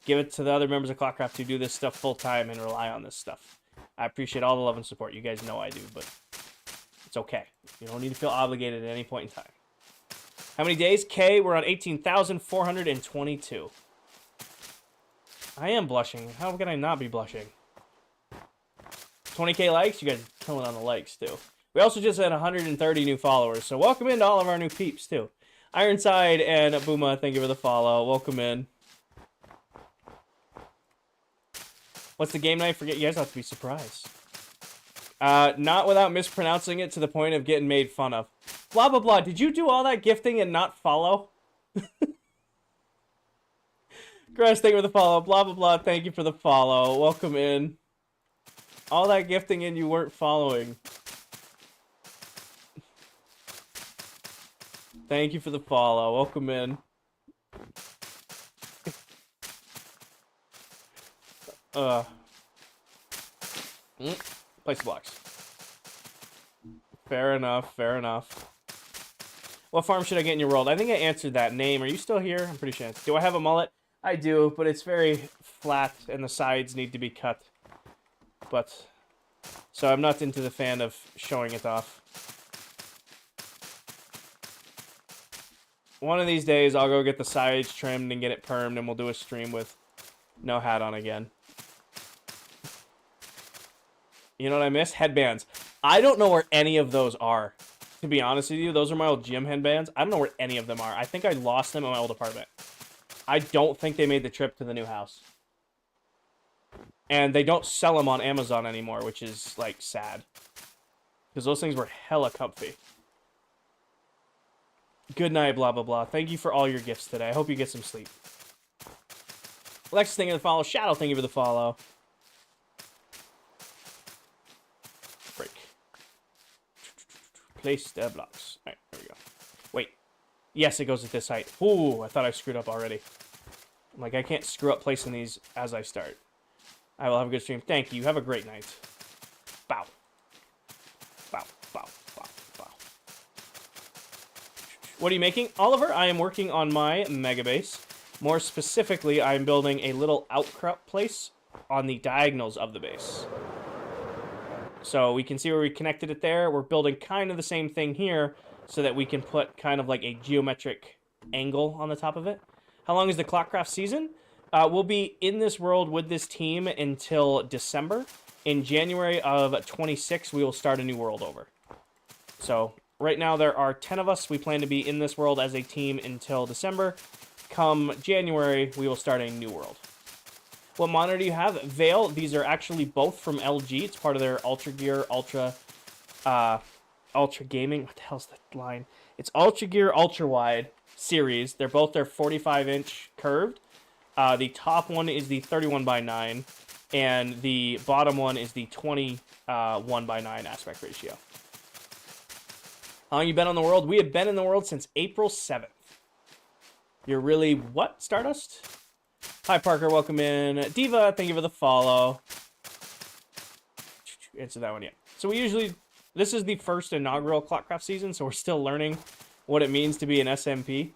the other members of ClockCraft who do this stuff full time and rely on this stuff. I appreciate all the love and support. You guys know I do, but it's okay. You don't need to feel obligated at any point in time. How many days? K, we're on 18,422. I am blushing. How can I not be blushing? 20k likes? You guys are killing on the likes, too. We also just had 130 new followers, so welcome in to all of our new peeps, too. Ironside and Booma, thank you for the follow. Welcome in. What's the game night? Forget, you guys have to be surprised. Not without mispronouncing it to the point of getting made fun of. Blah, blah, blah. Did you do all that gifting and not follow? Grass, thank you for the follow. Blah, blah, blah. Thank you for the follow. Welcome in. All that gifting and you weren't following. Thank you for the follow. Welcome in. Place the blocks. Fair enough, fair enough. What farm should I get in your world? I think I answered that. Name, are you still here? I'm pretty sure. Do I have a mullet? I do, but it's very flat and the sides need to be cut. But, so I'm not into the fan of showing it off. One of these days, I'll go get the sides trimmed and get it permed, and we'll do a stream with no hat on again. You know what I miss? Headbands. I don't know where any of those are. To be honest with you, those are my old gym headbands. I don't know where any of them are. I think I lost them in my old apartment. I don't think they made the trip to the new house. And they don't sell them on Amazon anymore, which is, like, sad. Because those things were hella comfy. Good night, blah, blah, blah. Thank you for all your gifts today. I hope you get some sleep. Alexis, thank you for the follow. Shadow, thank you for the follow. Break. Place the blocks. Alright, there we go. Wait. Yes, it goes at this height. Ooh, I thought I screwed up already. I'm like, I can't screw up placing these as I start. I will have a good stream. Thank you. Have a great night. Bow. Bow, bow, bow, bow. What are you making? Oliver, I am working on my mega base. More specifically, I am building a little outcrop place on the diagonals of the base. So we can see where we connected it there. We're building kind of the same thing here so that we can put kind of like a geometric angle on the top of it. How long is the ClockCraft season? We'll be in this world with this team until December. In January of 26, we will start a new world over. So right now there are 10 of us. We plan to be in this world as a team until December. Come January, we will start a new world. What monitor do you have? Veil. These are actually both from LG. It's part of their Ultra Gear Ultra Gaming. What the hell's the line? It's Ultra Gear Ultra Wide series. They're both their 45-inch curved. The top one is the 31:9, and the bottom one is the 21:9 aspect ratio. How long you been on the world? We have been in the world since April 7th. You're really what, Stardust? Hi, Parker. Welcome in. Diva, thank you for the follow. Answer that one, yeah. So we usually... This is the first inaugural ClockCraft season, so we're still learning what it means to be an SMP.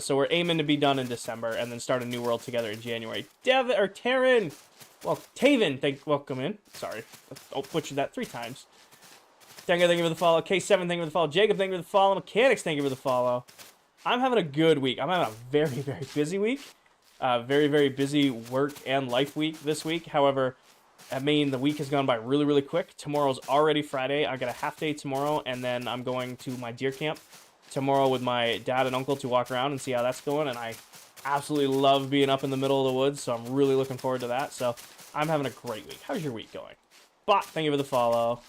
So we're aiming to be done in December and then start a new world together in January. Taryn! Well, Taven, welcome in. Sorry. I'll butcher that 3 times. Tenga, thank you for the follow. K7, thank you for the follow. Jacob, thank you for the follow. Mechanics, thank you for the follow. I'm having a good week. I'm having a very, very busy week. Very, very busy work and life week this week. However, I mean, the week has gone by really, really quick. Tomorrow's already Friday. I got a half day tomorrow, and then I'm going to my deer camp tomorrow with my dad and uncle to walk around and see how that's going. And I absolutely love being up in the middle of the woods, so I'm really looking forward to that. So I'm having a great week. How's your week going? Bot, thank you for the follow.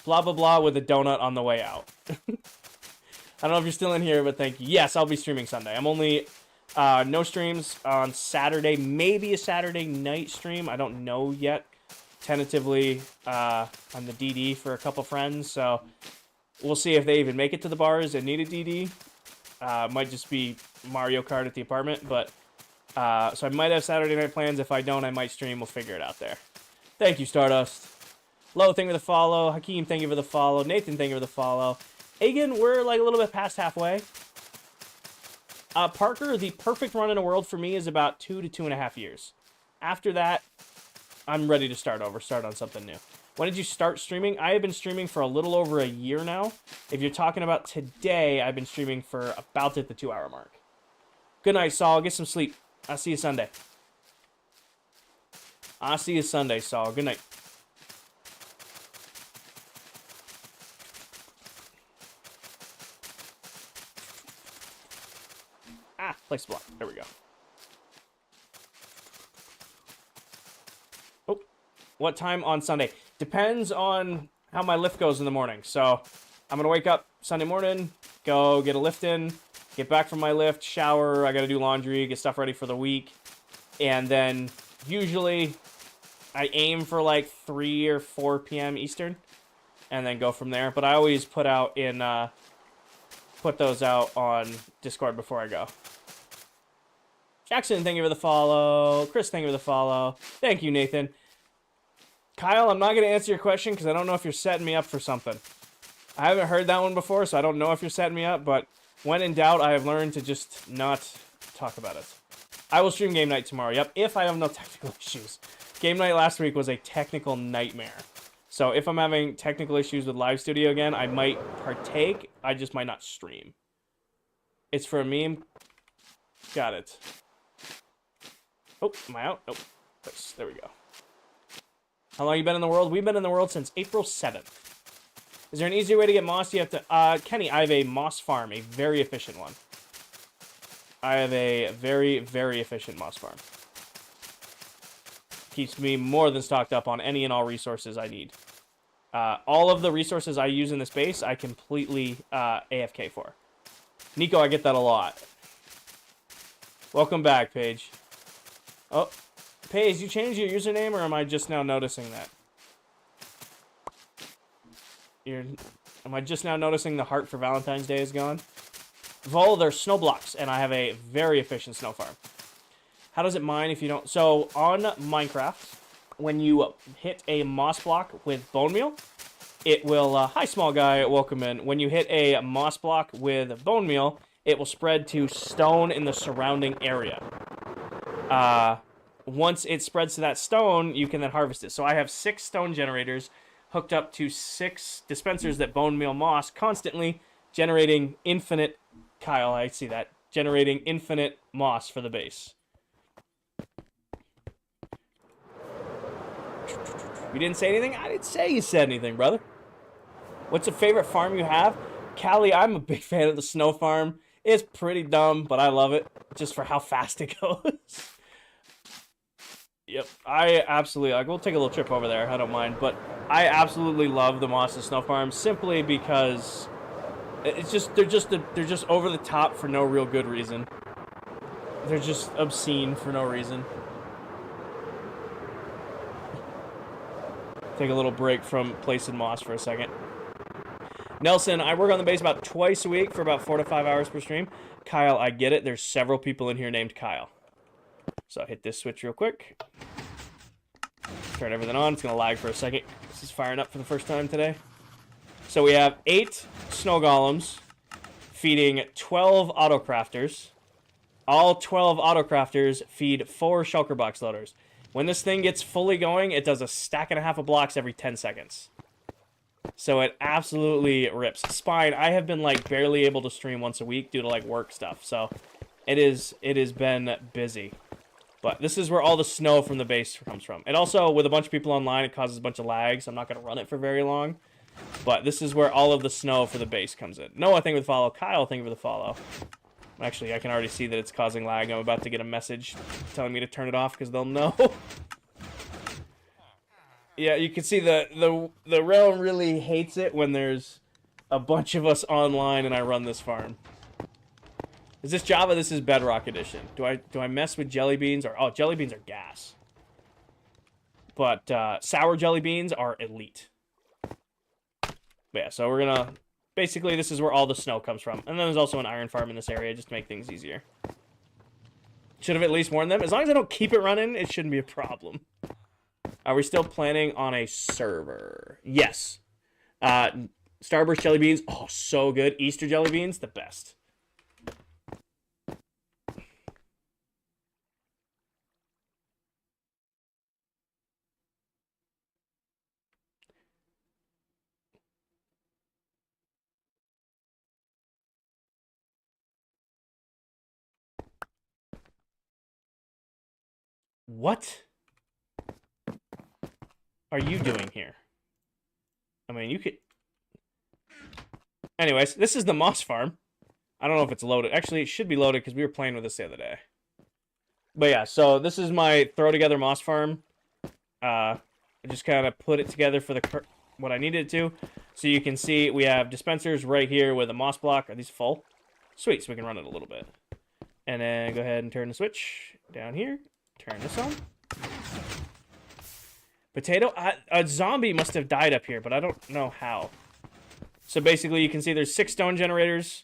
Blah, blah, blah with a donut on the way out. I don't know if you're still in here, but thank you. Yes, I'll be streaming Sunday. I'm only... no streams on Saturday. Maybe a Saturday night stream. I don't know yet. Tentatively, I'm the DD for a couple friends, so we'll see if they even make it to the bars and need a DD. Might just be Mario Kart at the apartment, but... so I might have Saturday night plans. If I don't, I might stream. We'll figure it out there. Thank you, Stardust. Lo, thank you for the follow. Hakeem, thank you for the follow. Nathan, thank you for the follow. Agan, we're like a little bit past halfway. Parker, the perfect run in a world for me is about 2 to 2.5 years. After that, I'm ready to start over, start on something new. When did you start streaming? I have been streaming for a little over a year now. If you're talking about today, I've been streaming for about at the 2-hour mark. Good night, Saul. Get some sleep. I'll see you Sunday. I'll see you Sunday, Saul. Good night. Place block. There we go. Oh, what time on Sunday? Depends on how my lift goes in the morning. So I'm going to wake up Sunday morning, go get a lift in, get back from my lift, shower. I got to do laundry, get stuff ready for the week. And then usually I aim for like 3 or 4 p.m. Eastern and then go from there. But I always put those out on Discord before I go. Jackson, thank you for the follow. Chris, thank you for the follow. Thank you, Nathan. Kyle, I'm not going to answer your question because I don't know if you're setting me up for something. I haven't heard that one before, so I don't know if you're setting me up, but when in doubt, I have learned to just not talk about it. I will stream game night tomorrow, yep, if I have no technical issues. Game night last week was a technical nightmare. So if I'm having technical issues with Live Studio again, I might partake. I just might not stream. It's for a meme. Got it. Oh, am I out? Oh, there we go. How long have you been in the world? We've been in the world since April 7th. Is there an easier way to get moss? You have to... Kenny, I have a moss farm, a very efficient one. I have a very, very efficient moss farm. Keeps me more than stocked up on any and all resources I need. All of the resources I use in this base, I completely AFK for. Nico, I get that a lot. Welcome back, Paige. Oh, Paige, you changed your username, or am I just now noticing that? Am I just now noticing the heart for Valentine's Day is gone? Vol, they're snow blocks, and I have a very efficient snow farm. How does it mine if you don't... So, on Minecraft, when you hit a moss block with bone meal, it will... hi, small guy, welcome in. When you hit a moss block with bone meal, it will spread to stone in the surrounding area. Once it spreads to that stone, you can then harvest it. So I have 6 stone generators hooked up to 6 dispensers that bone meal moss constantly Generating infinite... Kyle, I see that. Generating infinite moss for the base. You didn't say anything? I didn't say you said anything, brother. What's a favorite farm you have? Callie, I'm a big fan of the snow farm. It's pretty dumb, but I love it just for how fast it goes. Yep, I absolutely... we'll take a little trip over there. I don't mind. But I absolutely love the Moss and Snow Farm simply because it's just... They're just over the top for no real good reason. They're just obscene for no reason. Take a little break from placing moss for a second. Nelson, I work on the base about twice a week for about 4 to 5 hours per stream. Kyle, I get it. There's several people in here named Kyle. So I hit this switch real quick. Turn everything on. It's going to lag for a second. This is firing up for the first time today. So we have 8 snow golems feeding 12 autocrafters. All 12 autocrafters feed 4 shulker box loaders. When this thing gets fully going, it does a stack and a half of blocks every 10 seconds. So it absolutely rips. Spine, I have been like barely able to stream once a week due to like work stuff. So it has been busy. But this is where all the snow from the base comes from. It also, with a bunch of people online, it causes a bunch of lag, so I'm not going to run it for very long. But this is where all of the snow for the base comes in. Noah, thank you for the follow. Kyle, thank you for the follow. Actually, I can already see that it's causing lag. I'm about to get a message telling me to turn it off because they'll know. Yeah, you can see the realm really hates it when there's a bunch of us online and I run this farm. Is this Java? This is Bedrock Edition. Do I mess with jelly beans? Or jelly beans are gas. But sour jelly beans are elite. But yeah, so we're gonna... Basically, this is where all the snow comes from. And then there's also an iron farm in this area just to make things easier. Should have at least warned them. As long as I don't keep it running, it shouldn't be a problem. Are we still planning on a server? Yes. Starburst jelly beans. Oh, so good. Easter jelly beans, the best. What are you doing here? I mean, you could... Anyways, this is the moss farm. I don't know if it's loaded. Actually, it should be loaded because we were playing with this the other day. But yeah, so this is my throw together moss farm. I just kind of put it together for what I needed it to. So you can see we have dispensers right here with a moss block. Are these full? Sweet, so we can run it a little bit. And then go ahead and turn the switch down here. Turn this on. Potato? A zombie must have died up here, but I don't know how. So basically, you can see there's 6 stone generators.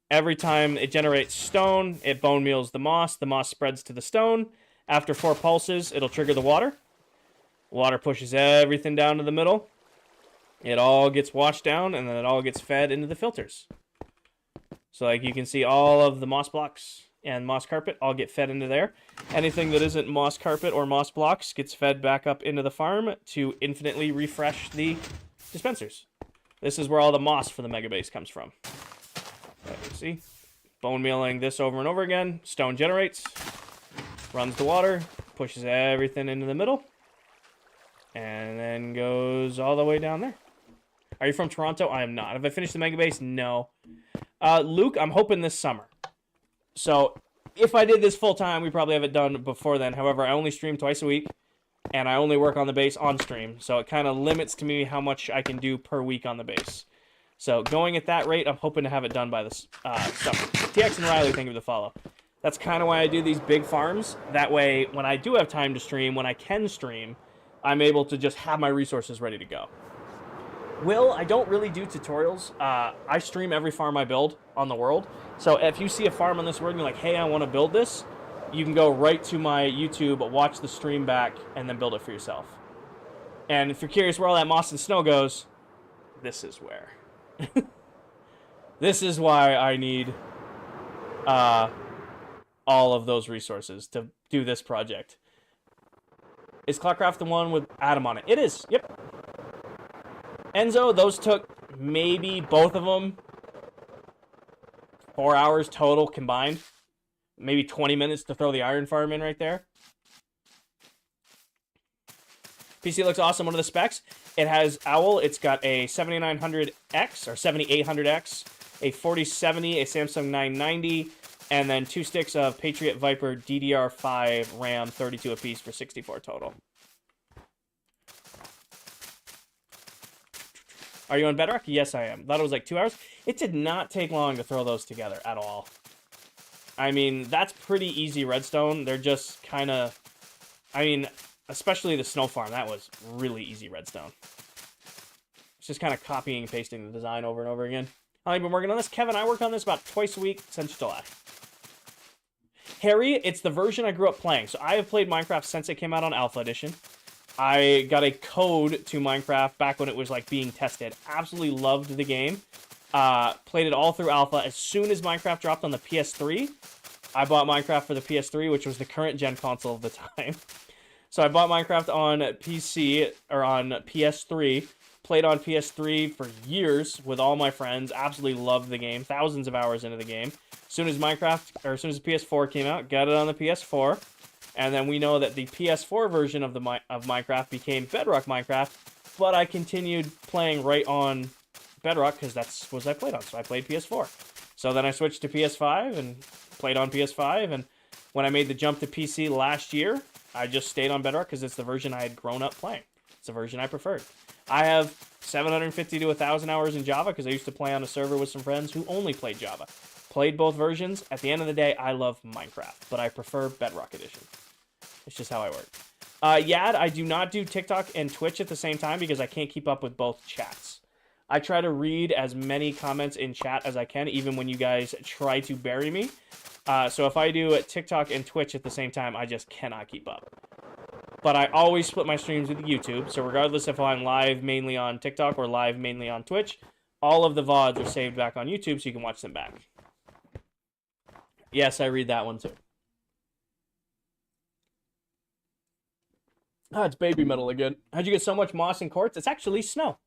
Every time it generates stone, it bone meals the moss. The moss spreads to the stone. After 4 pulses, it'll trigger the water. Water pushes everything down to the middle. It all gets washed down, and then it all gets fed into the filters. So like you can see all of the moss blocks and moss carpet all get fed into there. Anything that isn't moss carpet or moss blocks gets fed back up into the farm to infinitely refresh the dispensers. This is where all the moss for the mega base comes from. See? Bone mealing this over and over again. Stone generates. Runs the water. Pushes everything into the middle. And then goes all the way down there. Are you from Toronto? I am not. Have I finished the mega base? No. Luke, I'm hoping this summer. So, if I did this full time, we probably have it done before then. However, I only stream twice a week, and I only work on the base on stream. So, it kind of limits to me how much I can do per week on the base. So, going at that rate, I'm hoping to have it done by this summer. TX and Riley, thank you for the follow. That's kind of why I do these big farms. That way, when I do have time to stream, when I can stream, I'm able to just have my resources ready to go. Will, I don't really do tutorials. I stream every farm I build on the world. So if you see a farm on this world and you're like, hey, I want to build this, you can go right to my YouTube, watch the stream back, and then build it for yourself. And if you're curious where all that moss and snow goes, this is where. This is why I need all of those resources to do this project. Is ClockCraft the one with Adam on it? It is, yep. Enzo, those took maybe both of them 4 hours total combined. Maybe 20 minutes to throw the iron farm in right there. PC looks awesome. One of the specs, it has Owl. It's got a 7900X or 7800X, a 4070, a Samsung 990, and then 2 sticks of Patriot Viper DDR5 RAM, 32 apiece for 64 total. Are you on Bedrock? Yes, I am. Thought it was like 2 hours. It did not take long to throw those together at all. I mean, that's pretty easy redstone. They're just kind of... I mean, especially the snow farm. That was really easy redstone. It's just kind of copying and pasting the design over and over again. I've been working on this. Kevin, I work on this about twice a week since July. Harry, it's the version I grew up playing. So I have played Minecraft since it came out on Alpha Edition. I got a code to Minecraft back when it was like being tested. Absolutely loved the game. Played it all through Alpha. As soon as Minecraft dropped on the PS3, I bought Minecraft for the PS3, which was the current gen console of the time. So I bought Minecraft on PC, or on PS3. Played on PS3 for years with all my friends. Absolutely loved the game. Thousands of hours into the game. As soon as as soon as the PS4 came out, got it on the PS4. And then we know that the PS4 version of Minecraft became Bedrock Minecraft, but I continued playing right on Bedrock because that's what I played on. So I played PS4. So then I switched to PS5 and played on PS5. And when I made the jump to PC last year, I just stayed on Bedrock because it's the version I had grown up playing. It's the version I preferred. I have 750 to 1,000 hours in Java because I used to play on a server with some friends who only played Java. Played both versions. At the end of the day, I love Minecraft, but I prefer Bedrock Edition. It's just how I work. Yad, I do not do TikTok and Twitch at the same time because I can't keep up with both chats. I try to read as many comments in chat as I can, even when you guys try to bury me. So if I do TikTok and Twitch at the same time, I just cannot keep up. But I always split my streams with YouTube, so regardless if I'm live mainly on TikTok or live mainly on Twitch, all of the VODs are saved back on YouTube so you can watch them back. Yes, I read that one too. Oh, it's baby metal again. How'd you get so much moss and quartz? It's actually snow.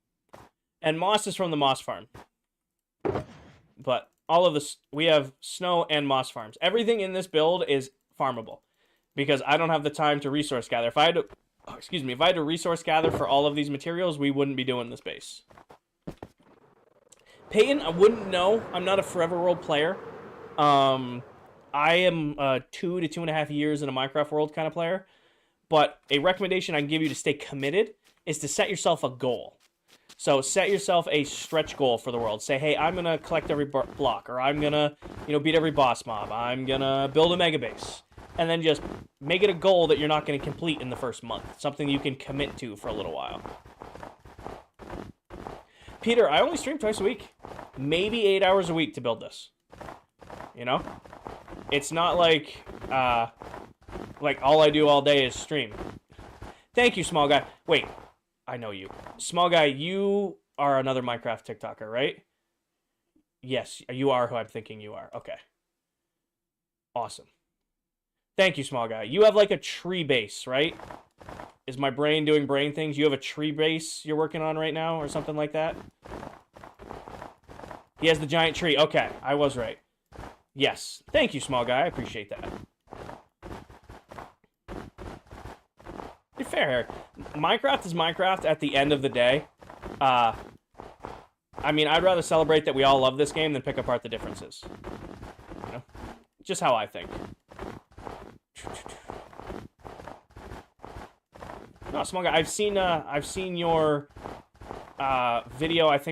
And moss is from the moss farm. But all of this, we have snow and moss farms. Everything in this build is farmable. Because I don't have the time to resource gather. If I had to, if I had to resource gather for all of these materials, we wouldn't be doing this base. Peyton, I wouldn't know. I'm not a Forever World player. I am 2 to 2.5 years in a Minecraft world kind of player. But a recommendation I can give you to stay committed is to set yourself a goal. So set yourself a stretch goal for the world. Say, hey, I'm going to collect every block. Or I'm going to, beat every boss mob. I'm going to build a mega base. And then just make it a goal that you're not going to complete in the first month. Something you can commit to for a little while. Peter, I only stream twice a week. Maybe 8 hours a week to build this. It's not like all I do all day is stream. Thank you, small guy. Wait, I know you. Small guy, you are another Minecraft TikToker, right? Yes, you are who I'm thinking you are. Okay. Awesome. Thank you, small guy. You have like a tree base, right? Is my brain doing brain things? You have a tree base you're working on right now or something like that? He has the giant tree. Okay, I was right. Yes. Thank you, small guy. I appreciate that. You're fair. Minecraft is Minecraft at the end of the day. I mean, I'd rather celebrate that we all love this game than pick apart the differences. Just how I think. No, small guy. I've seen your video. I've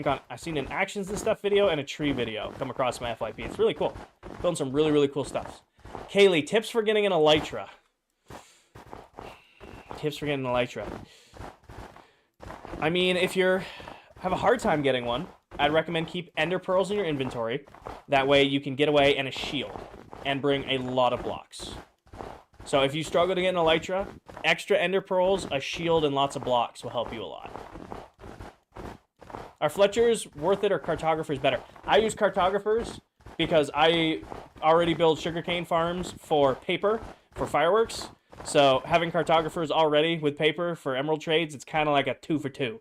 seen an actions and stuff video and a tree video come across my FYP. It's really cool. Building some really, really cool stuff. Kaylee, tips for getting an elytra. Tips for getting an elytra. I mean, if you have a hard time getting one, I'd recommend keep ender pearls in your inventory. That way you can get away and a shield and bring a lot of blocks. So if you struggle to get an elytra, extra ender pearls, a shield, and lots of blocks will help you a lot. Are Fletchers worth it or cartographers better? I use cartographers because I already build sugarcane farms for paper, for fireworks. So having cartographers already with paper for emerald trades, it's kind of like a 2 for 2.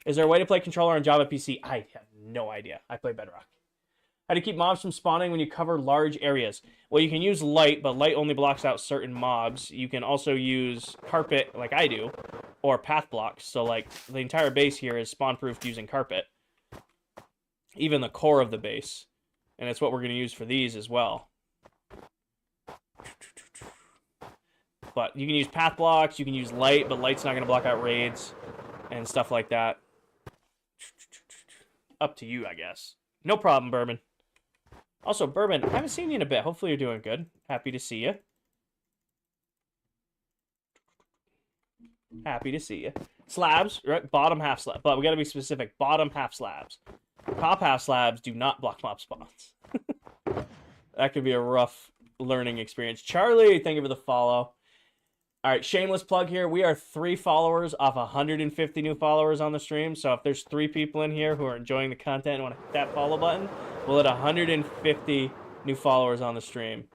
Is there a way to play controller on Java PC? I have no idea. I play Bedrock. How to keep mobs from spawning when you cover large areas. Well, you can use light, but light only blocks out certain mobs. You can also use carpet, like I do, or path blocks. So, like, the entire base here is spawn-proofed using carpet. Even the core of the base. And it's what we're going to use for these as well. But you can use path blocks, you can use light, but light's not going to block out raids and stuff like that. Up to you, I guess. No problem, Bourbon. Also, Bourbon, I haven't seen you in a bit. Hopefully you're doing good. Happy to see you. Happy to see you. Slabs, right? Bottom half slab. But we got to be specific. Bottom half slabs. Top half slabs do not block mob spawns. That could be a rough learning experience. Charlie, thank you for the follow. All right, shameless plug here. We are 3 followers off 150 new followers on the stream. So if there's 3 people in here who are enjoying the content and want to hit that follow button, we'll hit 150 new followers on the stream.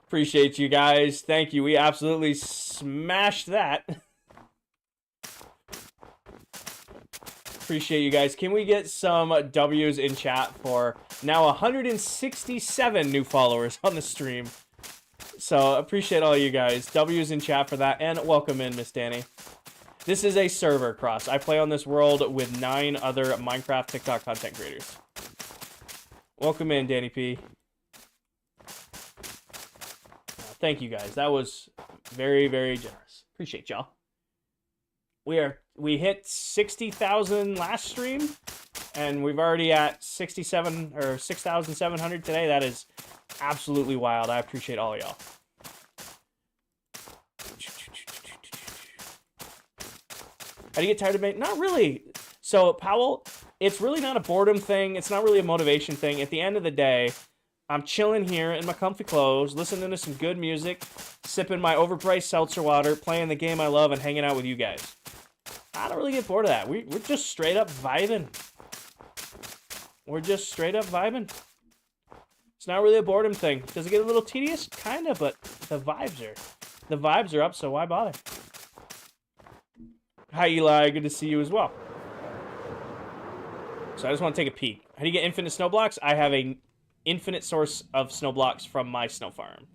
Appreciate you guys. Thank you. We absolutely smashed that. Appreciate you guys. Can we get some W's in chat for now 167 new followers on the stream? So appreciate all you guys. W's in chat for that. And welcome in, Miss Danny. This is a server cross. I play on this world with 9 other Minecraft TikTok content creators. Welcome in, Danny P. Thank you guys. That was very, very generous. Appreciate y'all. We hit 60,000 last stream, and we've already at 67 or 6,700 today. That is absolutely wild. I appreciate all y'all. How do you get tired of making? Not really. So, Powell, it's really not a boredom thing. It's not really a motivation thing. At the end of the day, I'm chilling here in my comfy clothes, listening to some good music, sipping my overpriced seltzer water, playing the game I love, and hanging out with you guys. I don't really get bored of that. We're just straight up vibing. We're just straight up vibing. It's not really a boredom thing. Does it get a little tedious? Kinda, but the vibes are up, so why bother? Hi, Eli. Good to see you as well. So I just want to take a peek. How do you get infinite snow blocks? I have an infinite source of snow blocks from my snow farm.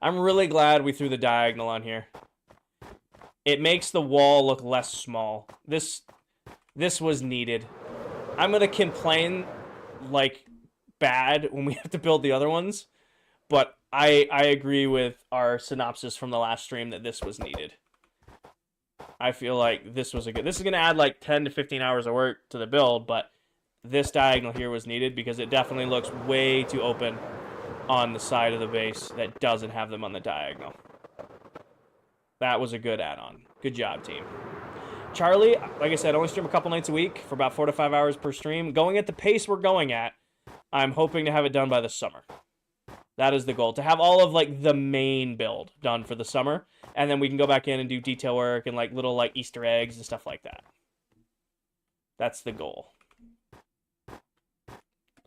I'm really glad we threw the diagonal on here. It makes the wall look less small. This was needed. I'm going to complain like bad when we have to build the other ones, but I agree with our synopsis from the last stream that this was needed. I feel like this was a good... This is going to add like 10 to 15 hours of work to the build, but this diagonal here was needed because it definitely looks way too open on the side of the base that doesn't have them on the diagonal. That was a good add-on. Good job, team. Charlie, like I said, I only stream a couple nights a week for about 4 to 5 hours per stream. Going at the pace we're going at, I'm hoping to have it done by the summer. That is the goal, to have all of like the main build done for the summer, and then we can go back in and do detail work and like little like Easter eggs and stuff like that. That's the goal.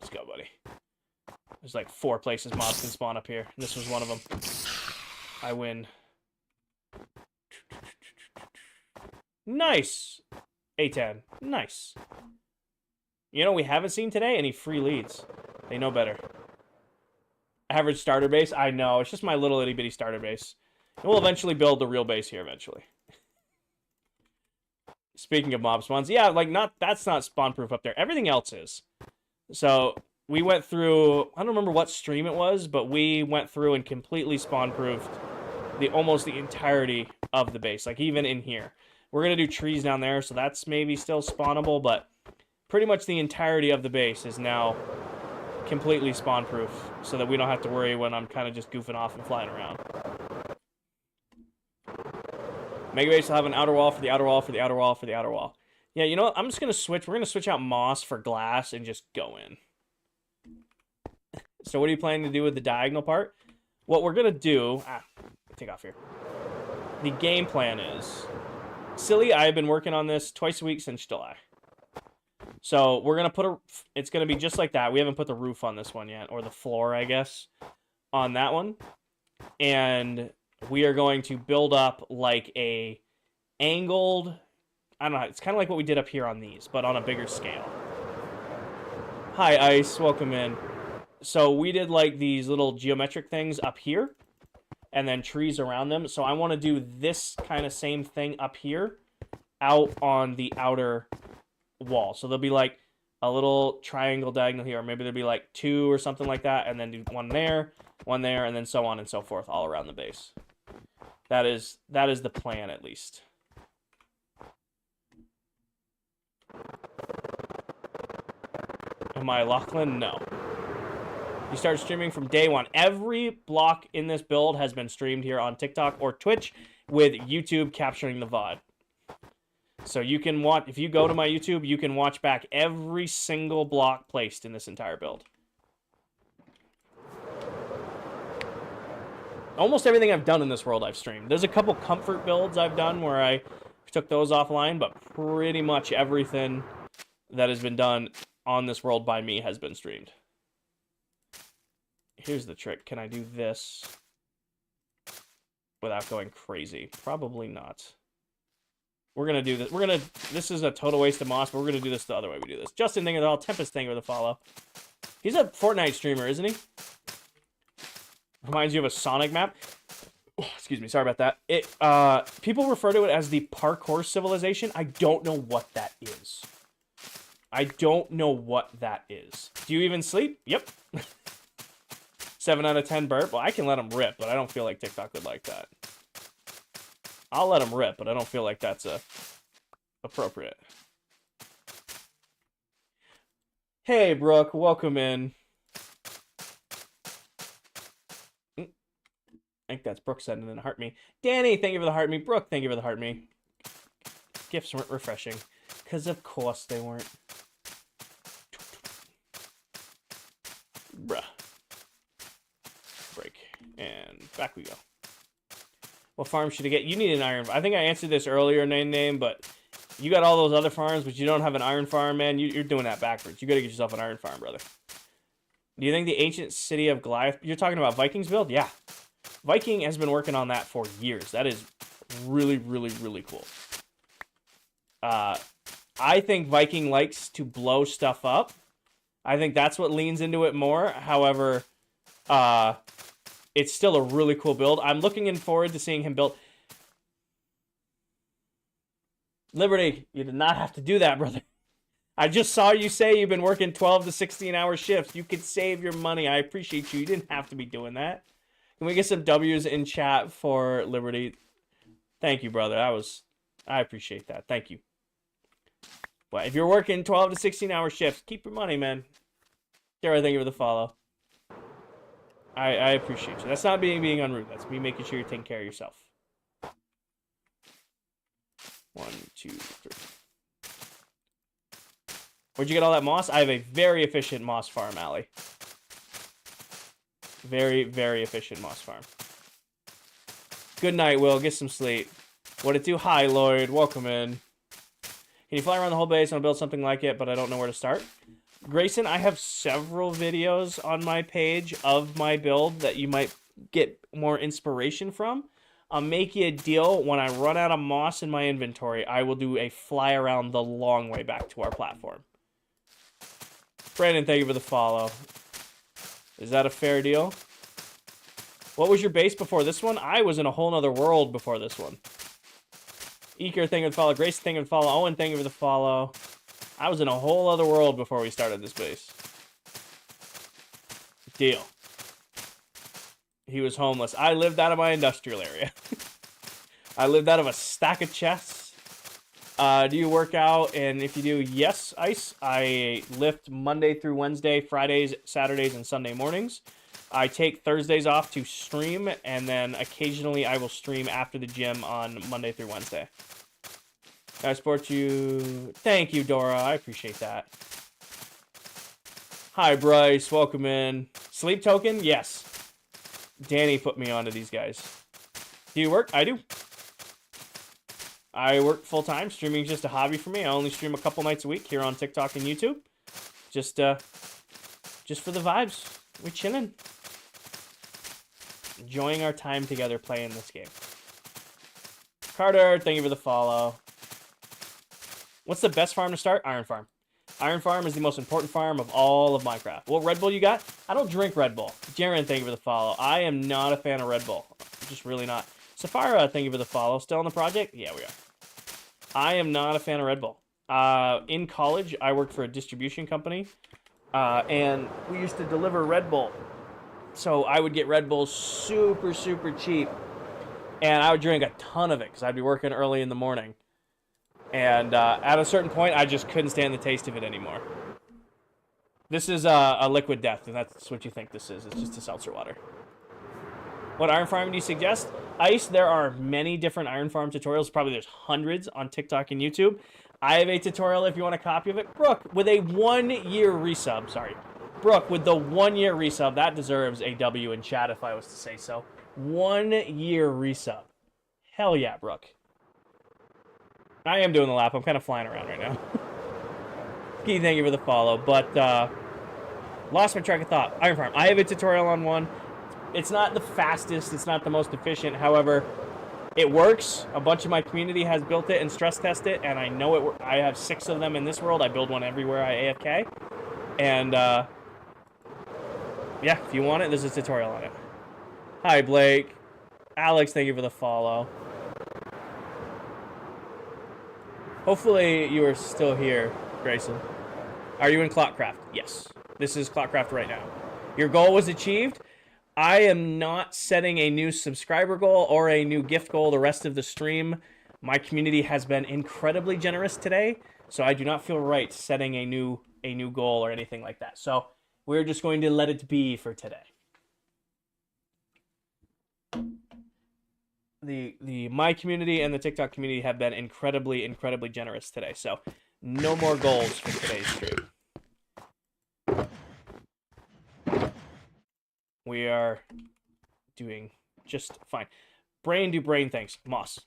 Let's go, buddy. There's like 4 places mobs can spawn up here. This was one of them. I win. Nice! A10. Nice. You know we haven't seen today? Any free leads. They know better. Average starter base? I know. It's just my little itty-bitty starter base. And we'll eventually build the real base here eventually. Speaking of mob spawns, yeah, like that's not spawn-proof up there. Everything else is. So we went through, I don't remember what stream it was, but we went through and completely spawn-proofed almost the entirety of the base, like even in here. We're going to do trees down there, so that's maybe still spawnable, but pretty much the entirety of the base is now completely spawn-proof, so that we don't have to worry when I'm kind of just goofing off and flying around. Mega base will have an outer wall for the outer wall for the outer wall for the outer wall. Yeah, you know what? I'm just going to switch. We're going to switch out moss for glass and just go in. So what are you planning to do with the diagonal part? What we're going to do... take off here. The game plan is... Silly, I've been working on this twice a week since July. So we're going to put a... It's going to be just like that. We haven't put the roof on this one yet. Or the floor, I guess. On that one. And we are going to build up like a angled... I don't know. It's kind of like what we did up here on these, but on a bigger scale. Hi, Ice. Welcome in. So we did like these little geometric things up here, and then trees around them. So I want to do this kind of same thing up here, out on the outer wall. So there'll be like a little triangle diagonal here, or maybe there'll be like 2 or something like that, and then do one there, and then so on and so forth all around the base. That is the plan, at least. Am I Lachlan? No. You start streaming from day 1. Every block in this build has been streamed here on TikTok or Twitch with YouTube capturing the VOD. So you can watch, if you go to my YouTube, you can watch back every single block placed in this entire build. Almost everything I've done in this world I've streamed. There's a couple comfort builds I've done where I took those offline, but pretty much everything that has been done on this world by me has been streamed. Here's the trick. Can I do this without going crazy? Probably not. We're going to do this. This is a total waste of moss, but we're going to do this the other way we do this. Justin Thing with all, Tempest Thing with a follow. He's a Fortnite streamer, isn't he? Reminds you of a Sonic map. Oh, excuse me, sorry about that. People refer to it as the parkour civilization. I don't know what that is. I don't know what that is. Do you even sleep? Yep. 7 out of 10 burp. Well, I can let him rip, but I don't feel like TikTok would like that. I'll let him rip, but I don't feel like that's appropriate. Hey, Brooke, welcome in. I think that's Brooke sending in a heart me. Danny, thank you for the heart me. Brooke, thank you for the heart me. Gifts weren't refreshing, because of course they weren't. Bruh. Break. And back we go. What farm should I get? You need an iron. I think I answered this earlier, name, but you got all those other farms, but you don't have an iron farm, man. You're doing that backwards. You got to get yourself an iron farm, brother. Do you think the ancient city of Goliath... You're talking about Vikings build? Yeah. Viking has been working on that for years. That is really, really, really cool. I think Viking likes to blow stuff up. I think that's what leans into it more. However, it's still a really cool build. I'm looking forward to seeing him build. Liberty, you did not have to do that, brother. I just saw you say you've been working 12 to 16-hour shifts. You could save your money. I appreciate you. You didn't have to be doing that. Can we get some W's in chat for Liberty? Thank you, brother. I appreciate that. Thank you. But if you're working 12 to 16-hour shifts, keep your money, man. Sarah, thank you for the follow. I appreciate you. That's not being unrude. That's me making sure you're taking care of yourself. 1, 2, 3. Where'd you get all that moss? I have a very efficient moss farm, Allie. Very, very efficient moss farm. Good night, Will. Get some sleep. What it do? Hi, Lloyd. Welcome in. Can you fly around the whole base and build something like it, but I don't know where to start? Grayson, I have several videos on my page of my build that you might get more inspiration from. I'll make you a deal. When I run out of moss in my inventory, I will do a fly around the long way back to our platform. Brandon, thank you for the follow. Is that a fair deal? What was your base before this one? I was in a whole nother world before this one. Eker, thank you for the follow. Grace, thank you for the follow. Owen, thank you for the follow. I was in a whole other world before we started this base. Deal. He was homeless. I lived out of my industrial area. I lived out of a stack of chests. Do you work out? And if you do, yes, Ice. I lift Monday through Wednesday, Fridays, Saturdays, and Sunday mornings. I take Thursdays off to stream, and then occasionally I will stream after the gym on Monday through Wednesday. I support you. Thank you, Dora. I appreciate that. Hi, Bryce. Welcome in. Sleep token? Yes. Danny put me onto these guys. Do you work? I do. I work full-time. Streaming is just a hobby for me. I only stream a couple nights a week here on TikTok and YouTube. Just for the vibes. We're chilling. Enjoying our time together playing this game. Carter, thank you for the follow. What's the best farm to start? Iron Farm. Iron Farm is the most important farm of all of Minecraft. What Red Bull you got? I don't drink Red Bull. Jaren, thank you for the follow. I am not a fan of Red Bull. I'm just really not. Safira, thank you for the follow. Still on the project? Yeah, we are. I am not a fan of Red Bull. In college, I worked for a distribution company, and we used to deliver Red Bull. So I would get Red Bull super, super cheap, and I would drink a ton of it because I'd be working early in the morning. And at a certain point, I just couldn't stand the taste of it anymore. This is a liquid death, and that's what you think this is. It's just a seltzer water. What iron farm do you suggest? Ice, there are many different iron farm tutorials. Probably there's hundreds on TikTok and YouTube. I have a tutorial if you want a copy of it. Brooke, with a 1-year resub, sorry. Brooke, with the 1-year resub, that deserves a W in chat if I was to say so. 1-year resub. Hell yeah, Brooke. I am doing the lap. I'm kind of flying around right now. Ski, thank you for the follow. But, lost my track of thought. Iron Farm. I have a tutorial on one. It's not the fastest. It's not the most efficient. However, it works. A bunch of my community has built it and stress tested it, and I know it. I have 6 of them in this world. I build one everywhere I AFK. And, yeah, if you want it, there's a tutorial on it. Hi, Blake. Alex, thank you for the follow. Hopefully you are still here, Grayson. Are you in ClockCraft? Yes. This is ClockCraft right now. Your goal was achieved. I am not setting a new subscriber goal or a new gift goal the rest of the stream. My community has been incredibly generous today, so I do not feel right setting a new goal or anything like that. So we're just going to let it be for today. My community and the TikTok community have been incredibly, incredibly generous today. So no more goals for today's stream. We are doing just fine. Brain do brain things. Moss.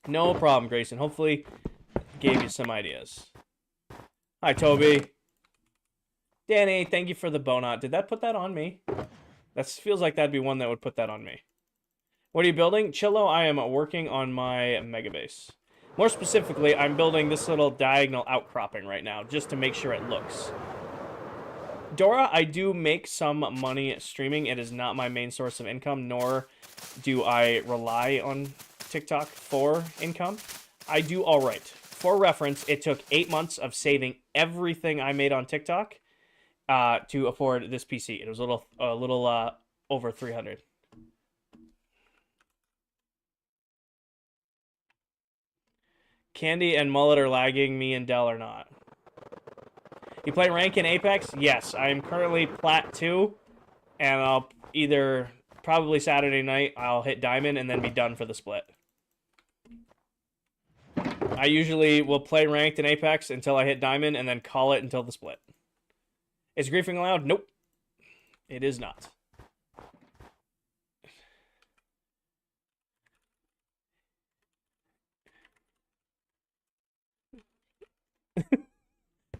No problem, Grayson. Hopefully gave you some ideas. Hi, Toby. Danny, thank you for the bonot. Did that put that on me? That feels like that'd be one that would put that on me. What are you building? Chillo, I am working on my mega base. More specifically, I'm building this little diagonal outcropping right now, just to make sure it looks. Dora, I do make some money streaming. It is not my main source of income, nor do I rely on TikTok for income. I do all right. For reference, it took 8 months of saving everything I made on TikTok to afford this PC. It was a little over 300. Candy and Mullet are lagging. Me and Dell are not. You play rank in Apex? Yes, I am currently Plat 2, and I'll either, probably Saturday night, I'll hit Diamond and then be done for the split. I usually will play ranked in Apex until I hit Diamond and then call it until the split. Is griefing allowed? Nope. It is not.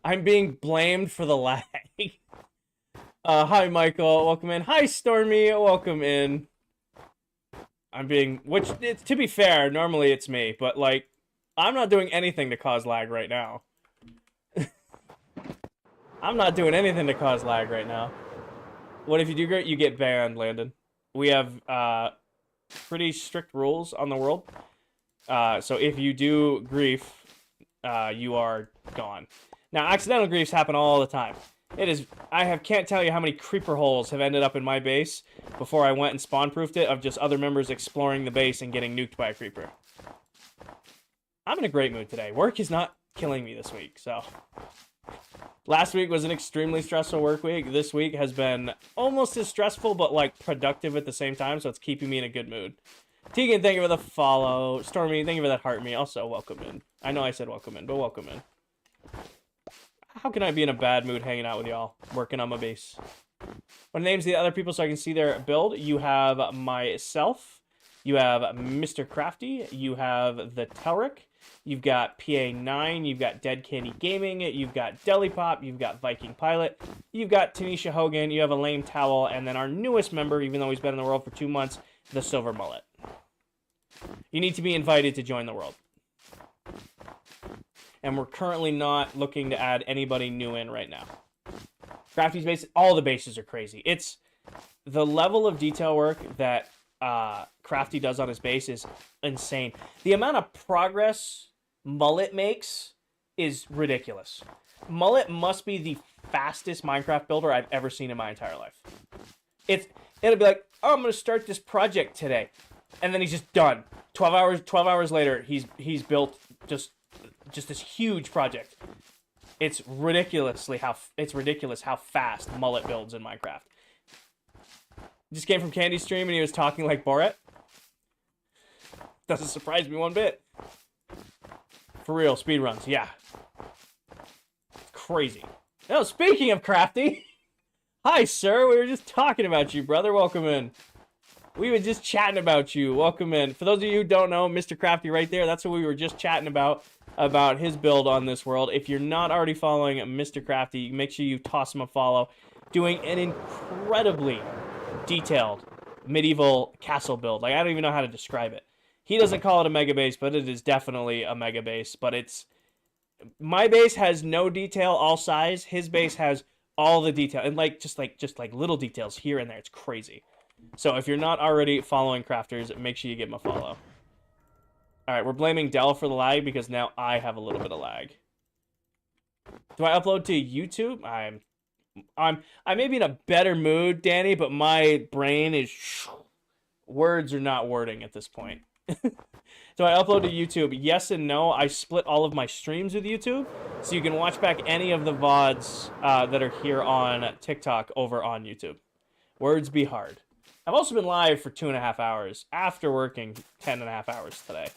I'm being blamed for the lag. Hi, Michael. Welcome in. Hi, Stormy. Welcome in. I'm being... to be fair, normally it's me. But, like, I'm not doing anything to cause lag right now. I'm not doing anything to cause lag right now. What if you do great? You get banned, Landon. We have pretty strict rules on the world. So if you do grief, you are gone. Now, accidental griefs happen all the time. Can't tell you how many creeper holes have ended up in my base before I went and spawn-proofed it of just other members exploring the base and getting nuked by a creeper. I'm in a great mood today. Work is not killing me this week, so... Last week was an extremely stressful work week. This week has been almost as stressful, but, like, productive at the same time, so it's keeping me in a good mood. Tegan, thank you for the follow. Stormy, thank you for that heart me. Also, welcome in. I know I said welcome in, but welcome in. How can I be in a bad mood hanging out with y'all, working on my base? What names the other people so I can see their build? You have myself. You have Mr. Crafty. You have the Telric. You've got PA9. You've got Dead Candy Gaming. You've got Deli Pop. You've got Viking Pilot. You've got Tanisha Hogan. You have a Lame Towel. And then our newest member, even though he's been in the world for 2 months, the Silver Mullet. You need to be invited to join the world. and we're currently not looking to add anybody new in right now. Crafty's base, all the bases are crazy. It's the level of detail work that Crafty does on his base is insane. The amount of progress Mullet makes is ridiculous. Mullet must be the fastest Minecraft builder I've ever seen in my entire life. It'll be like, oh, I'm gonna start this project today, and then he's just done. 12 hours later, he's built just this huge project. It's ridiculous how fast Mullet builds in Minecraft. Just came from Candy's stream and he was talking like Borat. Doesn't surprise me one bit. For real, speedruns, yeah. It's crazy. No, speaking of Crafty. Hi, sir. We were just talking about you, brother. Welcome in. We were just chatting about you. Welcome in. For those of you who don't know, Mr. Crafty right there, that's what we were just chatting about his build on this world. If you're not already following Mr. Crafty, make sure you toss him a follow. Doing an incredibly detailed medieval castle build. Like, I don't even know how to describe it. He doesn't call it a mega base, but it is definitely a mega base. But my base has no detail, all size. His base has all the detail, and just little details here and there. It's crazy. So if you're not already following Crafters, make sure you give him a follow. All right, we're blaming Dell for the lag because now I have a little bit of lag. Do I upload to YouTube? I may be in a better mood, Danny, but my brain is words are not wording at this point. Do I upload to YouTube? Yes and no. I split all of my streams with YouTube, so you can watch back any of the VODs that are here on TikTok over on YouTube. Words be hard. I've also been live for 2.5 hours after working 10.5 hours today.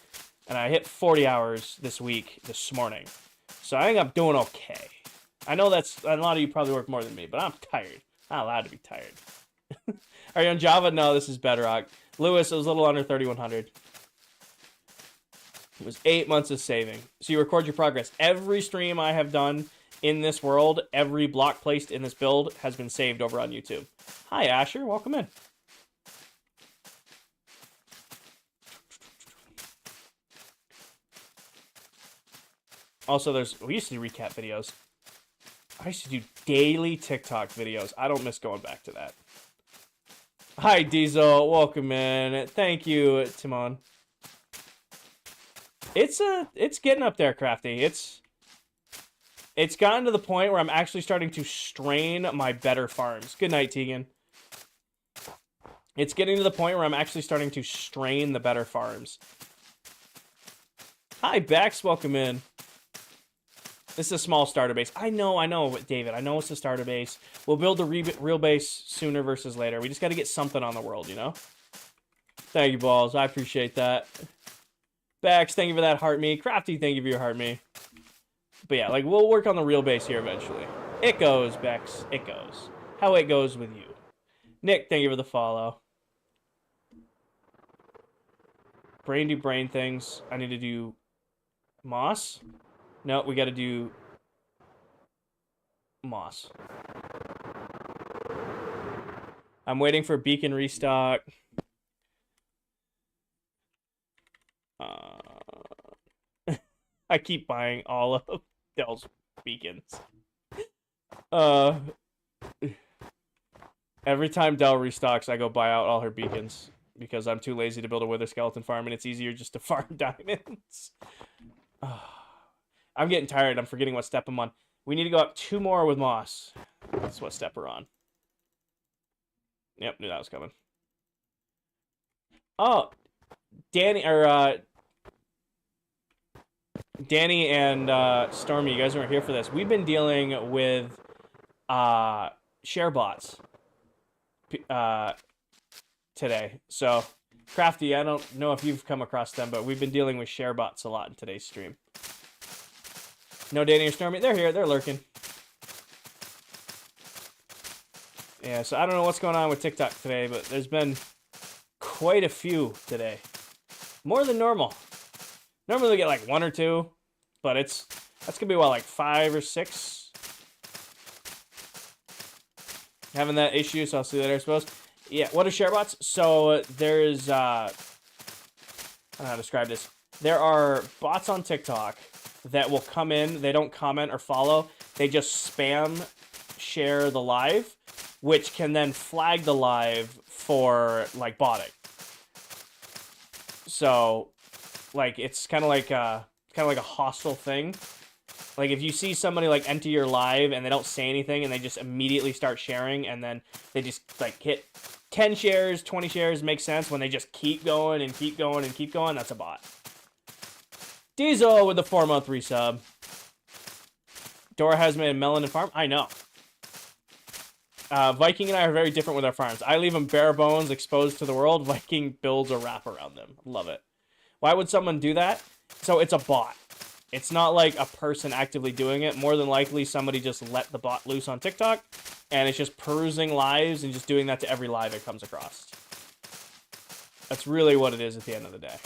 And I hit 40 hours this morning. So I think I'm doing okay. I know that's, a lot of you probably work more than me, but I'm tired. I'm not allowed to be tired. Are you on Java? No, this is Bedrock. Lewis, it was a little under 3,100. It was 8 months of saving. So you record your progress. Every stream I have done in this world, every block placed in this build has been saved over on YouTube. Hi, Asher. Welcome in. Also, we used to do recap videos. I used to do daily TikTok videos. I don't miss going back to that. Hi, Diesel. Welcome in. Thank you, Timon. It's getting up there, Crafty. It's gotten to the point where I'm actually starting to strain my better farms. Good night, Tegan. It's getting to the point where I'm actually starting to strain the better farms. Hi, Bex. Welcome in. This is a small starter base. I know, David. I know it's a starter base. We'll build the real base sooner versus later. We just got to get something on the world, you know? Thank you, Balls. I appreciate that. Bex, thank you for that heart me. Crafty, thank you for your heart me. But yeah, we'll work on the real base here eventually. It goes, Bex. It goes. How it goes with you. Nick, thank you for the follow. Brain do brain things. I need to do moss. No, we got to do moss. I'm waiting for beacon restock. I keep buying all of Dell's beacons. Every time Dell restocks, I go buy out all her beacons because I'm too lazy to build a wither skeleton farm, and it's easier just to farm diamonds. I'm getting tired. I'm forgetting what step I'm on. We need to go up 2 more with moss. That's what step we're on. Yep, knew that was coming. Oh, Danny and Stormy, you guys weren't here for this. We've been dealing with share bots today. So, Crafty, I don't know if you've come across them, but we've been dealing with share bots a lot in today's stream. No Danny or Stormy. They're here. They're lurking. Yeah, so I don't know what's going on with TikTok today, but there's been quite a few today. More than normal. Normally we get like 1 or 2, but that's gonna be what, like 5 or 6. Having that issue, so I'll see you later, I suppose. Yeah, what are share bots? So there's I don't know how to describe this. There are bots on TikTok that will come in. They don't comment or follow. They just spam share the live, which can then flag the live for like botting. So, like, it's kind of like a hostile thing. Like, if you see somebody, like, enter your live and they don't say anything and they just immediately start sharing and then they just, like, hit 10 shares, 20 shares, makes sense. When they just keep going and keep going and keep going, that's a bot. Diesel with the 4-month resub. Dora has made a melanin farm. I know. Viking and I are very different with our farms. I leave them bare bones, exposed to the world. Viking builds a wrap around them. Love it. Why would someone do that? So it's a bot. It's not like a person actively doing it. More than likely, somebody just let the bot loose on TikTok, and it's just perusing lives and just doing that to every live it comes across. That's really what it is at the end of the day.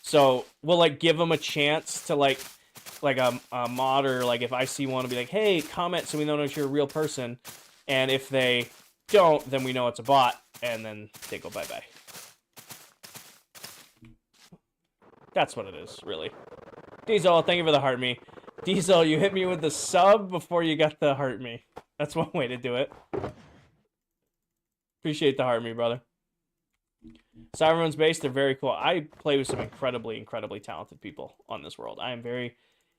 So we'll, like, give them a chance to, like a mod, or, like, if I see one, to be like, hey, comment so we know that you're a real person. And if they don't, then we know it's a bot, and then they go bye-bye. That's what it is, really. Diesel, thank you for the heart me. Diesel, you hit me with the sub before you got the heart me. That's one way to do it. Appreciate the heart me, brother. Cyberman's base, they're very cool. I play with some incredibly, incredibly talented people on this world. I am very,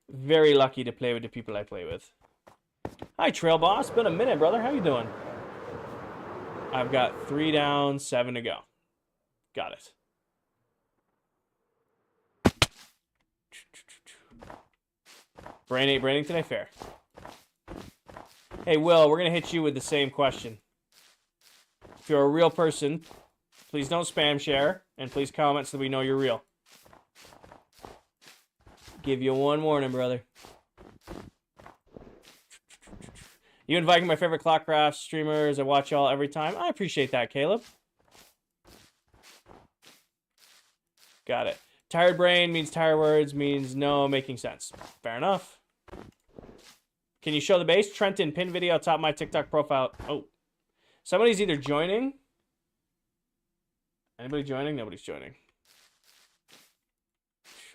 very lucky to play with the people I play with. Hi, Trail Boss. Been a minute, brother. How you doing? I've got 3 down, 7 to go. Got it. Brain ain't braining today? Fair. Hey, Will, we're going to hit you with the same question. If you're a real person, please don't spam share, and please comment so that we know you're real. Give you one warning, brother. You and Viking, my favorite ClockCraft streamers. I watch y'all every time. I appreciate that, Caleb. Got it. Tired brain means tired words, means no making sense. Fair enough. Can you show the base? Trenton, pin video top of my TikTok profile. Oh. Somebody's either joining. Anybody joining? Nobody's joining.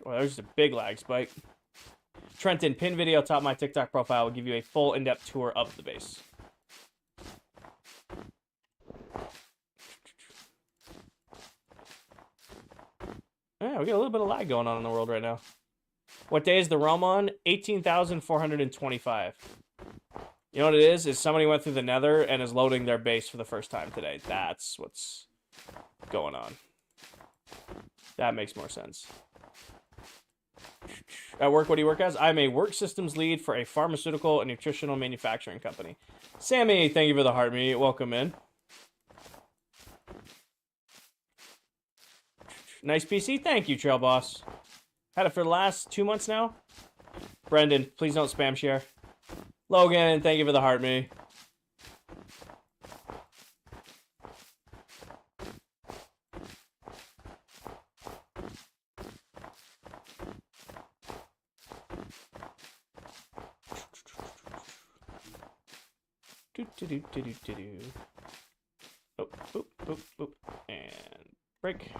Well, there's just a big lag spike. Trenton, pin video top of my TikTok profile will give you a full in-depth tour of the base. Yeah, we got a little bit of lag going on in the world right now. What day is the realm on? 18,425. You know what it is? Is somebody went through the nether and is loading their base for the first time today. That's what's going on. That makes more sense. At work, what do you work as? I'm a work systems lead for a pharmaceutical and nutritional manufacturing company. Sammy, thank you for the heart me. Welcome in. Nice PC. Thank you, Trail Boss. Had it for the last 2 months now. Brendan, please don't spam share. Logan, thank you for the heart me. Oh, boop, boop, boop. And break.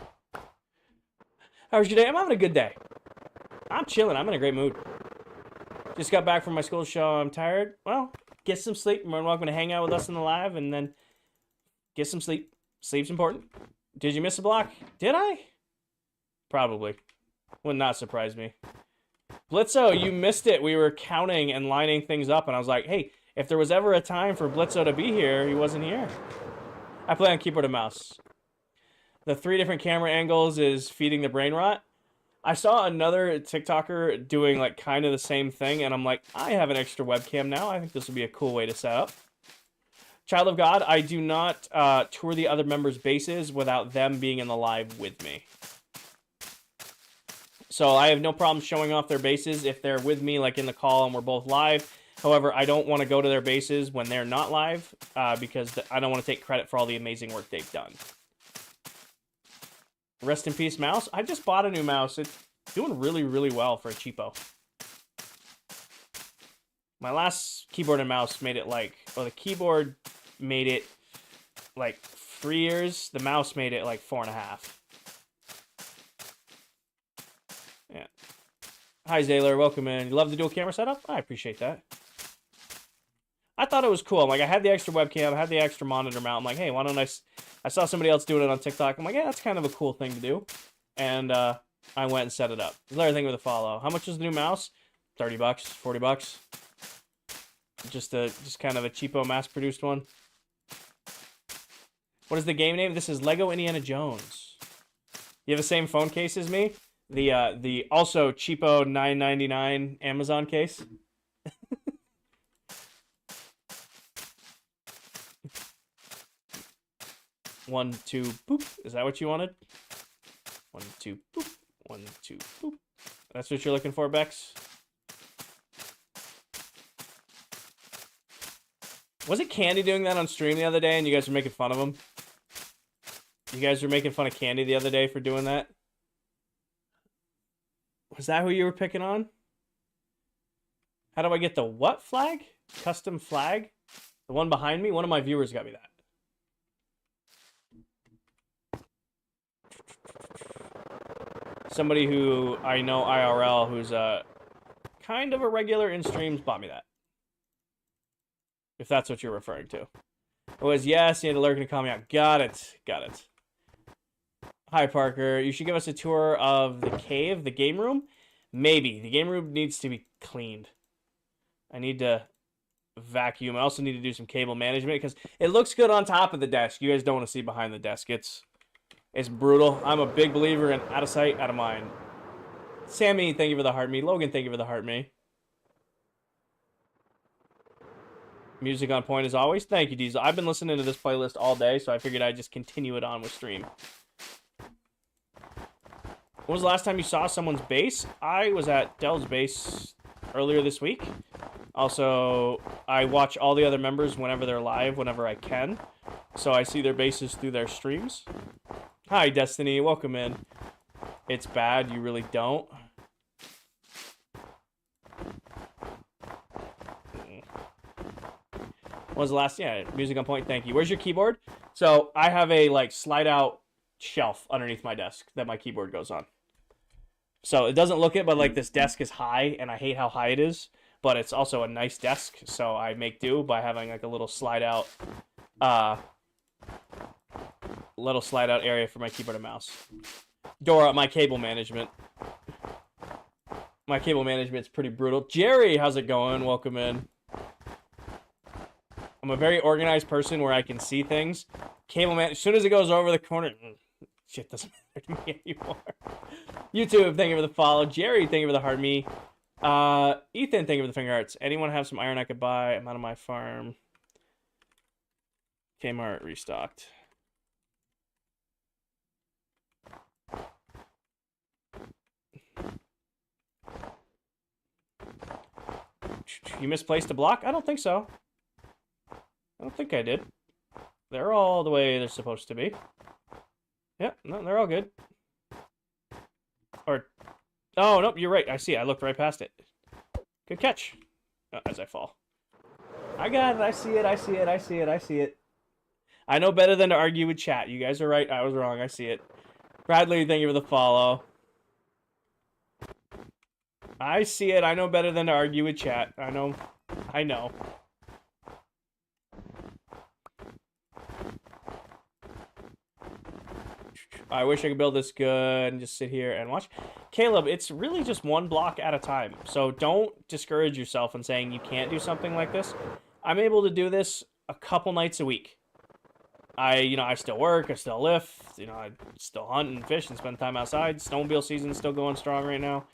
How was your day? I'm having a good day. I'm chilling. I'm in a great mood. Just got back from my school show. I'm tired. Well, get some sleep. You're more than welcome to hang out with us in the live and then get some sleep. Sleep's important. Did you miss a block? Did I? Probably. Would not surprise me. Blitzo, you missed it. We were counting and lining things up, and I was like, hey, if there was ever a time for Blitzo to be here, he wasn't here. I play on keyboard and mouse. The 3 different camera angles is feeding the brain rot. I saw another TikToker doing like kind of the same thing, and I'm like, I have an extra webcam now. I think this would be a cool way to set up. Child of God, I do not tour the other members' bases without them being in the live with me. So I have no problem showing off their bases if they're with me, like in the call and we're both live. However, I don't want to go to their bases when they're not live because I don't want to take credit for all the amazing work they've done. Rest in peace, mouse. I just bought a new mouse. It's doing really, really well for a cheapo. My last keyboard and mouse made it like, well, the keyboard made it like 3 years. The mouse made it like 4.5. Yeah. Hi, Zaylor. Welcome in. You love the dual camera setup? I appreciate that. I thought it was cool. I'm like, I had the extra webcam, I had the extra monitor mount. I'm like, hey, why don't I saw somebody else doing it on TikTok. I'm like, yeah, that's kind of a cool thing to do. And I went and set it up. Another thing with a follow. How much is the new mouse? 30 bucks, 40 bucks. Just kind of a cheapo mass-produced one. What is the game name? This is Lego Indiana Jones. You have the same phone case as me? The also cheapo $9.99 Amazon case. 1, 2, boop. Is that what you wanted? 1, 2, boop. 1, 2, boop. That's what you're looking for, Bex? Was it Candy doing that on stream the other day and you guys were making fun of him? You guys were making fun of Candy the other day for doing that? Was that who you were picking on? How do I get the what flag? Custom flag? The one behind me? One of my viewers got me that. Somebody who I know IRL who's kind of a regular in streams bought me that. If that's what you're referring to. It was, yes, you had to lurk and call me out. Got it. Got it. Hi, Parker. You should give us a tour of the cave, the game room. Maybe. The game room needs to be cleaned. I need to vacuum. I also need to do some cable management because it looks good on top of the desk. You guys don't want to see behind the desk. It's brutal. I'm a big believer in out of sight, out of mind. Sammy, thank you for the heart me. Logan, thank you for the heart me. Music on point as always. Thank you, Diesel. I've been listening to this playlist all day, so I figured I'd just continue it on with stream. When was the last time you saw someone's base? I was at Del's base earlier this week. Also, I watch all the other members whenever they're live, whenever I can. So I see their bases through their streams. Hi, Destiny. Welcome in. It's bad. You really don't. When was the last? Yeah, music on point. Thank you. Where's your keyboard? So I have a like slide out shelf underneath my desk that my keyboard goes on. So it doesn't look it, but like this desk is high, and I hate how high it is. But it's also a nice desk, so I make do by having like a little slide out area for my keyboard and mouse. Dora, my cable management. My cable management's pretty brutal. Jerry, how's it going? Welcome in. I'm a very organized person where I can see things. Cable man, as soon as it goes over the corner, shit doesn't matter to me anymore. YouTube, thank you for the follow. Jerry, thank you for the heart me. Ethan, thank you for the finger hearts. Anyone have some iron I could buy? I'm out of my farm. Kmart restocked. You misplaced a block? I don't think so. I don't think I did. They're all the way they're supposed to be. Yeah, no, they're all good. Or, oh, nope, you're right. I see it. I looked right past it. Good catch. As I fall. I got it. I see it. I see it. I see it. I see it. I know better than to argue with chat. You guys are right. I was wrong. I see it. Bradley, thank you for the follow. I see it. I know better than to argue with chat. I know. I know. I wish I could build this good and just sit here and watch. Caleb, it's really just one block at a time. So don't discourage yourself in saying you can't do something like this. I'm able to do this a couple nights a week. I still work, I still lift, I still hunt and fish and spend time outside. Snowmobile season's still going strong right now.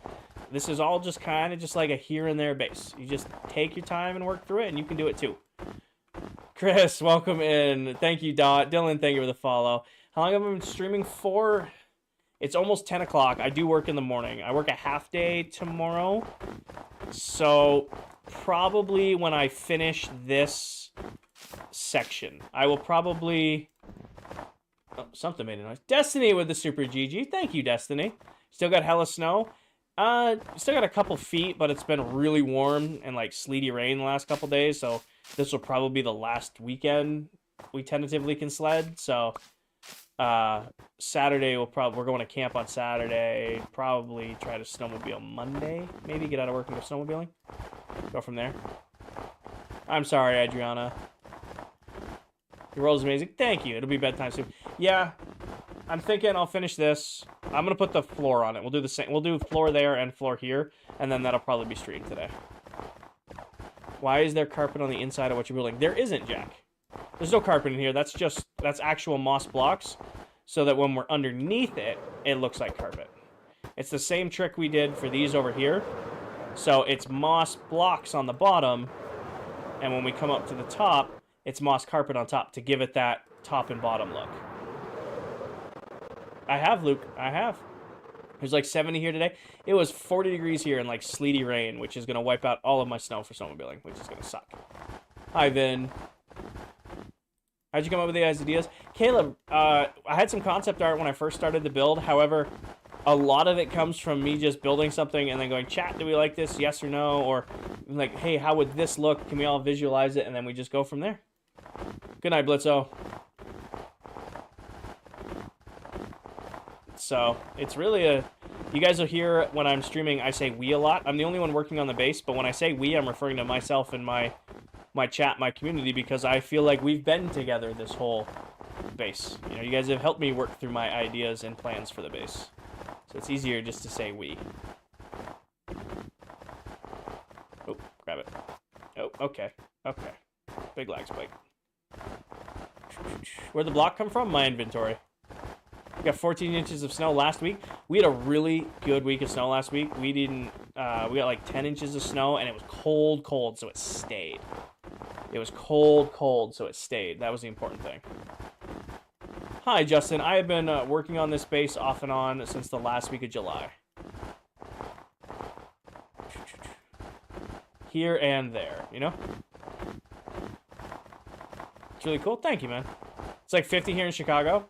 This is all just kind of just like a here and there base. You just take your time and work through it, and you can do it too. Chris, welcome in. Thank you, Dot. Dylan, thank you for the follow. How long have I been streaming for? It's almost 10 o'clock. I do work in the morning. I work a half day tomorrow. So probably when I finish this section, I will probably... Oh, something made a noise. Destiny with the super GG. Thank you, Destiny. Still got hella snow. Still got a couple feet, but it's been really warm and like sleety rain the last couple days. So this will probably be the last weekend we tentatively can sled. So... Saturday we're going to camp on Saturday. Probably try to snowmobile Monday. Maybe get out of work and go snowmobiling. Go from there. I'm sorry, Adriana. Your role is amazing. Thank you. It'll be bedtime soon. Yeah, I'm thinking I'll finish this. I'm gonna put the floor on it. We'll do the same. We'll do floor there and floor here, and then that'll probably be streamed today. Why is there carpet on the inside of what you're building? There isn't, Jack. There's no carpet in here. That's actual moss blocks, so that when we're underneath it, it looks like carpet. It's the same trick we did for these over here. So it's moss blocks on the bottom, and when we come up to the top, it's moss carpet on top to give it that top and bottom look. I have, Luke. I have. It was like 70 here today. It was 40 degrees here and like sleety rain, which is going to wipe out all of my snow for snowmobiling, which is going to suck. Hi, Vin. How'd you come up with the ideas? Caleb, I had some concept art when I first started the build. However, a lot of it comes from me just building something and then going, chat, do we like this? Yes or no? Or like, hey, how would this look? Can we all visualize it? And then we just go from there. Good night, Blitzo. So it's really you guys will hear when I'm streaming, I say we a lot. I'm the only one working on the base, but when I say we, I'm referring to myself and my chat, my community, because I feel like we've been together this whole base. You know, you guys have helped me work through my ideas and plans for the base. So it's easier just to say we. Oh, grab it. Oh, okay. Okay. Big lag spike. Where'd the block come from? My inventory. We got 14 inches of snow last week. We had a really good week of snow last week. We didn't, we got like 10 inches of snow, and it was cold, so it stayed. It was cold, so it stayed. That was the important thing. Hi, Justin. I have been working on this base off and on since the last week of July. Here and there, you know? It's really cool. Thank you, man. It's like 50 here in Chicago.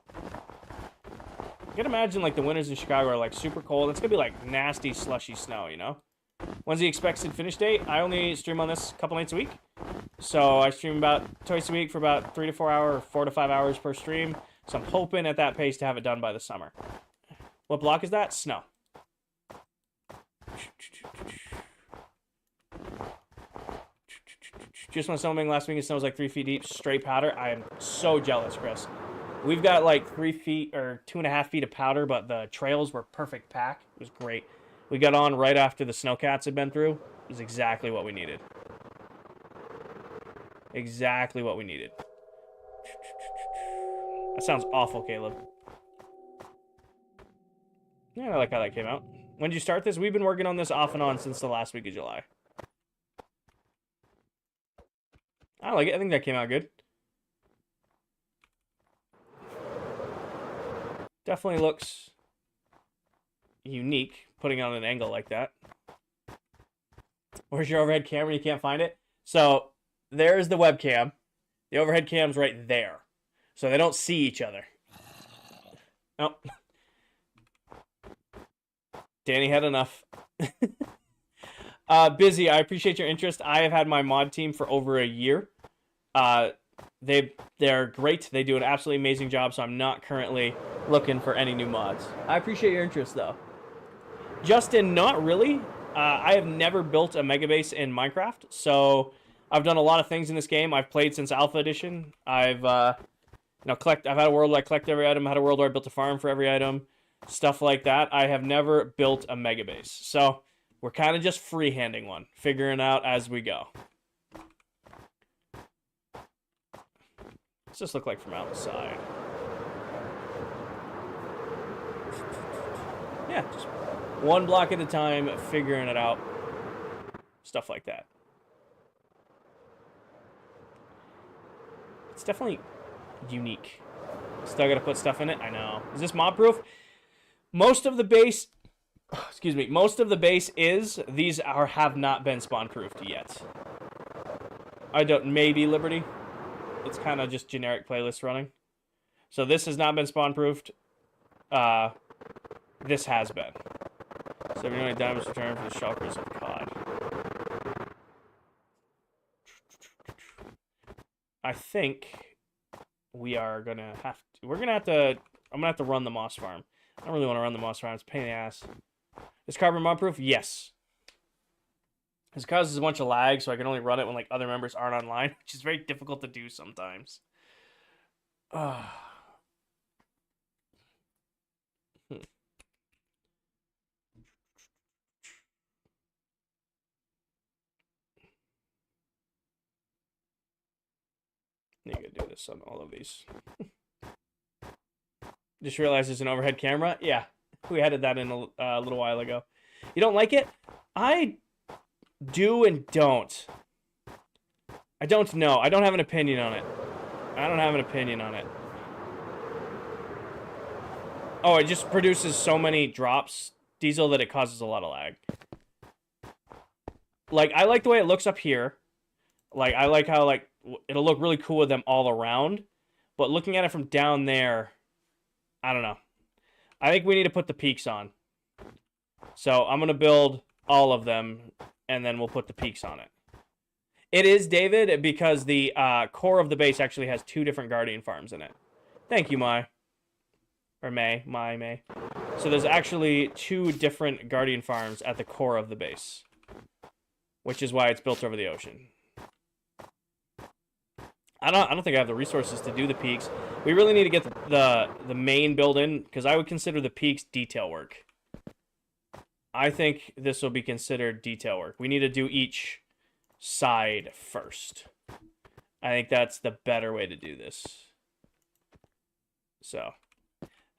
You can imagine, like, the winters in Chicago are, like, super cold. It's gonna be, like, nasty, slushy snow, you know? When's the expected finish date? I only stream on this a couple nights a week. So I stream about twice a week for about 3 to 4 hours, 4 to 5 hours per stream. So I'm hoping at that pace to have it done by the summer. What block is that? Snow. Just went snowmaking last week and snow was like 3 feet deep, straight powder. I am so jealous, Chris. We've got like 3 feet or 2.5 feet of powder, but the trails were perfect pack. It was great. We got on right after the snowcats had been through. It was exactly what we needed. Exactly what we needed. That sounds awful, Caleb. Yeah, I like how that came out. When did you start this? We've been working on this off and on since the last week of July. I like it. I think that came out good. Definitely looks unique, putting it on an angle like that. Where's your overhead camera? You can't find it? So, there's the webcam. The overhead cam's right there. So they don't see each other. Oh. Danny had enough. Busy, I appreciate your interest. I have had my mod team for over a year. They're great. They do an absolutely amazing job, so I'm not currently looking for any new mods. I appreciate your interest, though. Justin, not really. I have never built a mega base in Minecraft, so I've done a lot of things in this game. I've played since Alpha Edition. I've I've had a world where I collect every item. I had a world where I built a farm for every item, stuff like that. I have never built a mega base, so we're kind of just freehanding one, figuring out as we go. What's this look like from outside? Yeah, just one block at a time, figuring it out. Stuff like that. It's definitely unique. Still gotta put stuff in it. I know. Is this mob proof? Most of the base, excuse me, most of the base is. These have not been spawn proofed yet. I don't. Maybe Liberty. It's kind of just generic playlist running. So this has not been spawn proofed. This has been. 79 diamonds return for the shulkers of COD. I think we are gonna have to. We're gonna have to. I'm gonna have to run the moss farm. I don't really want to run the moss farm. It's a pain in the ass. Is carbon mob proof? Yes. This causes a bunch of lag, so I can only run it when like other members aren't online, which is very difficult to do sometimes. You gotta do this on all of these. Just realized there's an overhead camera. Yeah, we added that in a little while ago. You don't like it? I do and don't. I don't know. I don't have an opinion on it. I don't have an opinion on it. Oh, it just produces so many drops, Diesel, that it causes a lot of lag. Like, I like the way it looks up here. Like, I like how, like, it'll look really cool with them all around. But looking at it from down there, I don't know. I think we need to put the peaks on. So I'm going to build all of them, and then we'll put the peaks on it. It is, David, because the core of the base actually has 2 different Guardian farms in it. Thank you, Mai. Or May. So there's actually 2 different Guardian farms at the core of the base. Which is why it's built over the ocean. I don't think I have the resources to do the peaks. We really need to get the main build in, because I would consider the peaks detail work. I think this will be considered detail work. We need to do each side first. I think that's the better way to do this. So,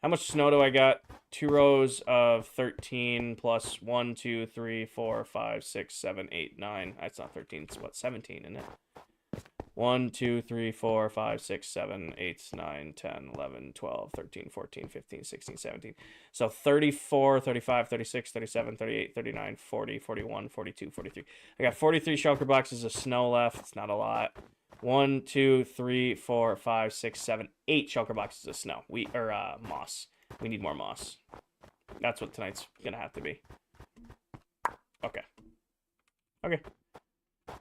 how much snow do I got? 2 rows of 13 plus 1, 2, 3, 4, 5, 6, 7, 8, 9. That's not 13. It's what, 17, isn't it? 1, 2, 3, 4, 5, 6, 7, 8, 9, 10, 11, 12, 13, 14, 15, 16, 17. So 34, 35, 36, 37, 38, 39, 40, 41, 42, 43. I got 43 shulker boxes of snow left. It's not a lot. 1, 2, 3, 4, 5, 6, 7, 8 shulker boxes of snow. Moss. We need more moss. That's what tonight's gonna have to be. Okay. Okay.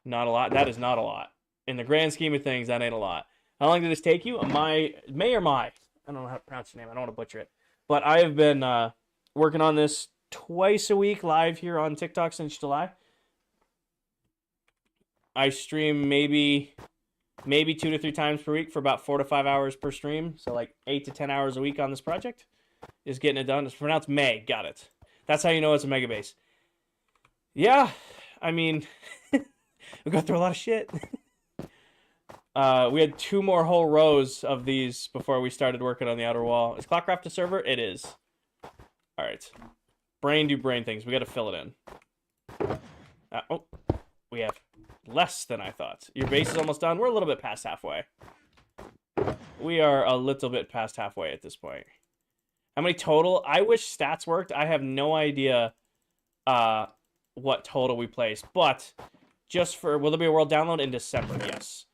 Not a lot. That is not a lot. In the grand scheme of things, that ain't a lot. How long did this take you? May or Mai? I don't know how to pronounce your name. I don't want to butcher it. But I have been working on this twice a week live here on TikTok since July. I stream maybe 2 to 3 times per week for about 4 to 5 hours per stream. So like 8 to 10 hours a week on this project. Is getting it done. It's pronounced May. Got it. That's how you know it's a mega base. Yeah. I mean, we go through a lot of shit. We had 2 more whole rows of these before we started working on the outer wall. Is ClockCraft a server? It is. All right. Brain do brain things. We got to fill it in. Oh, we have less than I thought. Your base is almost done. We're a little bit past halfway. We are a little bit past halfway at this point. How many total? I wish stats worked. I have no idea what total we placed. But just for... Will there be a world download in December? Yes.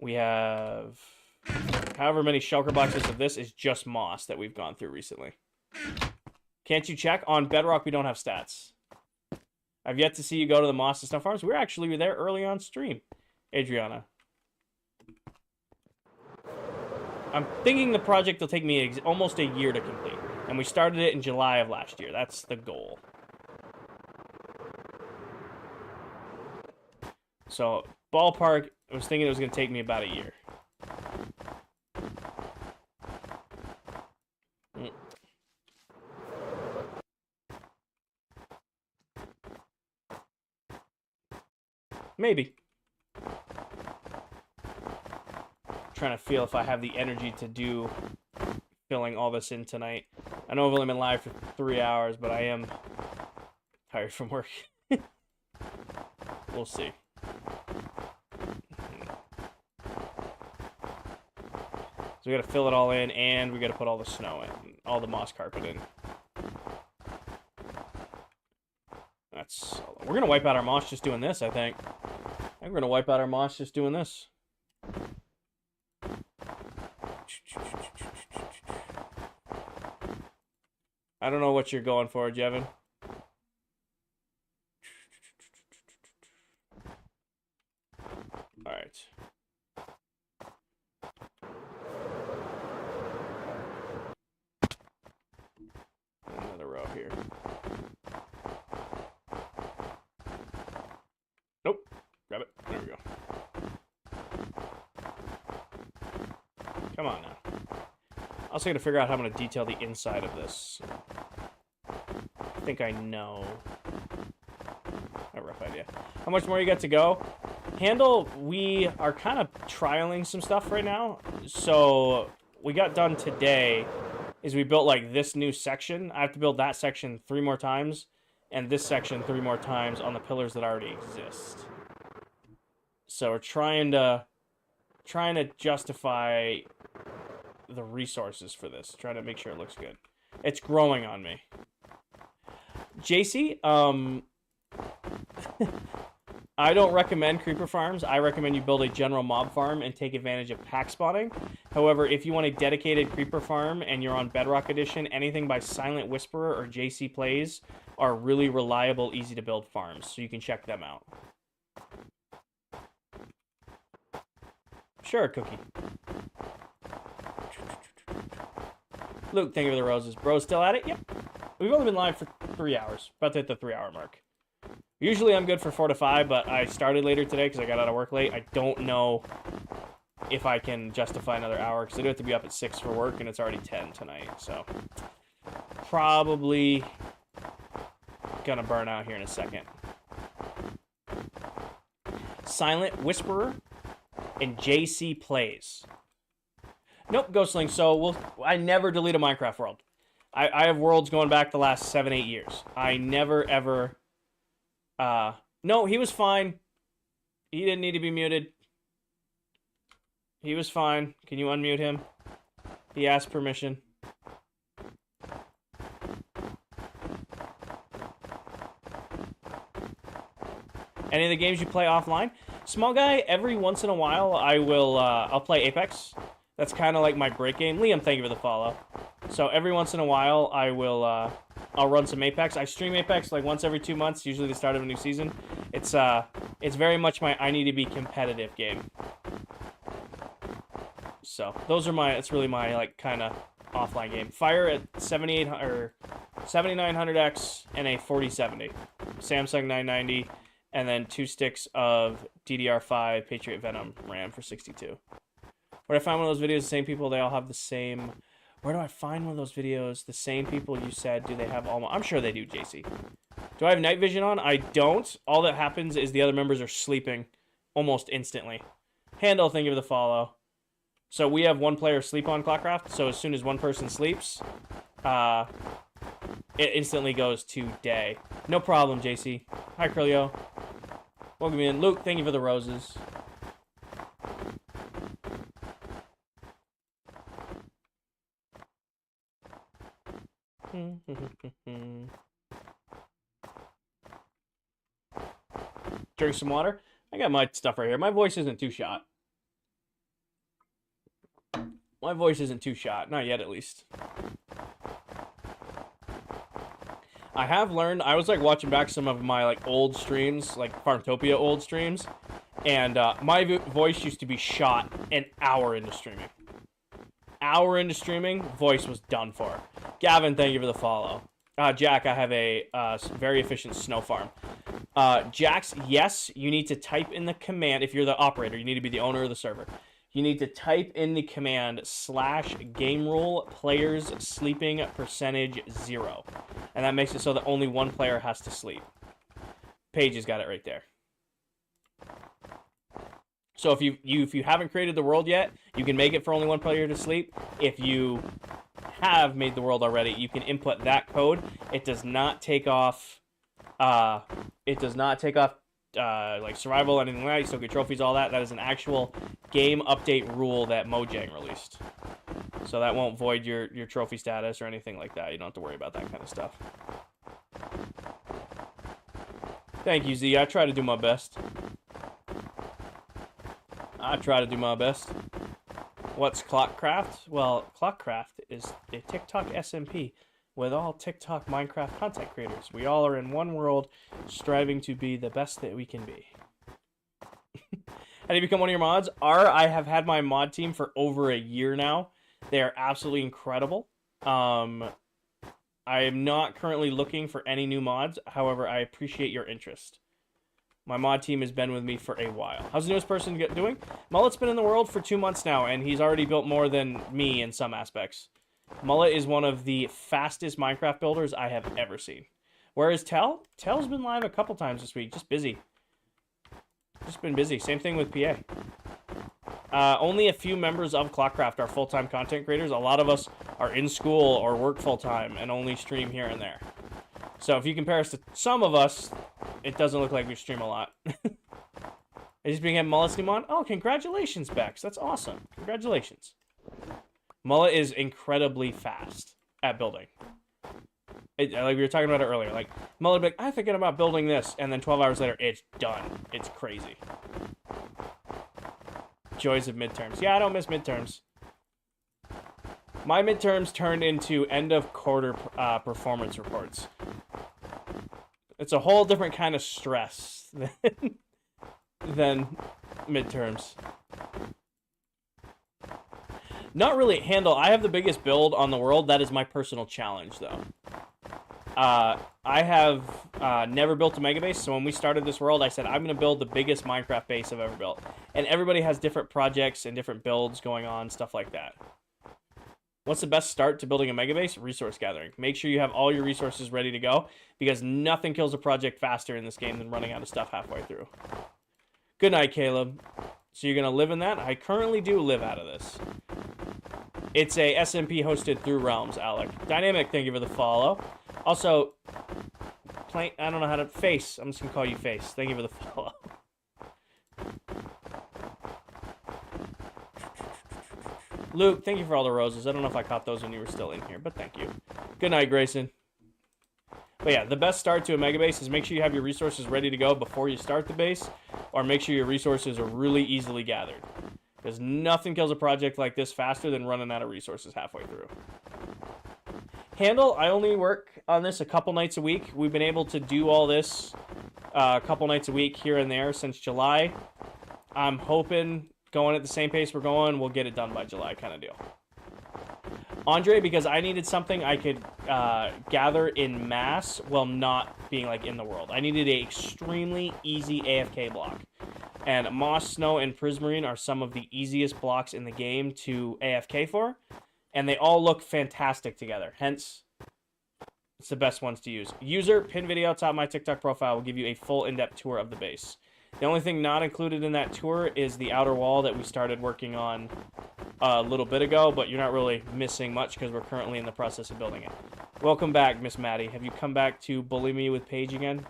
We have however many shulker boxes of this is just moss that we've gone through recently. Can't you check? On Bedrock, we don't have stats. I've yet to see you go to the moss and snow farms. We were actually there early on stream, Adriana. I'm thinking the project will take me almost a year to complete. And we started it in July of last year. That's the goal. So, ballpark, I was thinking it was going to take me about a year. Maybe. Trying to feel if I have the energy to do filling all this in tonight. I know I've only been live for 3 hours, but I am tired from work. We'll see. So we gotta fill it all in, and we gotta put all the snow in, all the moss carpet in. We're gonna wipe out our moss just doing this, I think. I think we're gonna wipe out our moss just doing this. I don't know what you're going for, Jevin. Alright. Come on now. I also gotta figure out how I'm gonna detail the inside of this. I think I know. A rough idea. How much more you got to go? Handle, we are kind of trialing some stuff right now. So, we got done today, is we built, like, this new section. I have to build that section 3 more times, and this section 3 more times on the pillars that already exist. So, we're trying to justify the resources for this. Trying to make sure it looks good. It's growing on me. JC, I don't recommend creeper farms. I recommend you build a general mob farm and take advantage of pack spawning. However, if you want a dedicated creeper farm and you're on Bedrock Edition, anything by Silent Whisperer or JC Plays are really reliable, easy to build farms, so you can check them out. Sure, Cookie. Luke, thank you for the roses. Bro, still at it? Yep. We've only been live for 3 hours. About to hit the 3-hour mark. Usually I'm good for 4 to 5, but I started later today because I got out of work late. I don't know if I can justify another hour because I do have to be up at 6 for work, and it's already 10 tonight. So probably gonna burn out here in a second. Silent Whisperer and JC Plays. Nope, Ghostling. So I never delete a Minecraft world. I have worlds going back the last 7-8 years. I never ever. No, he was fine. He didn't need to be muted. He was fine. Can you unmute him? He asked permission. Any of the games you play offline? Small guy, every once in a while I'll play Apex. That's kind of like my break game. Liam, thank you for the follow. So every once in a while I'll run some Apex. I stream Apex like once every 2 months, usually the start of a new season. It's very much my I need to be competitive game. So it's really my like kind of offline game. Fire at 7800 or 7900X and a 4070. Samsung 990 and then 2 sticks of DDR5 Patriot Venom RAM for 62. Where do I find one of those videos? The same people, they all have the same. Where do I find one of those videos? The same people you said, do they have all? I'm sure they do, JC. Do I have night vision on? I don't. All that happens is the other members are sleeping almost instantly. Handle, thank you for the follow. So we have one player sleep on ClockCraft. So as soon as one person sleeps, it instantly goes to day. No problem, JC. Hi, Curlio. Welcome in. Luke, thank you for the roses. Drink some water. I got my stuff right here. My voice isn't too shot. My voice isn't too shot. Not yet, at least. I have learned. I was like watching back some of my like old streams, like Farmtopia old streams, and my voice used to be shot an hour into streaming. Voice was done for. Gavin, thank you for the follow. Jack, I have a very efficient snow farm. Jax, yes, you need to type in the command. If you're the operator, you need to be the owner of the server. You need to type in the command /game rule players sleeping %0. And that makes it so that only one player has to sleep. Paige has got it right there. So if you haven't created the world yet, you can make it for only one player to sleep. If you have made the world already, you can input that code. It does not take off like survival, anything like that. You still get trophies, all that. That is an actual game update rule that Mojang released. So that won't void your trophy status or anything like that. You don't have to worry about that kind of stuff. Thank you, Z. I try to do my best. What's ClockCraft? Well, ClockCraft is a TikTok SMP with all TikTok Minecraft content creators. We all are in one world striving to be the best that we can be. How do you become one of your mods? I have had my mod team for over a year now. They are absolutely incredible. I am not currently looking for any new mods. However, I appreciate your interest. My mod team has been with me for a while. How's the newest person doing? Mullet's been in the world for 2 months now, and he's already built more than me in some aspects. Mullet is one of the fastest Minecraft builders I have ever seen. Whereas Tell? Tell's been live a couple times this week. Just busy. Just been busy. Same thing with PA. Only a few members of ClockCraft are full-time content creators. A lot of us are in school or work full-time and only stream here and there. So if you compare us to some of us, it doesn't look like we stream a lot. I just began Mullet's new on. Oh, congratulations, Bex. That's awesome. Congratulations. Mullet is incredibly fast at building. Like we were talking about it earlier. Like, Mullet would be like, I'm thinking about building this. And then 12 hours later, it's done. It's crazy. Joys of midterms. Yeah, I don't miss midterms. My midterms turned into end of quarter performance reports. It's a whole different kind of stress than midterms. Not really. Handle. I have the biggest build on the world. That is my personal challenge, though. I have never built a mega base, so when we started this world, I said, I'm going to build the biggest Minecraft base I've ever built. And everybody has different projects and different builds going on, stuff like that. What's the best start to building a mega base? Resource gathering. Make sure you have all your resources ready to go, because nothing kills a project faster in this game than running out of stuff halfway through. Good night, Caleb. So you're going to live in that? I currently do live out of this. It's a SMP hosted through Realms, Alec. Dynamic, thank you for the follow. Also, I don't know how to... Face. I'm just going to call you Face. Thank you for the follow. Luke, thank you for all the roses. I don't know if I caught those when you were still in here, but thank you. Good night, Grayson. But yeah, the best start to a mega base is make sure you have your resources ready to go before you start the base, or make sure your resources are really easily gathered. Because nothing kills a project like this faster than running out of resources halfway through. Handle, I only work on this a couple nights a week. We've been able to do all this a couple nights a week here and there since July. I'm hoping, going at the same pace we're going, we'll get it done by July kind of deal. Andre, because I needed something I could gather in mass while not being like in the world. I needed an extremely easy AFK block. And Moss, Snow, and Prismarine are some of the easiest blocks in the game to AFK for. And they all look fantastic together. Hence, it's the best ones to use. User, pin video outside my TikTok profile will give you a full in-depth tour of the base. The only thing not included in that tour is the outer wall that we started working on a little bit ago, but you're not really missing much because we're currently in the process of building it. Welcome back, Miss Maddie. Have you come back to bully me with Paige again?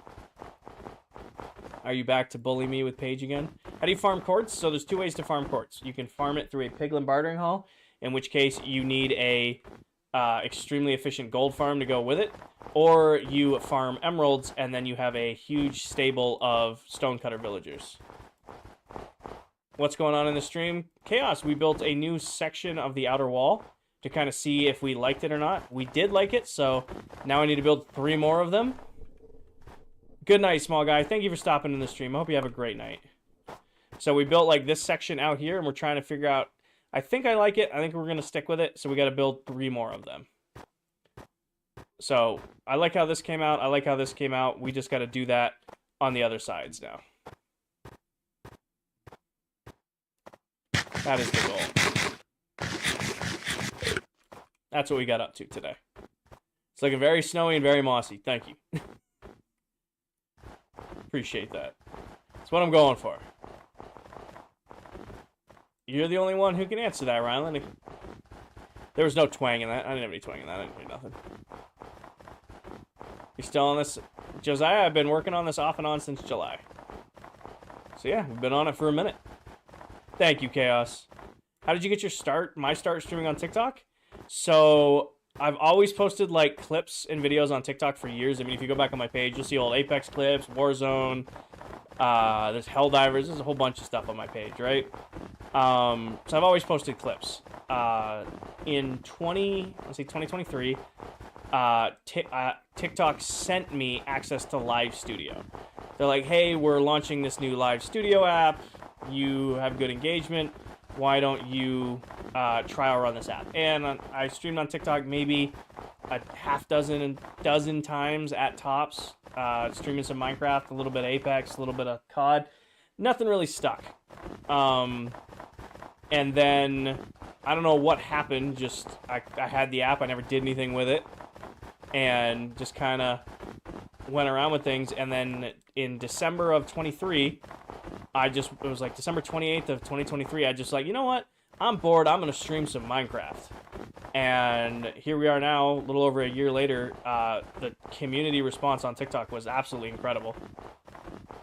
Are you back to bully me with Paige again? How do you farm quartz? So there's two ways to farm quartz. You can farm it through a piglin bartering hall, in which case you need a extremely efficient gold farm to go with it, or you farm emeralds and then you have a huge stable of stonecutter villagers. What's going on in the stream? Chaos, we built a new section of the outer wall to kind of see if we liked it or not. We did like it, so now I need to build 3 more of them. Good night, small guy. Thank you for stopping in the stream. I hope you have a great night. So we built like this section out here, and we're trying to figure out... I think I like it. I think we're going to stick with it, so we got to build 3 more of them. So I like how this came out. I like how this came out. We just got to do that on the other sides now. That is the goal. That's what we got up to today. It's looking very snowy and very mossy. Thank you. Appreciate that. That's what I'm going for. You're the only one who can answer that, Rylan. There was no twang in that. I didn't have any twang in that. I didn't hear nothing. You still on this? Josiah, I've been working on this off and on since July. So yeah, we've been on it for a minute. Thank you, Chaos. How did you get your start? My start streaming on TikTok? So I've always posted like clips and videos on TikTok for years. I mean, if you go back on my page, you'll see old Apex clips, Warzone, there's Helldivers, there's a whole bunch of stuff on my page, right? So I've always posted clips. In 2023, TikTok sent me access to Live Studio. They're like, hey, we're launching this new Live Studio app. You have good engagement. Why don't you trial run this app? And I streamed on TikTok maybe a half dozen times at tops. streaming some Minecraft, a little bit of Apex, a little bit of COD. Nothing really stuck. And then, I don't know what happened, just, I had the app, I never did anything with it, and just kind of went around with things, and then in December of 23, it was like December 28th of 2023, I just like, you know what, I'm bored, I'm going to stream some Minecraft. And here we are now, a little over a year later. The community response on TikTok was absolutely incredible.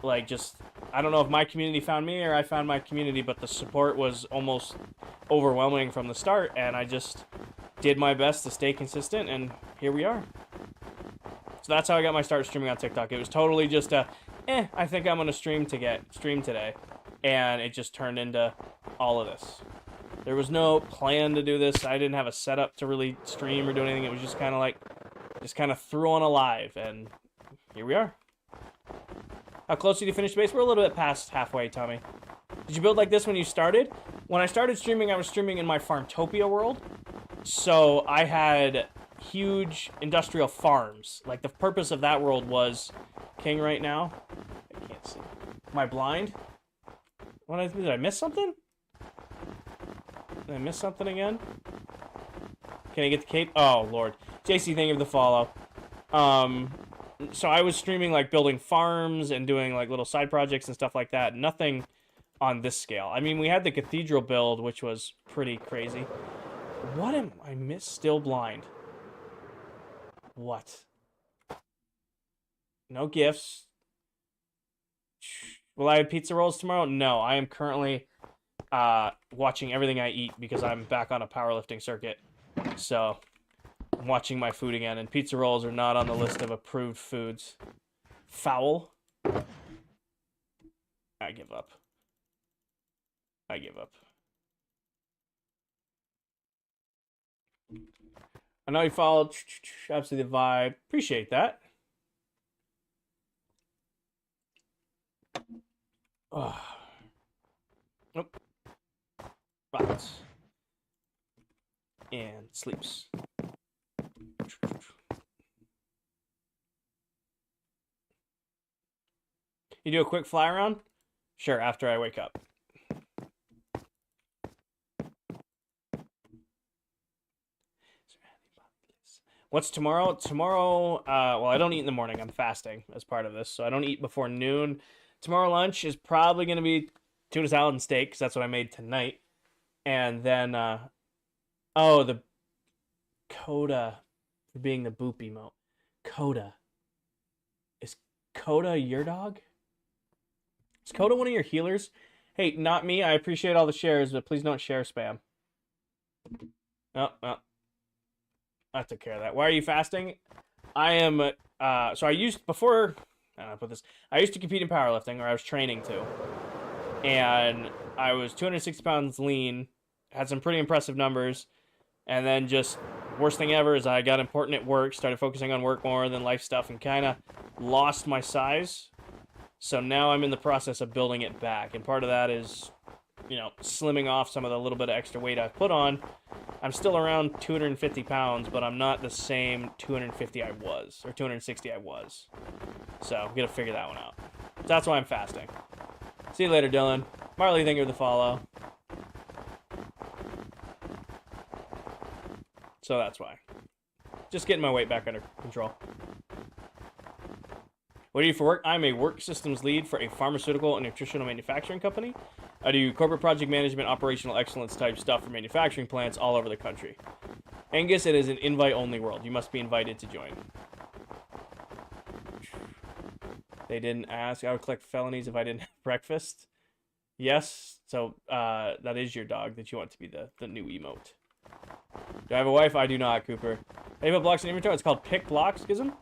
Like, just, I don't know if my community found me or I found my community, but the support was almost overwhelming from the start, and I just did my best to stay consistent, and here we are. So that's how I got my start streaming on TikTok. It was totally just I think I'm going to stream today, and it just turned into all of this. There was no plan to do this. I didn't have a setup to really stream or do anything. It was just kind of like, threw on a live, and here we are. How close did you finish base? We're a little bit past halfway, Tommy. Did you build like this when you started? When I started streaming, I was streaming in my Farmtopia world. So I had huge industrial farms. Like, the purpose of that world was king right now. I can't see. Am I blind? Did I miss something? Did I miss something again? Can I get the cape? Oh, Lord. JC, thank you for the follow. So I was streaming, like, building farms and doing, like, little side projects and stuff like that. Nothing on this scale. I mean, we had the cathedral build, which was pretty crazy. What am I still blind? What? No gifts. Will I have pizza rolls tomorrow? No, I am currently watching everything I eat because I'm back on a powerlifting circuit. So I'm watching my food again, and pizza rolls are not on the list of approved foods. Foul. I give up. I give up. I know you followed. Absolutely the vibe. Appreciate that. Oh. Nope. Right. And sleeps. You do a quick fly around? Sure, after I wake up. What's tomorrow? Tomorrow, well, I don't eat in the morning. I'm fasting as part of this, so I don't eat before noon. Tomorrow lunch is probably going to be tuna salad and steak, because that's what I made tonight. And then, oh, the Coda, for being the boop emote. Coda. Is Coda your dog? Is Coda one of your healers? Hey, not me. I appreciate all the shares, but please don't share spam. Oh, well. I took care of that. Why are you fasting? I am, so I used, before, I don't know how to put this, I used to compete in powerlifting, or I was training to, and I was 260 pounds lean, had some pretty impressive numbers, and then just, worst thing ever is I got important at work, started focusing on work more than life stuff, and kind of lost my size, so now I'm in the process of building it back, and part of that is, you know, slimming off some of the little bit of extra weight I've put on. I'm still around 250 pounds, but I'm not the same 250 I was, or 260 I was. So, I'm gonna figure that one out. So that's why I'm fasting. See you later, Dylan. Marley, thank you for the follow. So that's why. Just getting my weight back under control. What do you do for work? I'm a work systems lead for a pharmaceutical and nutritional manufacturing company. I do corporate project management, operational excellence type stuff for manufacturing plants all over the country. Angus, it is an invite-only world. You must be invited to join. They didn't ask. I would collect felonies if I didn't have breakfast. Yes, so that is your dog that you want to be the new emote. Do I have a wife? I do not, Cooper. Hey, put blocks in inventory. It's called Pick Blocks, Gizm.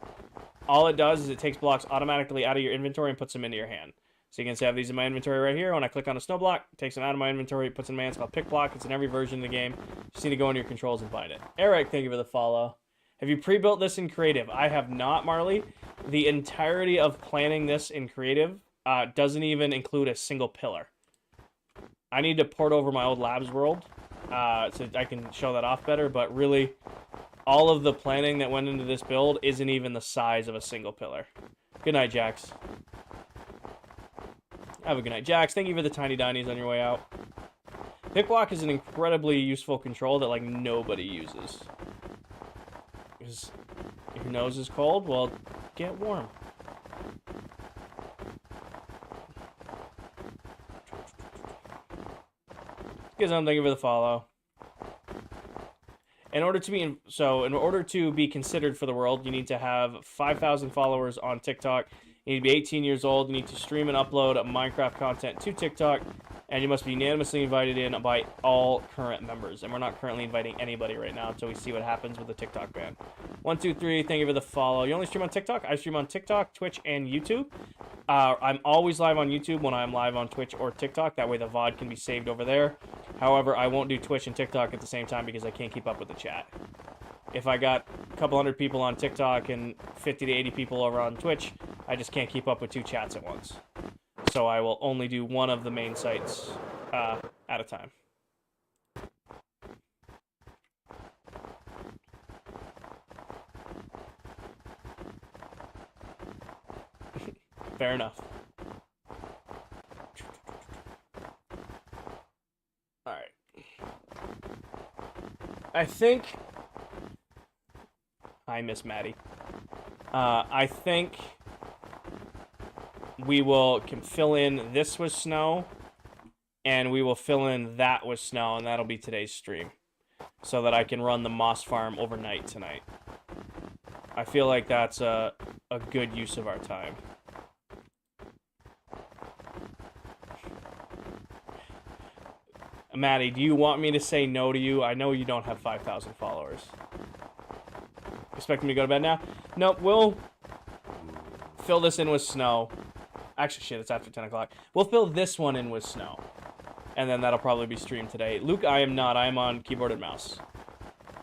All it does is it takes blocks automatically out of your inventory and puts them into your hand. So you can say I have these in my inventory right here. When I click on a snow block, it takes them out of my inventory, puts them in my hand. It's called Pick Block. It's in every version of the game. You just need to go into your controls and find it. Eric, thank you for the follow. Have you pre-built this in Creative? I have not, Marley. The entirety of planning this in Creative doesn't even include a single pillar. I need to port over my old Labs world so I can show that off better, but really, all of the planning that went into this build isn't even the size of a single pillar. Good night, Jax. Have a good night. Jax, thank you for the tiny dinies on your way out. Pick block is an incredibly useful control that, like, nobody uses. Because if your nose is cold, well, get warm. Gizem, thank you for the follow. In order to be considered for the world, you need to have 5,000 followers on TikTok. You need to be 18 years old. You need to stream and upload Minecraft content to TikTok. And you must be unanimously invited in by all current members. And we're not currently inviting anybody right now until we see what happens with the TikTok ban. 123, thank you for the follow. You only stream on TikTok? I stream on TikTok, Twitch, and YouTube. I'm always live on YouTube when I'm live on Twitch or TikTok. That way the VOD can be saved over there. However, I won't do Twitch and TikTok at the same time because I can't keep up with the chat. If I got a couple hundred people on TikTok and 50 to 80 people over on Twitch, I just can't keep up with 2 chats at once. So I will only do one of the main sites at a time. Fair enough. Alright. I think... Hi, Miss Maddie. I think we can fill in this with snow, and we will fill in that with snow, and that'll be today's stream. So that I can run the moss farm overnight tonight. I feel like that's a good use of our time. Maddie, do you want me to say no to you? I know you don't have 5,000 followers. Expect me to go to bed now? Nope, we'll fill this in with snow. Actually, shit, it's after 10 o'clock. We'll fill this one in with snow. And then that'll probably be streamed today. Luke, I am not. I am on keyboard and mouse.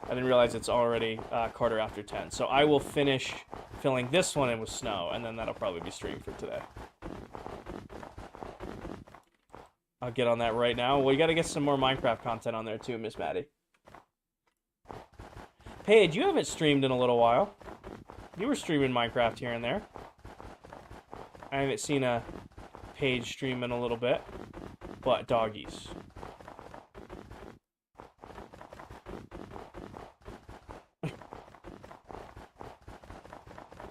I didn't realize it's already quarter after 10. So I will finish filling this one in with snow, and then that'll probably be streamed for today. I'll get on that right now. Well, you gotta get some more Minecraft content on there too, Miss Maddie. Paige, you haven't streamed in a little while. You were streaming Minecraft here and there. I haven't seen a Paige stream in a little bit. But doggies.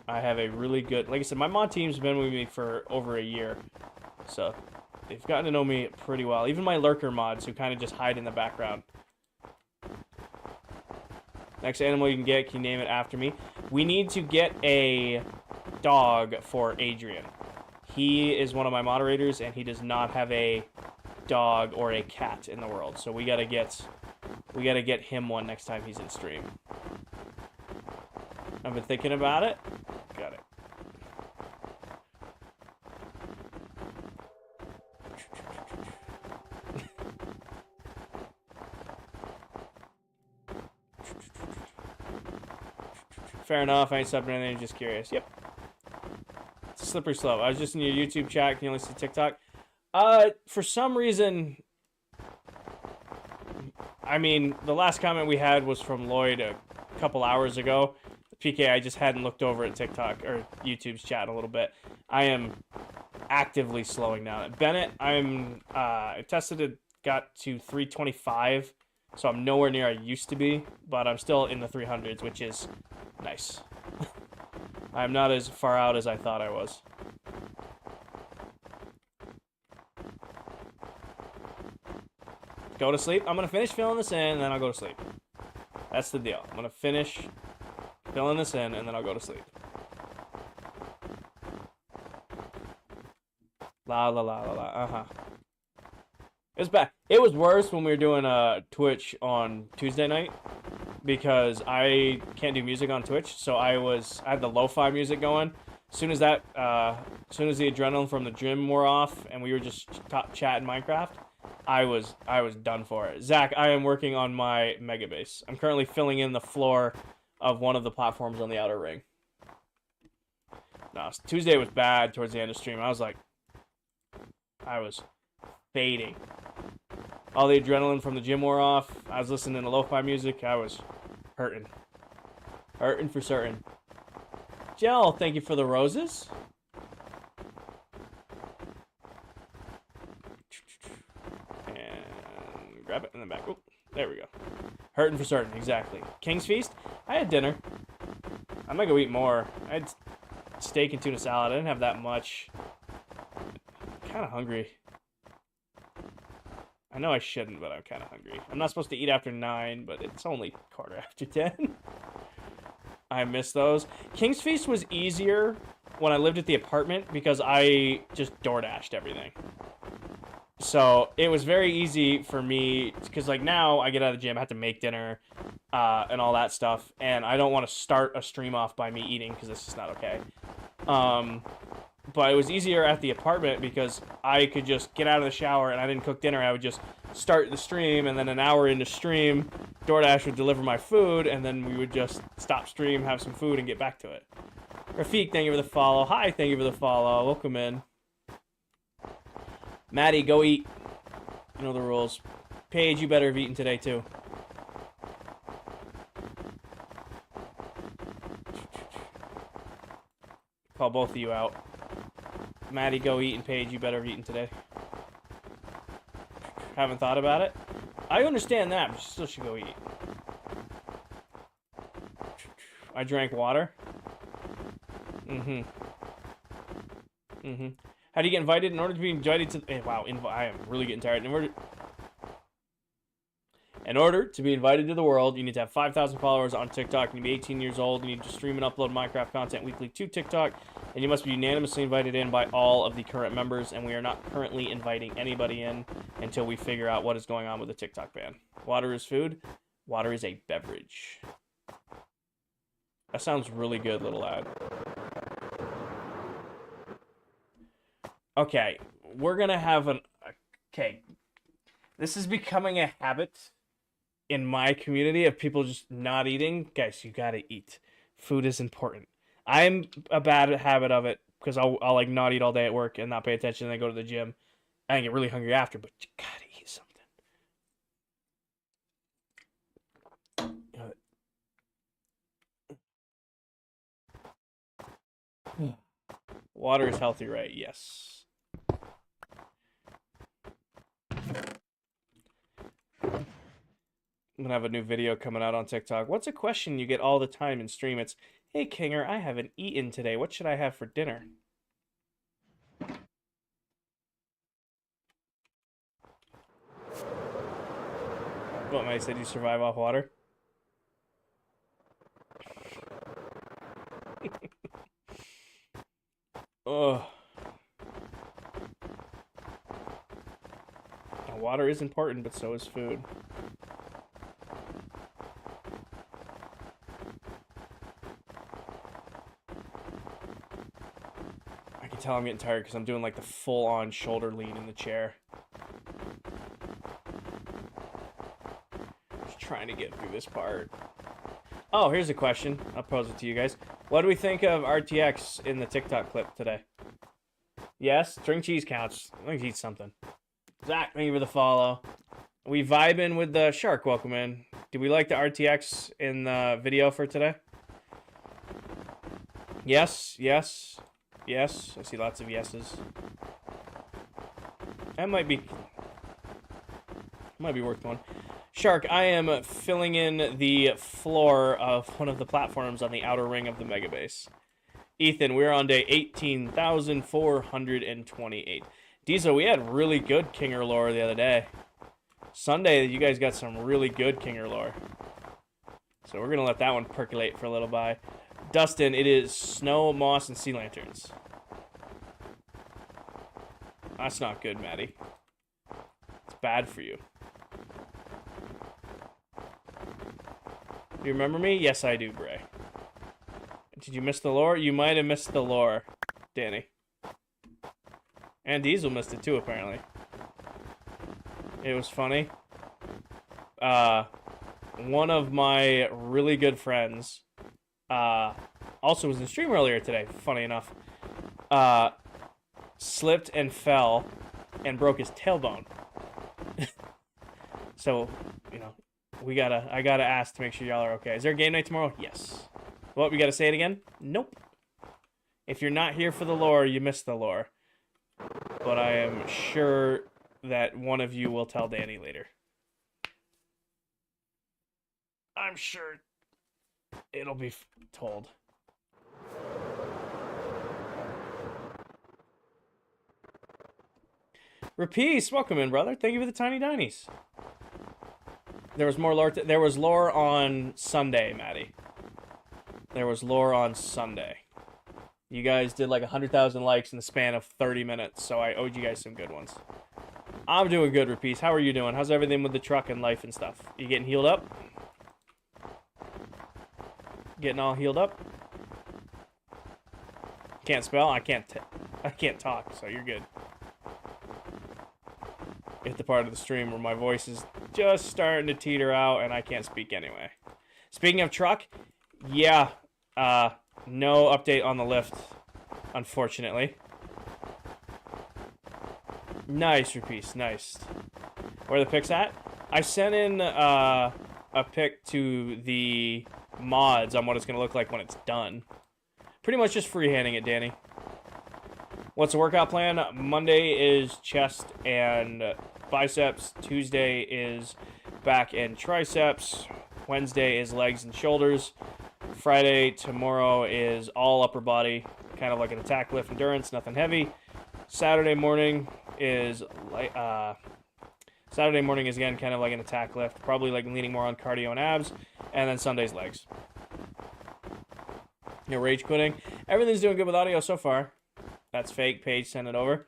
I have a really good... Like I said, my mod team's been with me for over a year. So... They've gotten to know me pretty well. Even my lurker mods, who kind of just hide in the background. Next animal you can name it after me. We need to get a dog for Adrian. He is one of my moderators, and he does not have a dog or a cat in the world. So we gotta get him one next time he's in stream. I've been thinking about it. Got it. Fair enough, I ain't subbing anything, just curious. Yep. It's a slippery slope. I was just in your YouTube chat, can you only see TikTok? For some reason... I mean, the last comment we had was from Lloyd a couple hours ago. PK, I just hadn't looked over at TikTok, or YouTube's chat a little bit. I am actively slowing down. Bennett, I tested it, got to 325, so I'm nowhere near I used to be, but I'm still in the 300s, which is... nice. I'm not as far out as I thought I was. Go to sleep. I'm going to finish filling this in, and then I'll go to sleep. That's the deal. I'm going to finish filling this in, and then I'll go to sleep. La la la la la. Uh-huh. It was bad. It was worse when we were doing Twitch on Tuesday night. Because I can't do music on Twitch, so I had the lo-fi music going. As soon as the adrenaline from the gym wore off, and we were just chatting Minecraft, I was done for it. Zach, I am working on my mega base. I'm currently filling in the floor of one of the platforms on the outer ring. No, Tuesday was bad towards the end of stream. I was fading. All the adrenaline from the gym wore off. I was listening to lo-fi music. I was hurting. Hurting for certain. Jell, thank you for the roses. and then back. Oop, there we go. Hurting for certain, exactly. King's Feast? I had dinner. I might go eat more. I had steak and tuna salad. I didn't have that much. I'm kind of hungry. I know I shouldn't, but I'm kind of hungry. I'm not supposed to eat after 9, but it's only 10:15. I miss those. King's Feast was easier when I lived at the apartment because I just DoorDashed everything. So it was very easy for me because, like, now I get out of the gym, I have to make dinner and all that stuff, and I don't want to start a stream off by me eating because this is not okay. But it was easier at the apartment because I could just get out of the shower and I didn't cook dinner. I would just start the stream, and then an hour into stream, DoorDash would deliver my food, and then we would just stop stream, have some food, and get back to it. Rafiq, thank you for the follow. Hi, thank you for the follow. Welcome in. Maddie, go eat. You know the rules. Paige, you better have eaten today, too. Call both of you out. Maddie, go eat, and Paige, you better have eaten today. Haven't thought about it? I understand that, but you still should go eat. I drank water. How do you get invited? In order to be invited to... Hey, wow, I am really getting tired. In order to be invited to the world, you need to have 5,000 followers on TikTok. You need to be 18 years old. You need to stream and upload Minecraft content weekly to TikTok. And you must be unanimously invited in by all of the current members. And we are not currently inviting anybody in until we figure out what is going on with the TikTok ban. Water is food. Water is a beverage. That sounds really good, little lad. Okay, we're going to have an... Okay, this is becoming a habit in my community of people just not eating. Guys, you got to eat. Food is important. I'm a bad habit of it because I'll like not eat all day at work and not pay attention and then go to the gym. I get really hungry after, but you got to eat something. Water is healthy, right? Yes. I'm gonna have a new video coming out on TikTok. What's a question you get all the time in stream? It's, hey Kinger, I haven't eaten today. What should I have for dinner? What, Mike said you survive off water? Ugh. Water is important, but so is food. I can tell I'm getting tired because I'm doing like the full-on shoulder lean in the chair. Just trying to get through this part. Oh, here's a question. I'll pose it to you guys. What do we think of RTX in the TikTok clip today? Yes, string cheese counts. Let's eat something. Zach, thank you for the follow. We vibing with the shark. Welcome in. Do we like the RTX in the video for today? Yes, yes, yes. I see lots of yeses. That might be worth one. Shark, I am filling in the floor of one of the platforms on the outer ring of the mega base. Ethan, we're on day 18,428. Diesel, we had really good Kinger lore the other day. Sunday, you guys got some really good Kinger lore. So we're going to let that one percolate for a little bit. Dustin, it is snow, moss, and sea lanterns. That's not good, Maddie. It's bad for you. Do you remember me? Yes, I do, Bray. Did you miss the lore? You might have missed the lore, Danny. And Diesel missed it too, apparently. It was funny. One of my really good friends also was in the stream earlier today, funny enough. Slipped and fell and broke his tailbone. So, you know, I gotta ask to make sure y'all are okay. Is there a game night tomorrow? Yes. What, we gotta say it again? Nope. If you're not here for the lore, you missed the lore. But I am sure that one of you will tell Danny later. I'm sure it'll be told. Rapeace, welcome in, brother. Thank you for the tiny dinies. There was more lore. There was lore on Sunday, Maddie. There was lore on Sunday. You guys did like 100,000 likes in the span of 30 minutes, so I owed you guys some good ones. I'm doing good, Rapeace. How are you doing? How's everything with the truck and life and stuff? You getting healed up? Getting all healed up? Can't spell? I can't talk, so you're good. Hit the part of the stream where my voice is just starting to teeter out and I can't speak anyway. Speaking of truck, yeah, no update on the lift, unfortunately. Nice, Rapeace, nice. Where are the pics at? I sent in a pic to the mods on what it's going to look like when it's done. Pretty much just freehanding it, Danny. What's the workout plan? Monday is chest and biceps. Tuesday is back and triceps. Wednesday is legs and shoulders. Friday, tomorrow, is all upper body, kind of like an attack lift endurance, nothing heavy. Saturday morning is again kind of like an attack lift, probably like leaning more on cardio and abs, and then Sunday's legs. No rage quitting. Everything's doing good with audio so far. That's fake. Paige, send it over.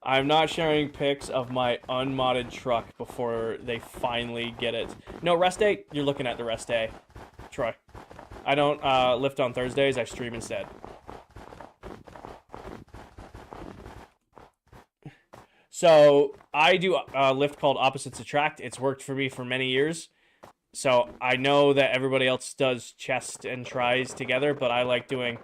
I'm not sharing pics of my unmodded truck before they finally get it. No, rest day? You're looking at the rest day, Troy. I don't lift on Thursdays. I stream instead. So I do a lift called Opposites Attract. It's worked for me for many years. So I know that everybody else does chest and tries together, but I like doing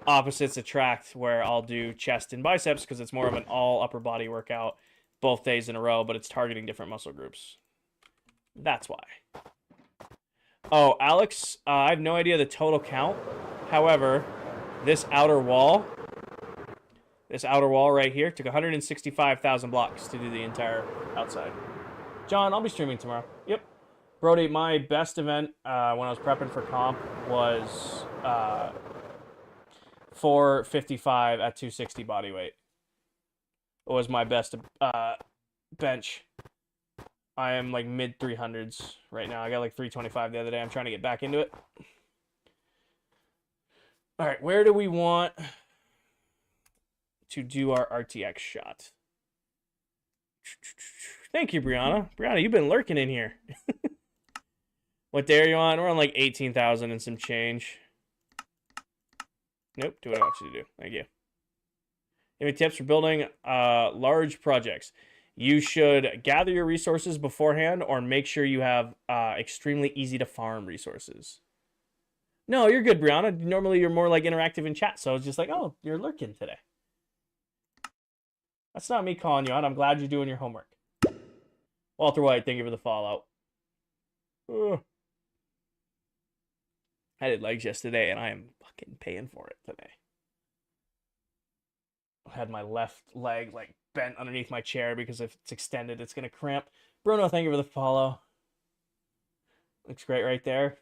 Opposites Attract, where I'll do chest and biceps because it's more of an all upper body workout both days in a row, but it's targeting different muscle groups. That's why. Oh, Alex, I have no idea the total count. However, this outer wall right here took 165,000 blocks to do the entire outside. John, I'll be streaming tomorrow. Yep. Brody, my best event when I was prepping for comp was 455 at 260 body weight. It was my best bench. I am like mid 300s right now. I got like 325 the other day. I'm trying to get back into it. All right, where do we want to do our RTX shot? Thank you, Brianna. Brianna, you've been lurking in here. What day are you on? We're on like 18,000 and some change. Nope, do what I want you to do. Thank you. Any tips for building large projects? You should gather your resources beforehand or make sure you have extremely easy to farm resources. No, you're good, Brianna. Normally you're more like interactive in chat, so it's just like, oh, you're lurking today. That's not me calling you out. I'm glad you're doing your homework. Walter White, thank you for the follow. Ugh. I did legs yesterday, and I am fucking paying for it today. I had my left leg like bent underneath my chair because if it's extended, it's gonna cramp. Bruno, thank you for the follow. Looks great right there.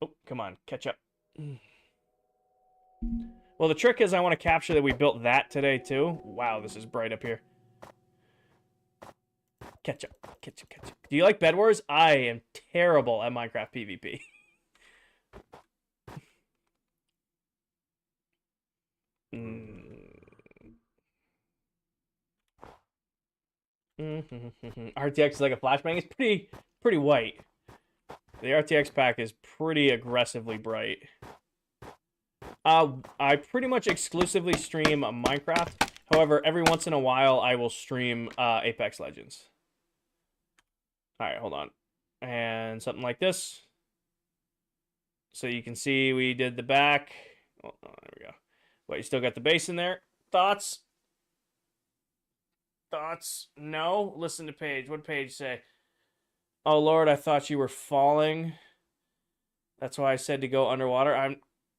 Oh, come on, catch up. Well, the trick is I want to capture that we built that today too. Wow, this is bright up here. Catch up, catch up, catch up. Do you like Bed Wars? I am terrible at Minecraft PvP. RTX is like a flashbang. It's pretty white. The RTX pack is pretty aggressively bright. I pretty much exclusively stream Minecraft. However, every once in a while, I will stream Apex Legends. All right, hold on. And something like this. So you can see we did the back. Oh, there we go. But you still got the base in there. Thoughts? Thoughts? No? Listen to Paige. What Paige say? Oh, Lord, I thought you were falling. That's why I said to go underwater. I'm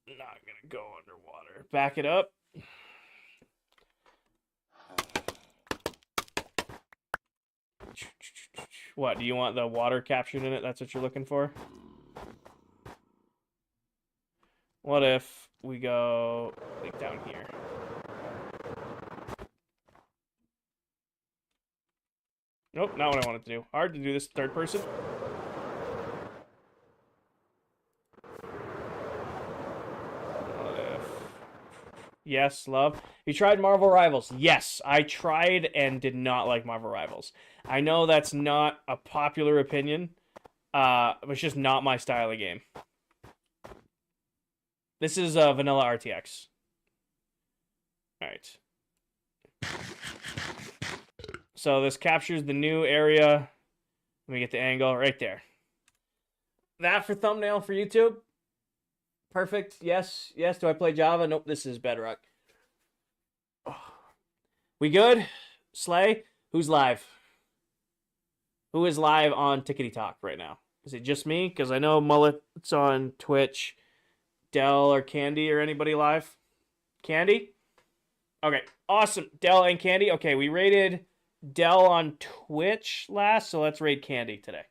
not going to go underwater. Back it up. What, do you want the water captured in it? That's what you're looking for? What if we go like down here? Nope, not what I wanted to do. Hard to do this third person. What if... Yes, love. You tried Marvel Rivals. Yes, I tried and did not like Marvel Rivals. I know that's not a popular opinion, but it's just not my style of game. This is vanilla RTX. All right. So this captures the new area. Let me get the angle right there. That for thumbnail for YouTube. Perfect. Yes. Yes. Do I play Java? Nope. This is Bedrock. Oh. We good? Slay? Who's live? Who is live on Tickety Talk right now? Is it just me? Because I know Mullet's on Twitch. Dell or Candy or anybody live? Candy? Okay. Awesome. Dell and Candy. Okay. We rated Dell on Twitch last, so let's rate Candy today.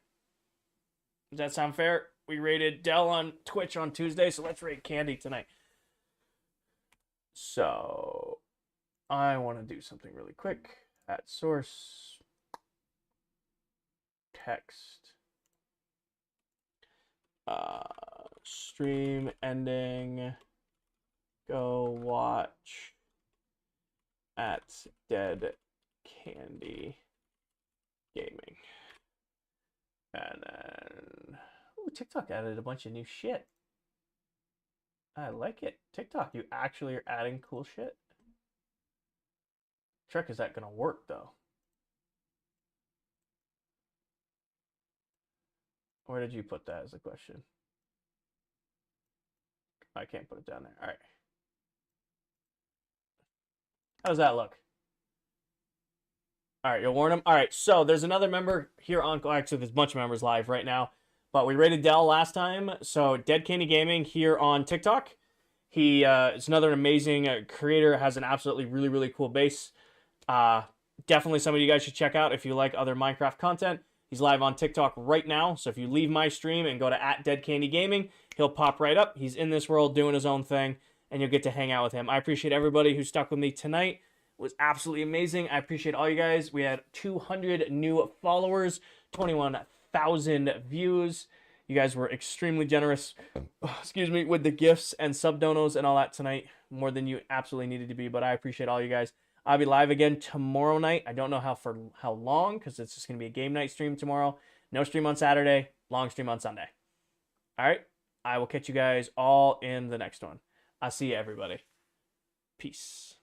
Does that sound fair? We rated Dell on Twitch on Tuesday, so let's rate Candy tonight. So, I want to do something really quick. At source, text, stream ending, go watch at Dead Candy Gaming. And then, ooh, TikTok added a bunch of new shit. I like it. TikTok, you actually are adding cool shit. Trick, is that gonna work though? Where did you put that as a question? I can't put it down there. All right. How does that look? All right, you'll warn him. All right, so there's another member here on... Actually, there's a bunch of members live right now. But we rated Dell last time. So Dead Candy Gaming here on TikTok. He is another amazing creator. Has an absolutely really, really cool base. Definitely somebody you guys should check out if you like other Minecraft content. He's live on TikTok right now. So if you leave my stream and go to @DeadCandyGaming, he'll pop right up. He's in this world doing his own thing. And you'll get to hang out with him. I appreciate everybody who stuck with me tonight. It was absolutely amazing. I appreciate all you guys. We had 200 new followers, 21,000 views. You guys were extremely generous, excuse me, with the gifts and sub donos and all that tonight. More than you absolutely needed to be, but I appreciate all you guys. I'll be live again tomorrow night. I don't know how long, because it's just going to be a game night stream tomorrow. No stream on Saturday, long stream on Sunday. All right? I will catch you guys all in the next one. I'll see you, everybody. Peace.